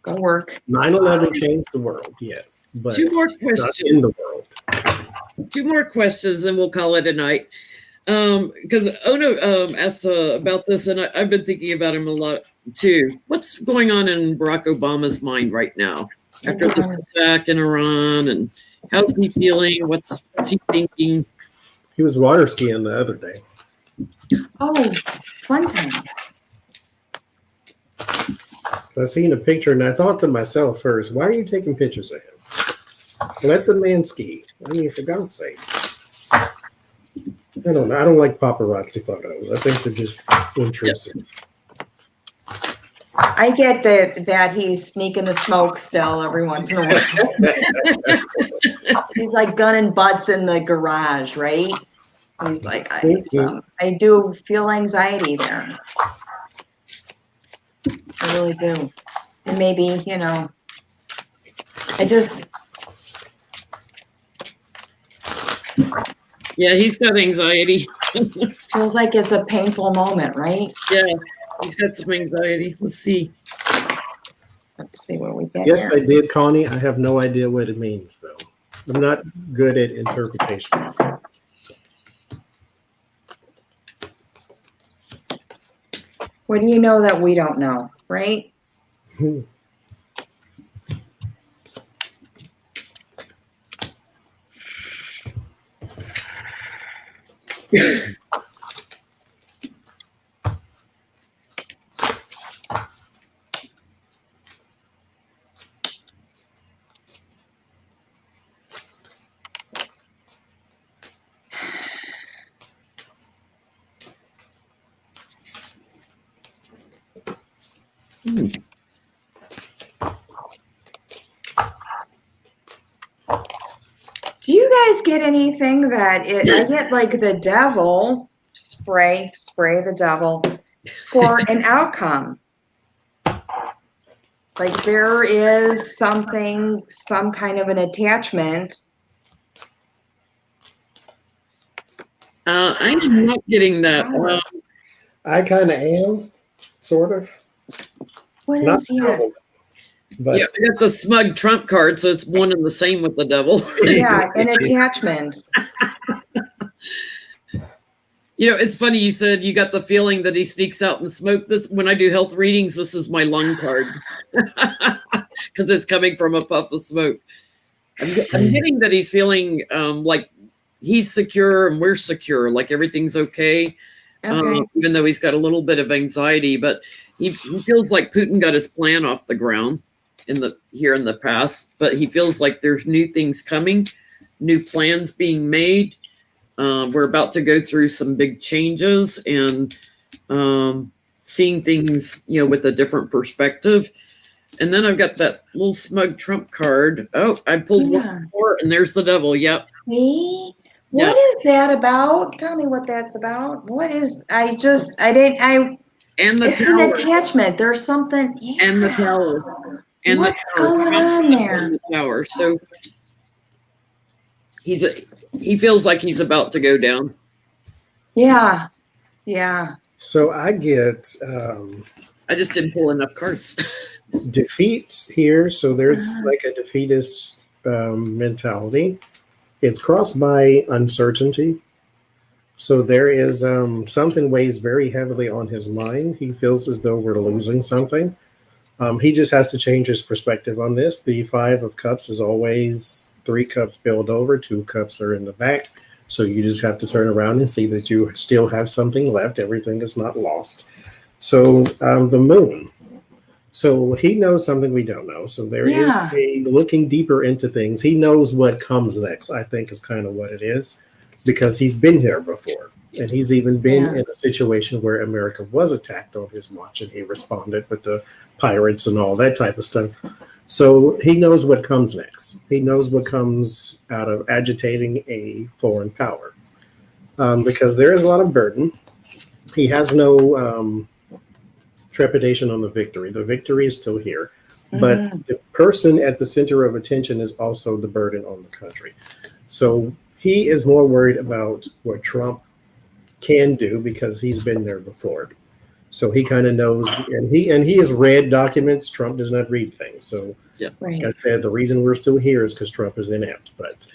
Go work. 9/11 changed the world, yes, but Two more not questions. in the world. Two more questions, and we'll call it a night. Because Ono asked about this, and I've been thinking about him a lot too. What's going on in Barack Obama's mind right now after the attack in Iran, and how's he feeling? What's he thinking? He was water skiing the other day. Oh, fun times. I seen a picture and I thought to myself first, why are you taking pictures of him? Let the man ski. I mean, for God's sakes. I don't know. I don't like paparazzi photos. I think they're just intrusive. I get that he's sneaking the smoke still every once in a while. He's like gunning butts in the garage, right? He's like, I do feel anxiety there. I really do. And maybe, I just. Yeah, he's got anxiety. Feels like it's a painful moment, right? Yeah, he's got some anxiety. Let's see. Let's see what we get. Yes, here. I did, Connie. I have no idea what it means, though. I'm not good at interpretations. What do you know that we don't know, right? Do you guys get anything that I get like the devil spray the devil for an outcome? Like there is some kind of an attachment. I'm not getting that. I kind of am, sort of. What Not is here? But Yeah, I got the smug Trump card, so it's one and the same with the devil. Yeah, an attachment. It's funny you said you got the feeling that he sneaks out and smoke. This when I do health readings, this is my lung card because it's coming from a puff of smoke. I'm getting that he's feeling like he's secure and we're secure, like everything's okay. Okay. Even though he's got a little bit of anxiety, but he feels like Putin got his plan off the ground in the past, but he feels like there's new things coming, new plans being made. We're about to go through some big changes and seeing things, with a different perspective. And then I've got that little smug Trump card. Oh, I pulled one more, and there's the devil. Yep. See? What is that about? Tell me what that's about. What is, and the it's tower. an attachment. There's something. Yeah. And the tower. And What's the tower. going on there? And the tower. So he feels like he's about to go down. Yeah. Yeah. so I get I just didn't pull enough cards. defeats here. So there's like a defeatist mentality. It's crossed by uncertainty. So there is something weighs very heavily on his mind. He feels as though we're losing something. He just has to change his perspective on this. The 5 of Cups is always 3 cups spilled over, 2 cups are in the back. So you just have to turn around and see that you still have something left. Everything is not lost. So the moon. So he knows something we don't know. So there is a looking deeper into things. He knows what comes next, I think is kind of what it is, because he's been here before. And he's even been in a situation where America was attacked on his watch, and he responded with the pirates and all that type of stuff. So he knows what comes next. He knows what comes out of agitating a foreign power, because there is a lot of burden. He has no trepidation on the victory. The victory is still here. But the person at the center of attention is also the burden on the country. So he is more worried about what Trump can do because he's been there before. So he kind of knows, and he has read documents. Trump does not read things. So like I said, the reason we're still here is because Trump is inept, but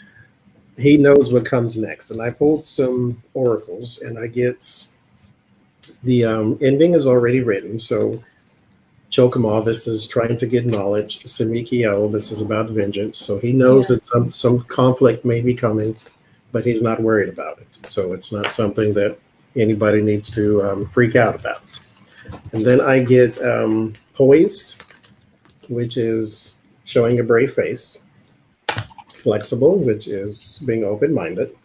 he knows what comes next. And I pulled some oracles, and I get the ending is already written. So Chokamal, this is trying to get knowledge. Samikio, this is about vengeance. So he knows that some conflict may be coming, but he's not worried about it. So it's not something that anybody needs to freak out about. And then I get poised, which is showing a brave face. Flexible, which is being open-minded.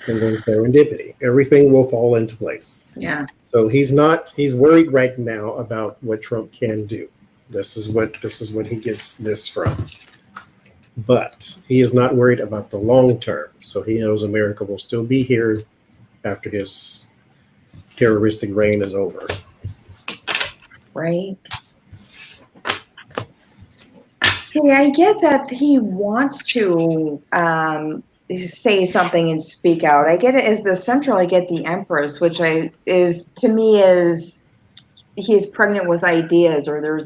And then serendipity. Everything will fall into place. Yeah. So he's worried right now about what Trump can do. This is what he gets this from. But he is not worried about the long term. So he knows America will still be here after his terroristic reign is over. Right. See, I get that he wants to say something and speak out. I get it as the central. I get the Empress, which is to me is he's pregnant with ideas, or there's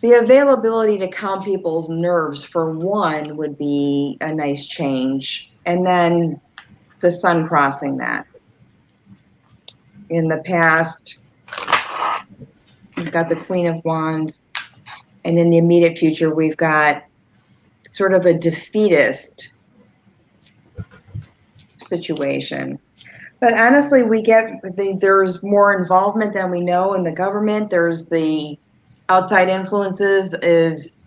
the availability to calm people's nerves for one would be a nice change, and then the sun crossing that. In the past, we've got the Queen of Wands, and in the immediate future, we've got sort of a defeatist situation. But honestly, there's more involvement than we know in the government. There's the outside influences is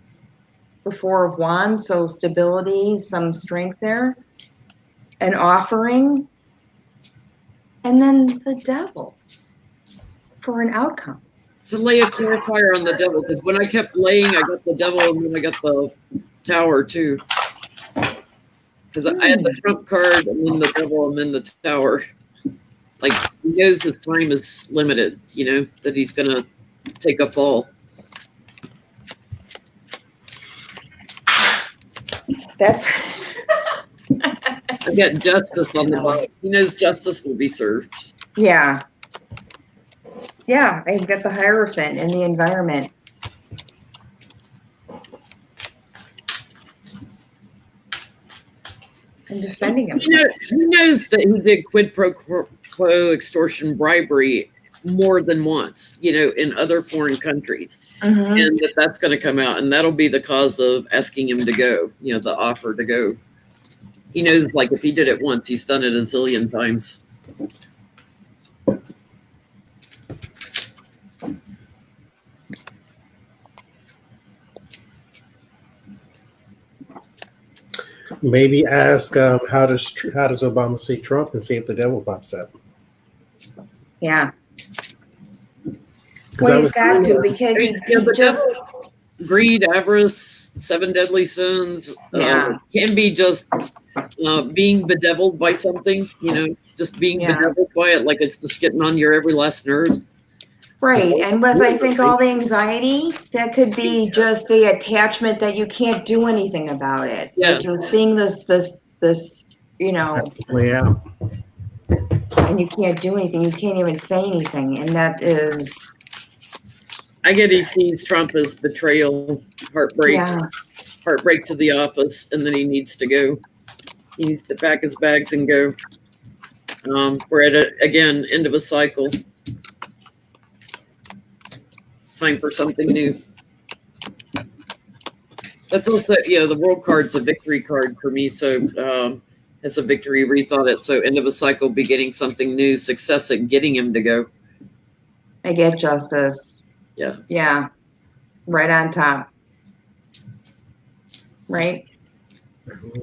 the Four of Wands, so stability, some strength there, an offering, and then the devil for an outcome. So lay a clarifier on the devil, because when I kept laying, I got the devil, and then I got the Tower too. Because I had the Trump card, and then the devil, and then the Tower. Like, he knows his time is limited, that he's going to take a fall. That's... I got justice on the bottom. He knows justice will be served. Yeah. Yeah, I got the Hierophant in the environment. And defending himself. He knows that he did quid pro quo extortion bribery more than once, in other foreign countries. And that's going to come out, and that'll be the cause of asking him to go, the offer to go. He knows, like, if he did it once, he's done it a zillion times. Maybe ask how does Obama see Trump, and see if the devil pops up. Yeah. Well, he's got to, because he just greed, avarice, 7 deadly sins. Can be just being bedeviled by something. Just being bedeviled by it, like it's just getting on your every last nerve. Right, and with I think all the anxiety, that could be just the attachment that you can't do anything about it. Yeah, like you're seeing this, has to play out, and you can't do anything. You can't even say anything, and that is. I get he sees Trump as betrayal, heartbreak, heartbreak to the office, and then he needs to go. He needs to pack his bags and go. We're at again end of a cycle. Time for something new. That's also, the world card's a victory card for me. So It's a victory, rethought it. So end of a cycle, beginning something new, success at getting him to go. I get justice. Yeah. Yeah. Right on top. Right?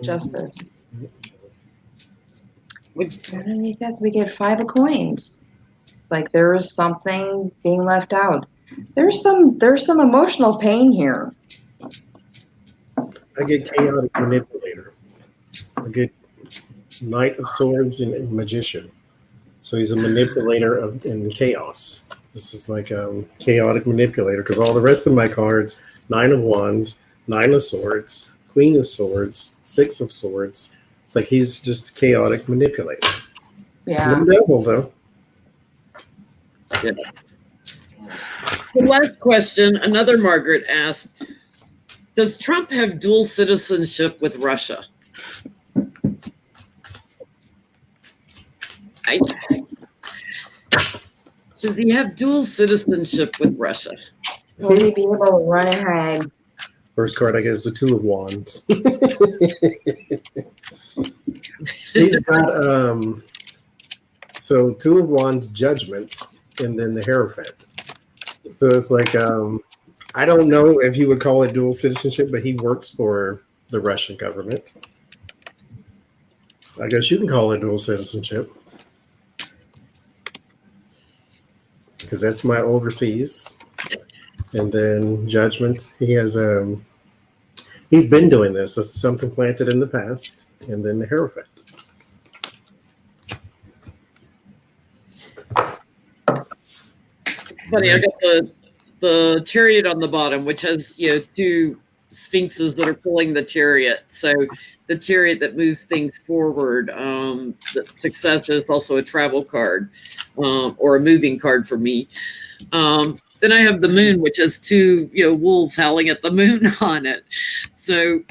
Justice. Which, Underneath that, we get 5 of coins. Like there is something being left out. There's some emotional pain here. I get chaotic manipulator. I get Knight of Swords and Magician. So he's a manipulator in chaos. This is like a chaotic manipulator because all the rest of my cards, 9 of Wands, 9 of Swords, Queen of Swords, 6 of Swords. It's like he's just a chaotic manipulator. Yeah. No devil, though. yeah. The last question, another Margaret asked, does Trump have dual citizenship with Russia? Does he have dual citizenship with Russia? Will he be able to run ahead? First card I get is the 2 of Wands. He's got so 2 of Wands judgments and then the Hierophant. So it's like I don't know if you would call it dual citizenship, but he works for the Russian government. I guess you can call it dual citizenship. Because that's my overseas. And then judgment. He has he's been doing this. This is something planted in the past. And then the Hierophant. Funny, I got the chariot on the bottom, which has 2 sphinxes that are pulling the chariot. So the chariot that moves things forward. The success is also a travel card, or a moving card for me. Then I have the moon, which has 2 wolves howling at the moon on it. So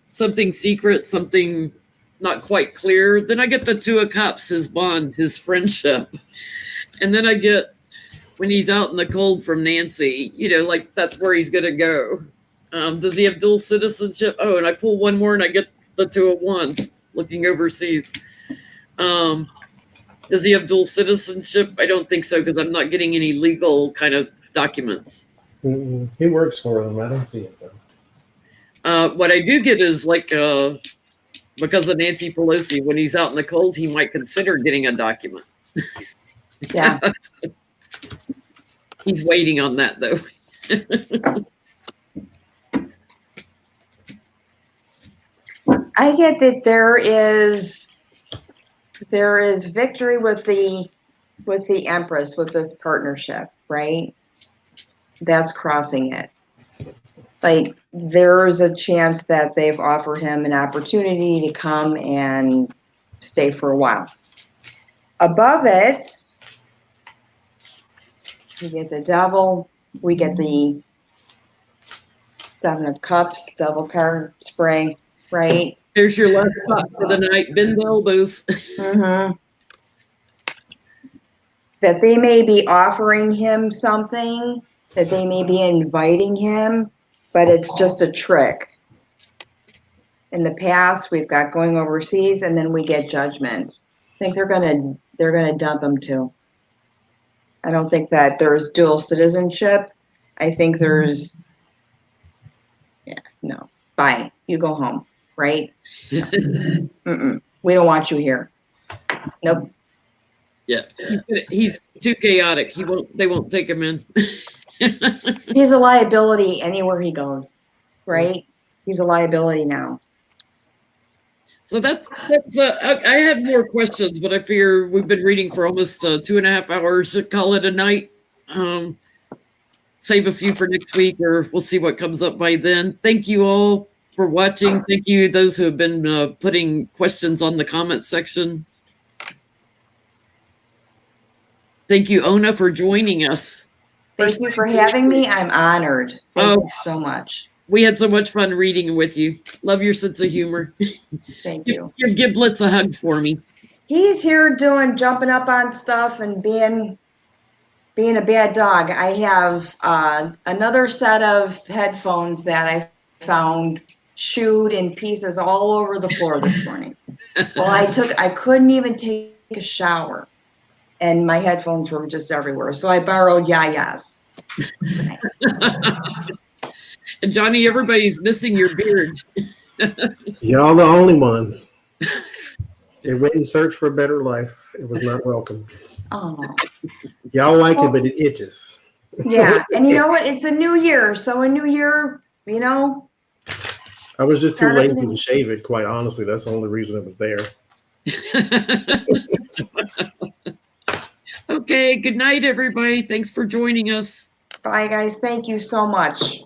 something secret, something not quite clear. Then I get the 2 of Cups, his bond, his friendship. And then I get, when he's out in the cold from Nancy, like that's where he's going to go. Does he have dual citizenship? Oh, and I pull one more and I get the 2 of Wands looking overseas. Does he have dual citizenship? I don't think so because I'm not getting any legal kind of documents. He works for them. I don't see it though. What I do get is like, because of Nancy Pelosi, when he's out in the cold, he might consider getting a document. Yeah. He's waiting on that though. I get that there is victory with the Empress, with this partnership, right? That's crossing it. Like there's a chance that they've offered him an opportunity to come and stay for a while. Above it, we get the Devil, we get the 7 of Cups, Devil card spray, right? There's your last spot for the night. Bend the elbows. Mm-hmm. That they may be offering him something, that they may be inviting him, but it's just a trick. In the past, we've got going overseas, and then we get judgments. I think they're gonna dump him too. I don't think that there's dual citizenship. I think there's, no, bye. You go home, right? Mm-mm. We don't want you here. Nope. Yeah, he's too chaotic. They won't take him in. He's a liability anywhere he goes, right? He's a liability now. So that's I have more questions, but I fear we've been reading for almost 2.5 hours. Call it a night. Save a few for next week, or we'll see what comes up by then. Thank you all for watching. Thank you those who have been putting questions on the comment section. Thank you, Ona, for joining us. Thank you for having me. I'm honored. Thank you so much. We had so much fun reading with you. Love your sense of humor. Thank you. Give Giblets a hug for me. He's here jumping up on stuff and being a bad dog. I have another set of headphones that I found chewed in pieces all over the floor this morning. Well, I couldn't even take a shower, and my headphones were just everywhere. So I borrowed Yaya's tonight. And Johnny, everybody's missing your beard. Y'all the only ones. It went and searched for a better life. It was not welcomed. Oh, Y'all like it, but it itches. yeah. And you know what? It's a new year. So a new year, you know. I was just too lazy to shave it, quite honestly. That's the only reason it was there. Okay, good night, everybody. Thanks for joining us. Bye, guys. Thank you so much.